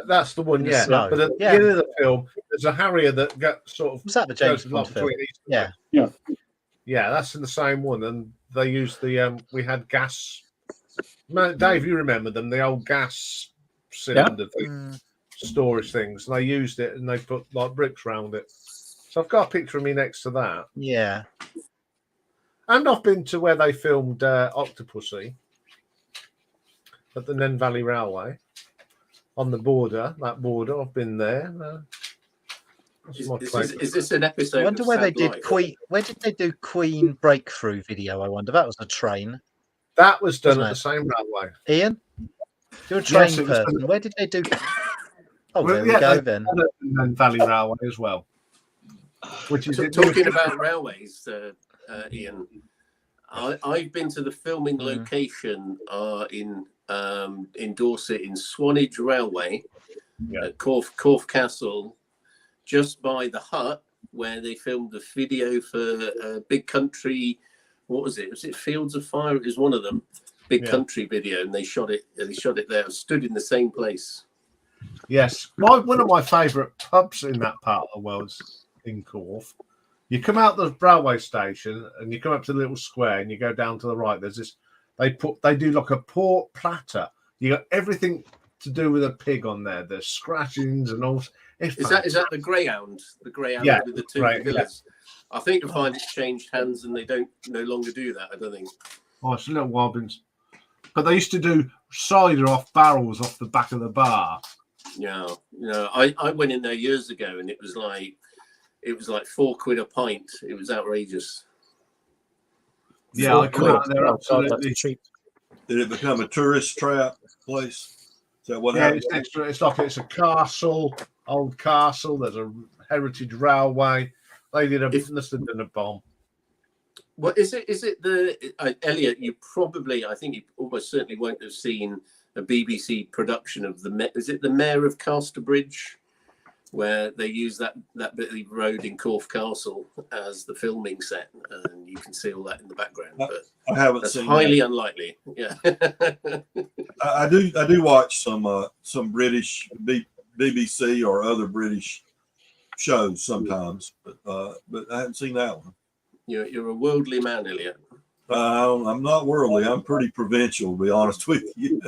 That's the one, In the yeah. snow. But at the Yeah. beginning of the film, there's a Harrier that sort of Was that the James goes Bond film? between each. Yeah. Yeah, that's in the same one, and they used the we had gas. Dave, you remember them? The old gas cylinder storage things. And they used it, and they put like bricks around it. So I've got a picture of me next to that. Yeah. And I've been to where they filmed Octopussy at the Nen Valley Railway on the border. That border, I've been there. Is this an episode? I wonder of where they Sad did Life? Queen. Where did they do Queen breakthrough video? I wonder. That was a train. That was done Wasn't at it? the same railway. Ian, you're a train Yes, it was person. done- Where did they do? Oh, Well, there we yeah, go they then. done it at the Nen Valley Railway as well. Which is Talking about railways, Ian. I've been to the filming location in Dorset in Swanage Railway at Corfe Castle, just by the hut where they filmed the video for Big Country. What was it? Was it Fields of Fire? It was one of them. Big Country video, and they shot it. They shot it there. I stood in the same place. Yes, one of my favourite pubs in that part of the world is in Corfe. You come out the railway station and you come up to the little square and you go down to the right. There's this. They do like a pork platter. You got everything to do with a pig on there. There's scratchings and all. Is that the Greyhound? The Greyhound with the two villas. I think you'll find it's changed hands and they don't no longer do that. I don't think. Oh, it's a little while been. But they used to do cider off barrels off the back of the bar. Yeah, I went in there years ago and it was like £4 a pint. It was outrageous. Yeah, I come out there absolutely cheap. Did it become a tourist trap place? Is that what Yeah, happened? it's like it's a castle, old castle. There's a heritage railway. They must have done a bomb. Well, is it the Elliot? I think you almost certainly won't have seen a BBC production of is it the Mayor of Casterbridge, where they use that bit of road in Corfe Castle as the filming set, and you can see all that in the background. But I haven't that's seen highly that. Unlikely. Yeah, I do watch some British BBC or other British shows sometimes, but I haven't seen that one. You're a worldly man, Elliot. I'm not worldly. I'm pretty provincial, to be honest with you.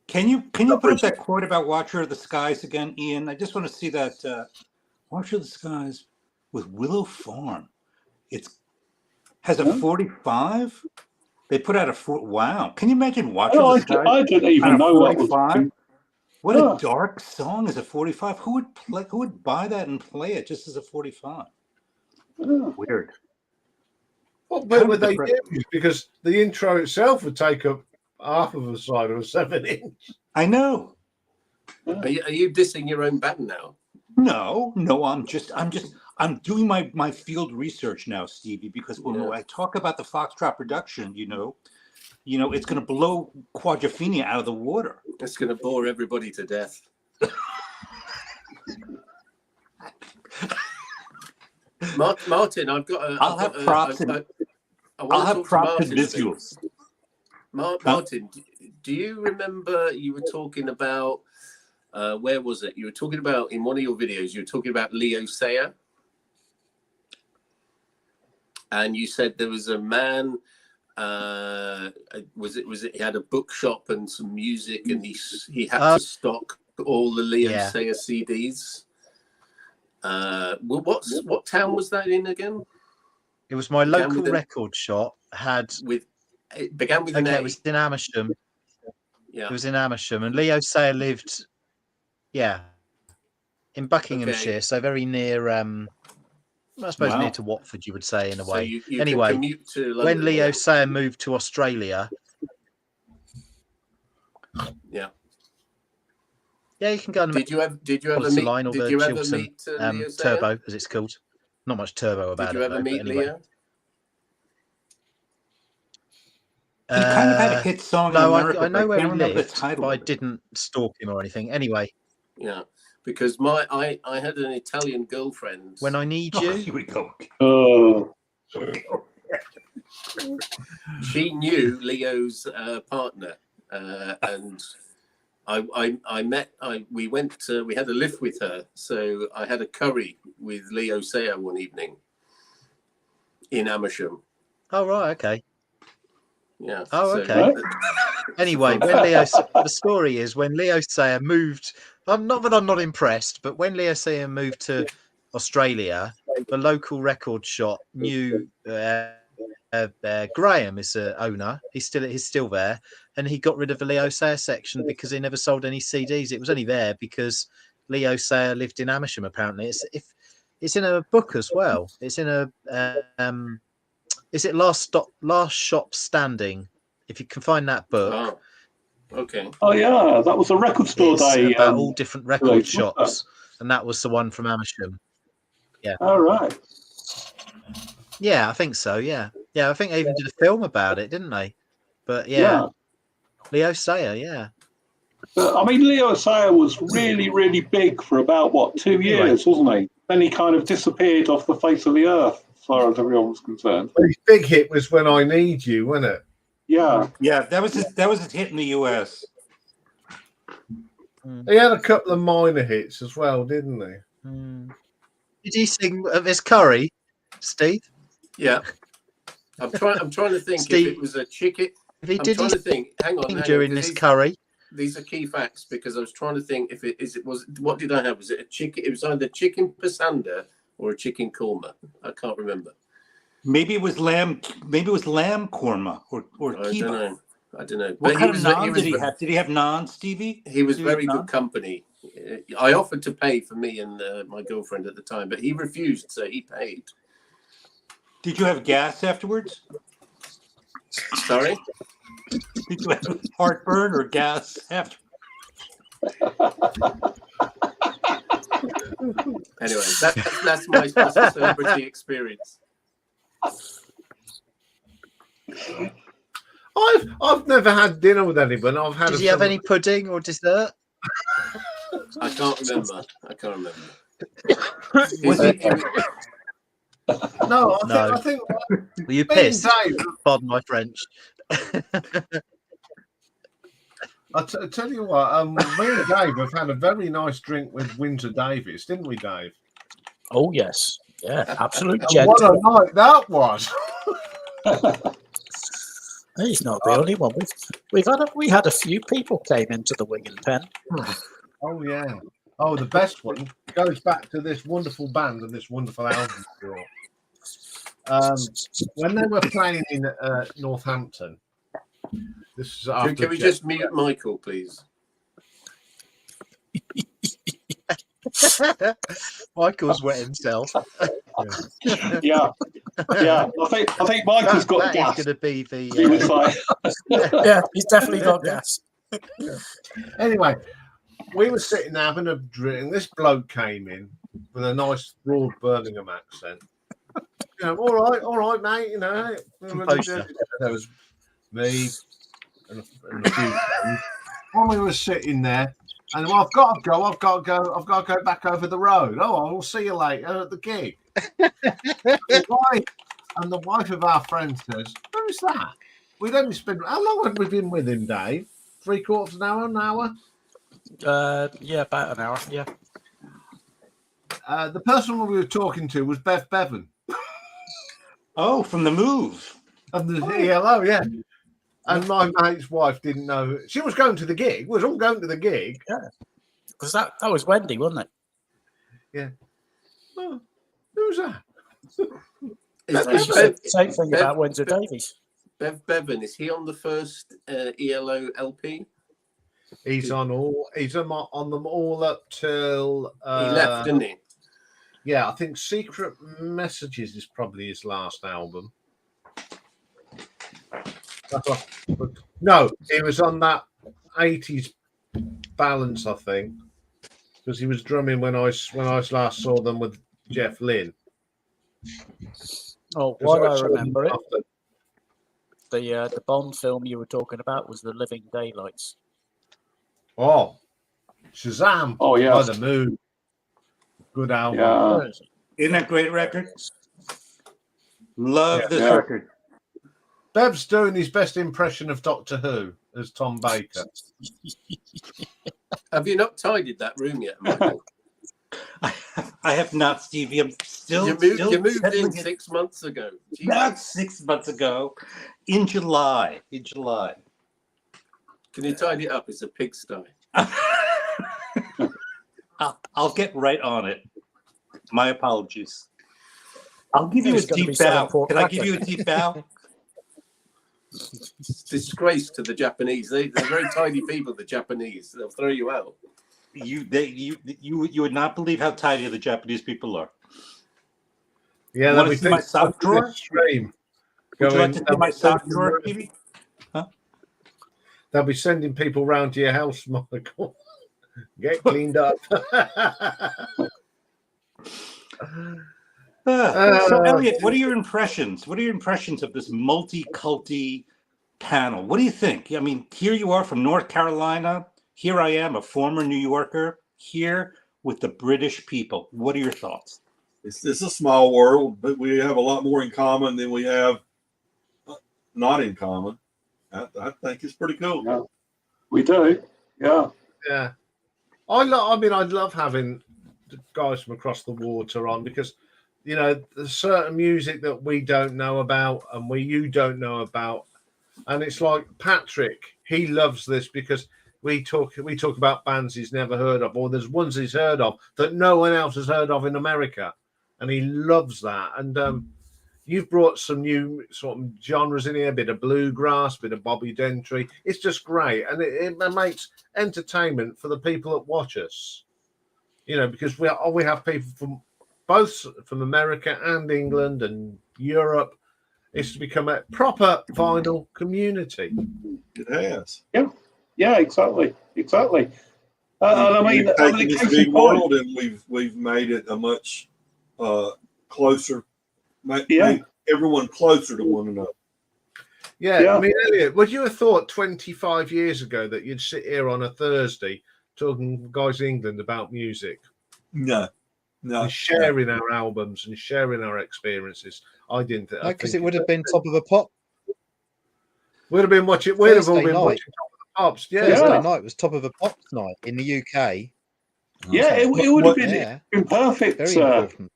Can you put up that quote about Watcher of the Skies again, Ian? I just want to see that Watcher of the Skies with Willow Farm. It has a 45. They put out a wow. Can you imagine Watcher of the Skies? I didn't even know what was. 45? What a dark song is a 45. Who would buy that and play it just as a 45? Weird. What bit would they use? Because the intro itself would take up half of a side of a 7-inch. I know. Are you dissing your own band now? No, I'm doing my field research now, Stevie, because when I talk about the Foxtrot production, it's going to blow Quadrophenia out of the water. It's going to bore everybody to death. Martin, I'll have props and visuals. Martin, do you remember you were talking about where was it? You were talking about in one of your videos. You were talking about Leo Sayer, and you said there was a man. Was it? He had a bookshop and some music, and he had to stock all the Leo Sayer CDs. What town was that in again? It was my local record shop. It began with an A. It was in Amersham. Yeah, it was in Amersham, and Leo Sayer lived, in Buckinghamshire, so very near. I suppose near to Watford, you would say in a way. You anyway, commute to London, when Leo Sayer moved to Australia, yeah, you can go and did you ever meet? line or Did the you ever Chiltern, meet Leo Sayer? Turbo, as it's called. Not much turbo about it. Did you ever though, meet but anyway. Leo? He kind of had a hit song in No, America. I know where he can't remember the lived, title but I of it. didn't stalk him or anything. Anyway, Yeah, because I had an Italian girlfriend. when I need Oh, you, here we go. Oh, She knew Leo's partner, and I met. We had a lift with her, so I had a curry with Leo Sayer one evening in Amersham. oh right, okay. Yeah. Oh, so okay. Anyway, when Leo, the story is when Leo Sayer moved. Not that I'm not impressed, but when Leo Sayer moved to Australia, the local record shop knew Graham is the owner. He's still there, and he got rid of the Leo Sayer section because he never sold any CDs. It was only there because Leo Sayer lived in Amersham. Apparently, it's in a book as well. It's in a is it Last Shop Standing? If you can find that book. Oh, okay. oh yeah, that was a record store It's day. about all different record release, shops, and that was the one from Amersham. Yeah. All right. Yeah, I think so. Yeah, I think they even did a film about it, didn't they? But yeah. Leo Sayer, yeah. But, I mean, Leo Sayer was really, really big for about 2 years, wasn't he? Then he kind of disappeared off the face of the earth, as far as everyone was concerned. His big hit was When I Need You, wasn't it? Yeah. Yeah, that was his hit in the US. He had a couple of minor hits as well, didn't he? Did he sing of his curry, Steve? Yeah. I'm trying to think Steve, if it was a chicken. I'm trying to think. Hang on. During this curry. These are key facts because I was trying to think if it was what did I have? Was it a chicken? It was either chicken pasanda or a chicken korma. I can't remember. Maybe it was lamb. Maybe it was lamb korma or kibbeh. I don't know. What But kind of naan did he have? Did he have naan, Stevie? He was very good company. I offered to pay for me and my girlfriend at the time, but he refused, so he paid. Did you have gas afterwards? Sorry? Did you have heartburn or gas after? Anyway, that's my celebrity experience. I've never had dinner with anyone. I've had. Did you have any pudding or dessert? I can't remember. No, I think. Were you pissed? Pardon my French. I'll tell you what. Me and Dave have had a very nice drink with Windsor Davies, didn't we, Dave? Oh yes, yeah, absolute And what a night that was! He's not the only one. We had a few people came into the Wing and Pen. Oh yeah. Oh, the best one goes back to this wonderful band and this wonderful album. When they were playing in Northampton, this is after. Can we just mute Michael, please? Michael's wet himself. Yeah. I think Michael's got gas. He's going to be the. He was like, yeah, he's definitely got gas. Anyway, we were sitting there having a drink, and this bloke came in with a nice broad Birmingham accent. You know, all right, mate. You know, there was me and a few friends. And we were sitting there, and I've got to go back over the road. Oh, I'll see you later at the gig. And the wife of our friend says, "Who's that?" We'd only spent. How long had we been with him, Dave? 3/4 of an hour, Yeah, about an hour. Yeah. The person we were talking to was Bev Bevan. Oh, from The Move. And the ELO, yeah. And my mate's wife didn't know. She was going to the gig. We was all going to the gig. Yeah. Because that was Wendy, wasn't it? Yeah. Oh, who's that? Same thing about Windsor Davies. Bev Bevan, is he on the first ELO LP? He's on them all up till He left, didn't he? Yeah, I think Secret Messages is probably his last album. No, he was on that 80s Balance, I think, because he was drumming when I last saw them with Jeff Lynne. Oh, what I remember it. The Bond film you were talking about was The Living Daylights. Oh, Shazam! Oh, yeah. By the Moon. Good album. Yeah. Isn't that great record? Love this Yeah. record. Bev's doing his best impression of Doctor Who as Tom Baker. Have you not tidied that room yet, Michael? I have not, Stevie. I'm still. You moved in 6 months ago. Jeez. Not 6 months ago, in July. In July. Can you tidy it up? It's a pigsty. I'll get right on it. My apologies. I'll give you a deep bow. Can I give you a deep bow? Disgrace to the Japanese. They're very tidy people, the Japanese. They'll throw you out. You would not believe how tidy the Japanese people are. Yeah, want to see my sock drawer? Stream. Would you like to see my sock drawer, Stevie? Huh? They'll be sending people round to your house, Michael. Get cleaned up. So, Elliot, what are your impressions? What are your impressions of this multi-culty panel? What do you think? I mean, here you are from North Carolina. Here I am, a former New Yorker, here with the British people. What are your thoughts? It's a small world, but we have a lot more in common than we have not in common. I think it's pretty cool. Yeah, we do. Yeah. Yeah. I love having guys from across the water on because, you know, there's certain music that we don't know about and you don't know about. And it's like Patrick, he loves this because we talk about bands he's never heard of, or there's ones he's heard of that no one else has heard of in America. And he loves that. And you've brought some new sort of genres in here, a bit of bluegrass, a bit of Bobby Dentry. It's just great. And it makes entertainment for the people that watch us. You know, because we have people from both from America and England and Europe. It's become a proper vinyl community. It has. Yeah, exactly. And I mean, we've taken this big world and we've made it a much closer, made everyone closer to one another. Yeah, I mean, Elliot, would you have thought 25 years ago that you'd sit here on a Thursday talking to guys in England about music? No. And sharing our albums and sharing our experiences. I didn't think. Because it would have been Top of the Pop. We'd have been watching. We'd have all been watching Top of the Pops. Yeah, Thursday night was Top of the Pops night in the UK. Yeah, it would have been perfect. Very important.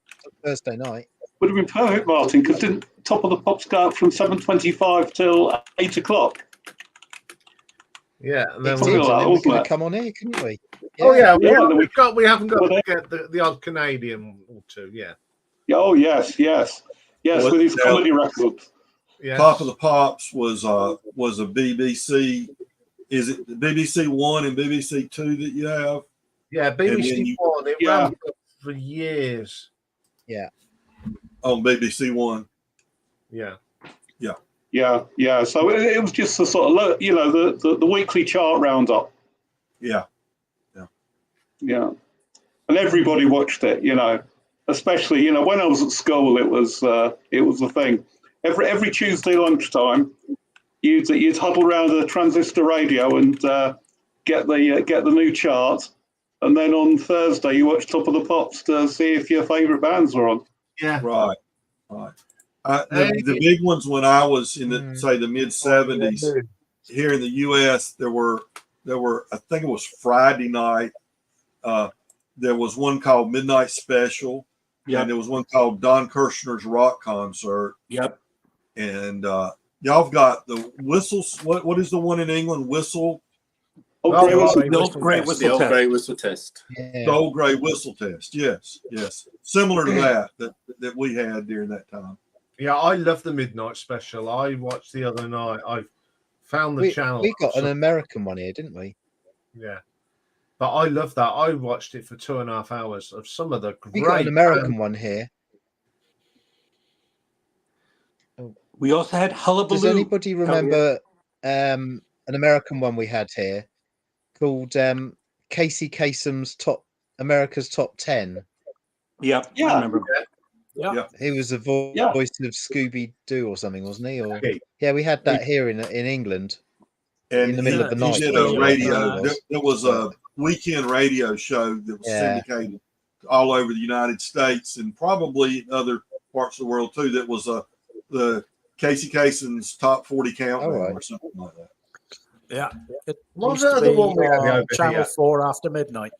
Thursday night would have been perfect, Martin, because didn't Top of the Pops go up from 7:25 till 8 o'clock? Yeah, and then we could have come on here, couldn't we? Yeah. Oh yeah, we haven't got to get the odd Canadian or two. Yeah. Oh yes, with his comedy records. Yeah. Top of the Pops was a BBC. Is it the BBC One and BBC Two that you have? Yeah, BBC One. It ran for years. Yeah. On BBC One. Yeah. So it was just the sort of, you know, the weekly chart roundup. Yeah. And everybody watched it, you know. Especially, you know, when I was at school, it was the thing. Every Tuesday lunchtime, you'd huddle around a transistor radio and get the new chart, and then on Thursday you watch Top of the Pops to see if your favourite bands were on. Yeah, right. The big ones when I was in the mid 70s here in the U.S. There were I think it was Friday night. There was one called Midnight Special. Yep. And there was one called Don Kirshner's Rock Concert. Yep. And y'all have got the whistles. What is the one in England? Whistle. The old grey whistle test. The old grey whistle test. Yes. Similar to that we had during that time. Yeah, I love the Midnight Special. I watched the other night. I found the channel. We got an American one here, didn't we? Yeah. But I love that. I watched it for 2.5 hours of some of the great. We got an American one here. We also had Hullabaloo. Does anybody remember an American one we had here called Casey Kasem's America's Top 10? Yeah, I remember. Yeah. He was the Yeah. voice of Scooby Doo or something, wasn't he? Or Okay. yeah, we had that here in England. And In the middle of the night, he did basically, a I think radio. it was. There was a weekend radio show that was Yeah. syndicated all over the United States and probably other parts of the world too. That was the Casey Kasem's Top 40 Countdown or something like that. Yeah. It What used was to the other be one we had on over Channel here? 4 after midnight.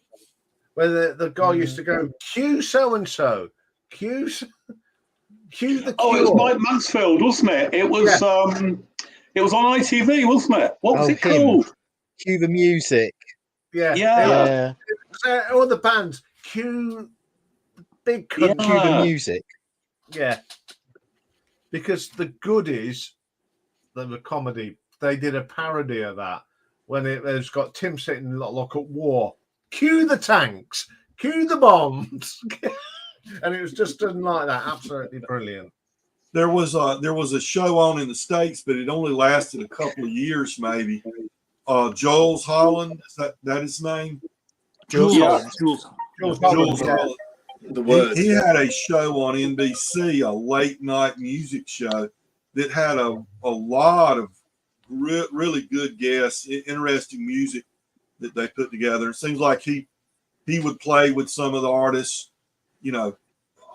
Where the guy used to go, Q so and so, Q the Cure. Oh, it was Mike Mansfield, wasn't it? It was it was on ITV, wasn't it? What was it called? Cue the music. Yeah. All the bands, Q big country. Cue the music. Yeah. Because the Goodies, the comedy, they did a parody of that when it's got Tim sitting like at war. Cue the tanks, cue the bombs. And it was just done like that. Absolutely brilliant. There was a show on in the States, but it only lasted a couple of years, maybe. Jules Holland, is that his name? Jules Holland. Jules Holland. He had a show on NBC, a late night music show that had a lot of really good guests, interesting music that they put together. It seems like he would play with some of the artists,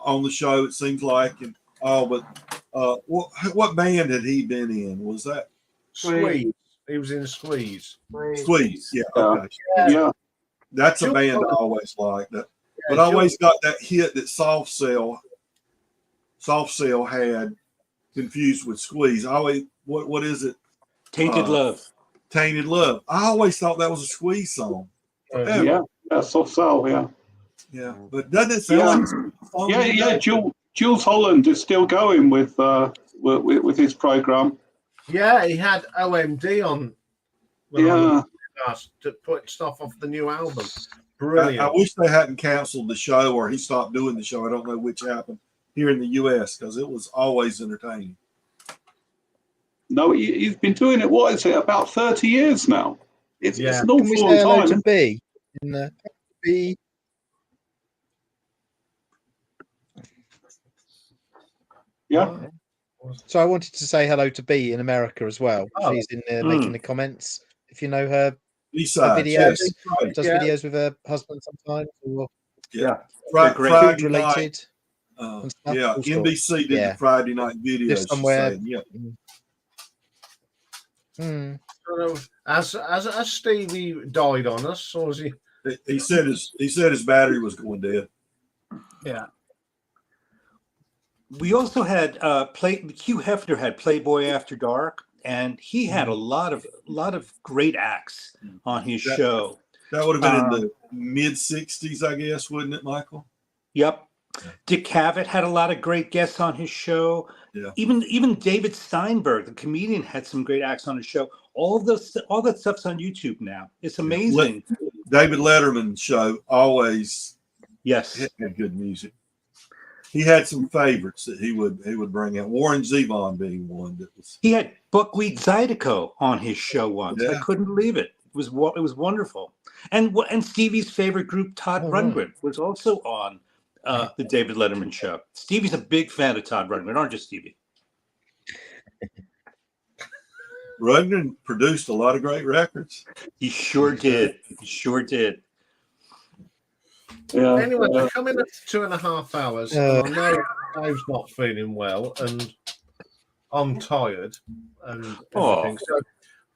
on the show. It seems like, what band had he been in? Was that Squeeze? He was in Squeeze. Squeeze, yeah. Okay. Yeah. That's a band I always liked. But I always got that hit that Soft Cell had confused with Squeeze. I always, what is it? Tainted Love. Tainted Love. I always thought that was a Squeeze song. Yeah, that's Soft Cell, yeah. Yeah, but doesn't it sound like Jules Holland is still going with his program. Yeah, he had OMD on. To put stuff off the new album. Brilliant. I wish they hadn't canceled the show or he stopped doing the show. I don't know which happened here in the U.S. because it was always entertaining. No, he's been doing it. What is it? About 30 years now. It's an awful Can we say long hello time. to B in the B? Yeah. So I wanted to say hello to B in America as well. Oh. She's in there making the comments. If you know her, Besides, videos, right. does videos with her husband sometimes, or Friday related. night. And stuff. Yeah, Cool NBC did the Friday night videos. Lives somewhere. Has Stevie died on us, or is he? He said his battery was going dead. Yeah. We also had Hugh Hefner had Playboy After Dark, and he had a lot of great acts on his show. That would have been in the mid '60s, I guess, wouldn't it, Michael? Yep. Dick Cavett had a lot of great guests on his show. Yeah. Even David Steinberg, the comedian, had some great acts on his show. All that stuff's on YouTube now. It's amazing. David Letterman's show always had good music. He had some favorites that he would bring out. Warren Zevon being one that was. He had Buckwheat Zydeco on his show once. Yeah. I couldn't believe it. It was wonderful. And Stevie's favorite group, Todd Rundgren, was also on the David Letterman show. Stevie's a big fan of Todd Rundgren, aren't you, Stevie? Rundgren produced a lot of great records. He sure did. He sure did. Yeah. Anyway, we're coming up to 2.5 hours. And I know Dave's not feeling well, and I'm tired and everything.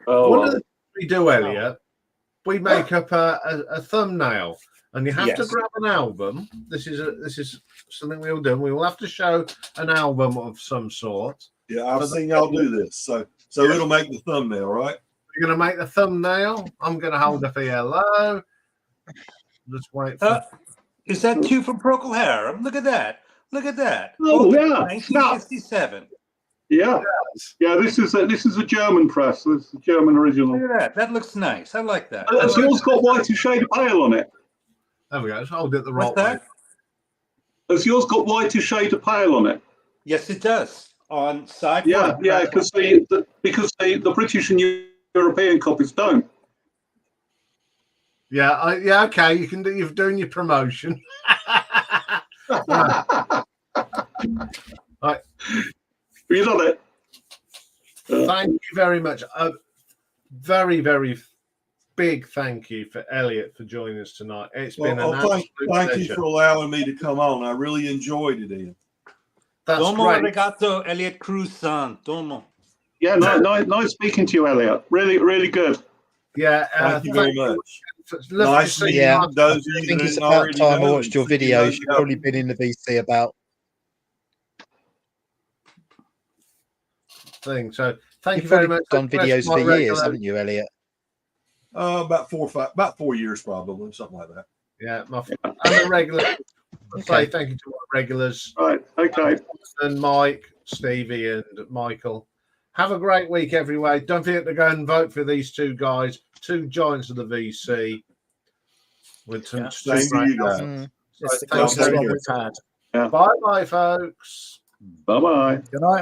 So one of the things we do, Elliot, we make up a thumbnail, and you have to grab an album. This is something we'll do. We will have to show an album of some sort. Yeah, I've seen y'all do this. So it'll make the thumbnail, right? You're going to make the thumbnail. I'm going to hold it for you low. Just wait for... Is that 2 from Procol Harum? Look at that. Look at that. Oh, yeah. 1967. Yeah. Yeah, this is a German press. This is a German original. Look at that. That looks nice. I like that. Has yours got Whitey Shade of Pale on it? There we go. Let's hold it the right What's that? way. Has yours got Whitey Shade of Pale on it? Yes, it does. On side Yeah, one. yeah, because the British and European copies don't. Okay. You can do. You're doing your promotion. Right. You done it. Thank you very much. A very, very big thank you for Elliot for joining us tonight. It's been an absolute thank pleasure. you for allowing me to come on. I really enjoyed it, Ian. That's Domo great. arigato, Elliot Cruz-san. Domo. Yeah, nice speaking to you, Elliot. Really, really good. Yeah, Thank you very much. Lovely Nice to see meeting you. those of I you think that it's didn't about already time I know watched your and see videos. those You've that- probably been in the VC about. Thing. So thank You've you very probably much. done Thank you videos for my for years, regular- haven't you, Elliot? About 4 years, probably something like that. Yeah, I'm a regular. Okay. Say thank you to my regulars. Right. Okay. And Mike, Stevie, and Michael. Have a great week, everyone. Don't forget to go and vote for these two guys, two giants of the VC. With some Same to you guys. It's the thank you closest very one much. we've had. Bye bye, folks. Bye bye. Good night.